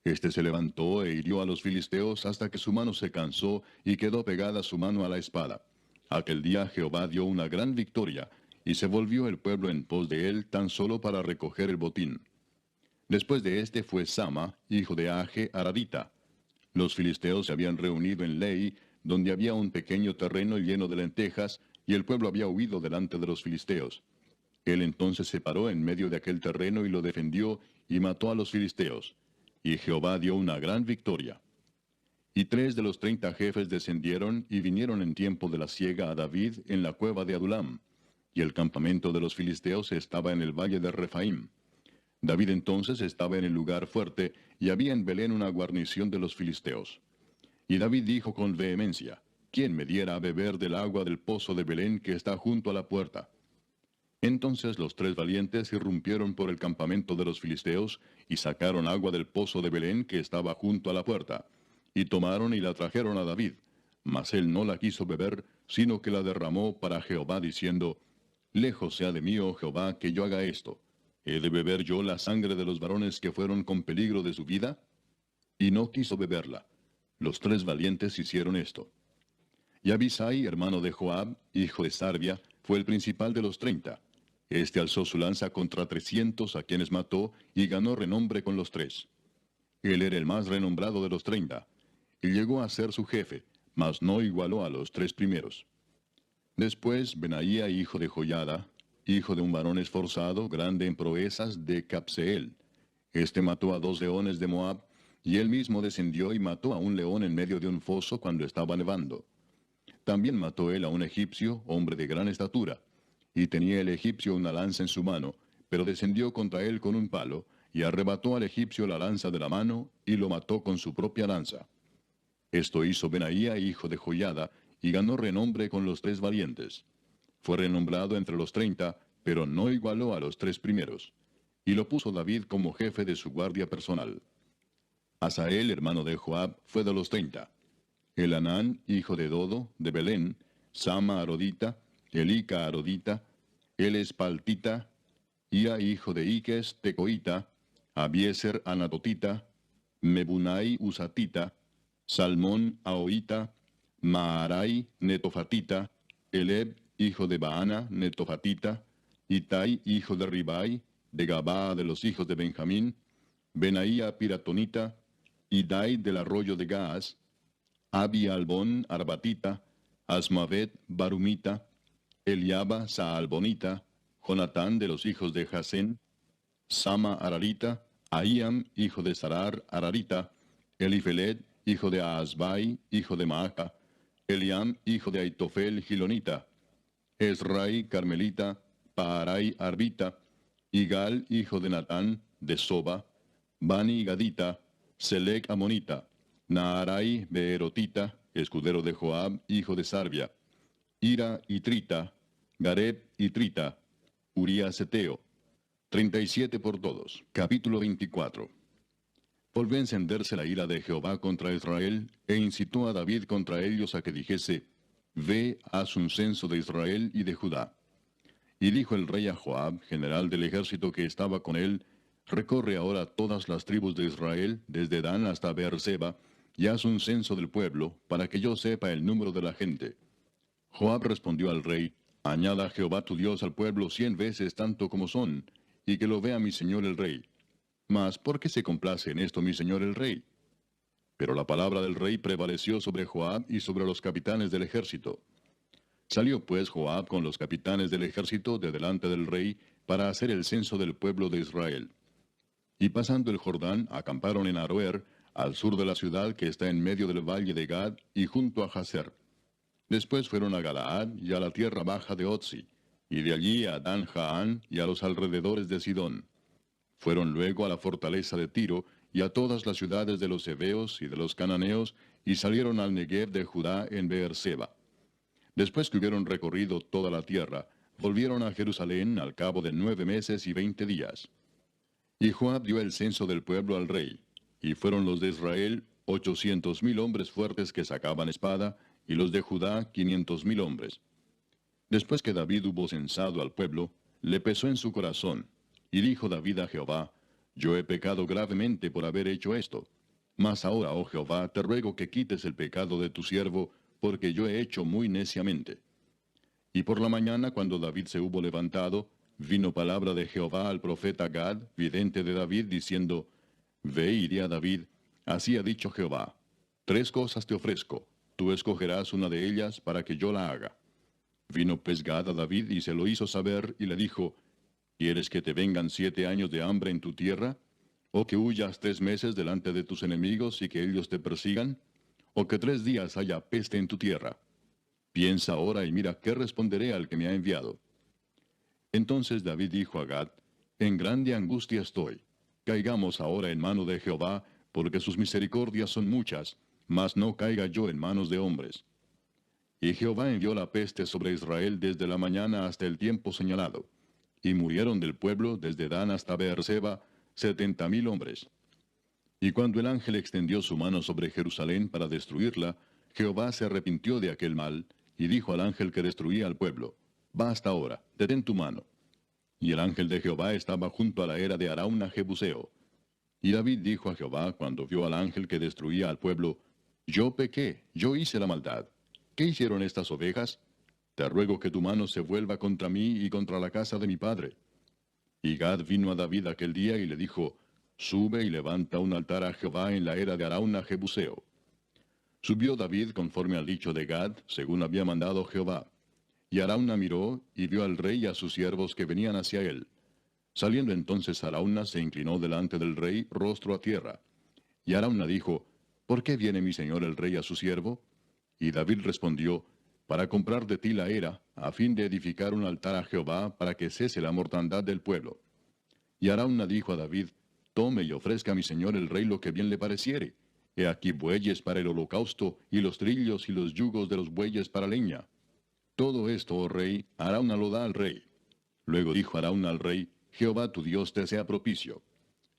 Este se levantó e hirió a los filisteos hasta que su mano se cansó y quedó pegada su mano a la espada. Aquel día Jehová dio una gran victoria, y se volvió el pueblo en pos de él tan solo para recoger el botín. Después de este fue Sama, hijo de Age Aradita. Los filisteos se habían reunido en Lei, donde había un pequeño terreno lleno de lentejas, y el pueblo había huido delante de los filisteos. Él entonces se paró en medio de aquel terreno y lo defendió, y mató a los filisteos. Y Jehová dio una gran victoria. Y 3 de los 30 jefes descendieron y vinieron en tiempo de la siega a David en la cueva de Adulam. Y el campamento de los filisteos estaba en el valle de Refaim. David entonces estaba en el lugar fuerte, y había en Belén una guarnición de los filisteos. Y David dijo con vehemencia, ¿quién me diera a beber del agua del pozo de Belén que está junto a la puerta? Entonces los 3 valientes irrumpieron por el campamento de los filisteos, y sacaron agua del pozo de Belén que estaba junto a la puerta. Y tomaron y la trajeron a David. Mas él no la quiso beber, sino que la derramó para Jehová, diciendo, Lejos sea de mí, oh Jehová, que yo haga esto. ¿He de beber yo la sangre de los varones que fueron con peligro de su vida? Y no quiso beberla. Los 3 valientes hicieron esto. Y Abisai, hermano de Joab, hijo de Sarvia, fue el principal de los 30. Este alzó su lanza contra 300 a quienes mató, y ganó renombre con los 3. Él era el más renombrado de los 30, y llegó a ser su jefe, mas no igualó a los 3 primeros. Después Benaía, hijo de Joiada, hijo de un varón esforzado, grande en proezas, de Capseel. Este mató a 2 leones de Moab, y él mismo descendió y mató a un león en medio de un foso cuando estaba nevando. También mató él a un egipcio, hombre de gran estatura. Y tenía el egipcio una lanza en su mano, pero descendió contra él con un palo, y arrebató al egipcio la lanza de la mano, y lo mató con su propia lanza. Esto hizo Benaía, hijo de Joiada, y ganó renombre con los 3 valientes. Fue renombrado entre los 30, pero no igualó a los 3 primeros. Y lo puso David como jefe de su guardia personal. Asael, hermano de Joab, fue de los 30. Elanán, hijo de Dodo, de Belén, Sama Arodita, Elica Arodita, Elespaltita, Ia, hijo de Iques, Tecoita, Abieser Anatotita, Mebunai Usatita, Salmón Ahoita, Maarai Netofatita, Eleb, hijo de Baana, Netofatita, Itai, hijo de Ribai, de Gabaa de los hijos de Benjamín, Benaía Piratonita, Idai del arroyo de Gaas, Abi Albón Arbatita, Asmavet Barumita, Eliaba Saalbonita, Jonatán de los hijos de Jasén, Sama Ararita, Ahíam, hijo de Sarar Ararita, Elifelet, hijo de Aasbai, hijo de Maaca, Eliam, hijo de Aitofel Gilonita, Esrai Carmelita, Paarai Arbita, Igal, hijo de Natán, de Soba, Bani Gadita, Selec Amonita, Naarai Beerotita, escudero de Joab, hijo de Sarbia, Ira y Trita, Gareb y Trita, Urías Eteo. 37 por todos. Capítulo 24. Volvió a encenderse la ira de Jehová contra Israel, e incitó a David contra ellos a que dijese, Ve, haz un censo de Israel y de Judá. Y dijo el rey a Joab, general del ejército que estaba con él, Recorre ahora todas las tribus de Israel, desde Dan hasta Beerseba, y haz un censo del pueblo, para que yo sepa el número de la gente. Joab respondió al rey, Añada Jehová tu Dios al pueblo 100 veces tanto como son, y que lo vea mi señor el rey. Mas, ¿por qué se complace en esto mi señor el rey? Pero la palabra del rey prevaleció sobre Joab y sobre los capitanes del ejército. Salió pues Joab con los capitanes del ejército de delante del rey para hacer el censo del pueblo de Israel. Y pasando el Jordán, acamparon en Aroer, al sur de la ciudad que está en medio del valle de Gad y junto a Jazer. Después fueron a Galaad y a la tierra baja de Otzi, y de allí a Dan Jaán y a los alrededores de Sidón. Fueron luego a la fortaleza de Tiro y a todas las ciudades de los heveos y de los cananeos, y salieron al Negev de Judá en Beerseba. Después que hubieron recorrido toda la tierra, volvieron a Jerusalén al cabo de 9 meses y 20 días. Y Joab dio el censo del pueblo al rey, y fueron los de Israel 800,000 hombres fuertes que sacaban espada, y los de Judá 500,000 hombres. Después que David hubo censado al pueblo, le pesó en su corazón, y dijo David a Jehová, Yo he pecado gravemente por haber hecho esto. Mas ahora, oh Jehová, te ruego que quites el pecado de tu siervo, porque yo he hecho muy neciamente. Y por la mañana, cuando David se hubo levantado, vino palabra de Jehová al profeta Gad, vidente de David, diciendo, Ve y di a David, así ha dicho Jehová, 3 cosas te ofrezco, tú escogerás una de ellas para que yo la haga. Vino pues Gad a David y se lo hizo saber, y le dijo, ¿Quieres que te vengan 7 años de hambre en tu tierra? ¿O que huyas 3 meses delante de tus enemigos y que ellos te persigan? ¿O que 3 días haya peste en tu tierra? Piensa ahora y mira qué responderé al que me ha enviado. Entonces David dijo a Gad, En grande angustia estoy. Caigamos ahora en mano de Jehová, porque sus misericordias son muchas, mas no caiga yo en manos de hombres. Y Jehová envió la peste sobre Israel desde la mañana hasta el tiempo señalado. Y murieron del pueblo desde Dan hasta Beerseba 70,000 hombres. Y cuando el ángel extendió su mano sobre Jerusalén para destruirla, Jehová se arrepintió de aquel mal, y dijo al ángel que destruía al pueblo, Basta ahora, detén tu mano. Y el ángel de Jehová estaba junto a la era de Arauna Jebuseo. Y David dijo a Jehová cuando vio al ángel que destruía al pueblo, Yo pequé, yo hice la maldad. ¿Qué hicieron estas ovejas? Te ruego que tu mano se vuelva contra mí y contra la casa de mi padre. Y Gad vino a David aquel día y le dijo, Sube y levanta un altar a Jehová en la era de Arauna Jebuseo. Subió David conforme al dicho de Gad, según había mandado Jehová. Y Arauna miró y vio al rey y a sus siervos que venían hacia él. Saliendo entonces Arauna se inclinó delante del rey, rostro a tierra. Y Arauna dijo, ¿por qué viene mi señor el rey a su siervo? Y David respondió, para comprar de ti la era, a fin de edificar un altar a Jehová, para que cese la mortandad del pueblo. Y Arauna dijo a David, tome y ofrezca a mi señor el rey lo que bien le pareciere. He aquí bueyes para el holocausto, y los trillos y los yugos de los bueyes para leña. Todo esto, oh rey, Arauna lo da al rey. Luego dijo Arauna al rey, Jehová tu Dios te sea propicio.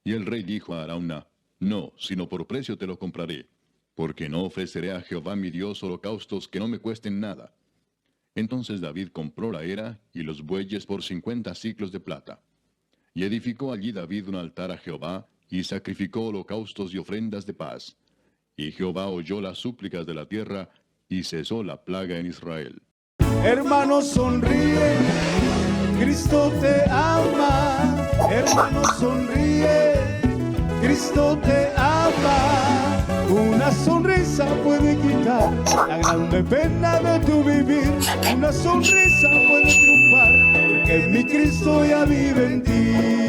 Y el rey dijo a Arauna, no, sino por precio te lo compraré, porque no ofreceré a Jehová mi Dios holocaustos que no me cuesten nada. Entonces David compró la era y los bueyes por 50 siclos de plata. Y edificó allí David un altar a Jehová, y sacrificó holocaustos y ofrendas de paz. Y Jehová oyó las súplicas de la tierra, y cesó la plaga en Israel. Hermano, sonríe, Cristo te ama. Hermano, sonríe, Cristo te ama. Una sonrisa puede quitar la grande pena de tu vivir. Una sonrisa puede triunfar, porque mi Cristo ya vive en ti.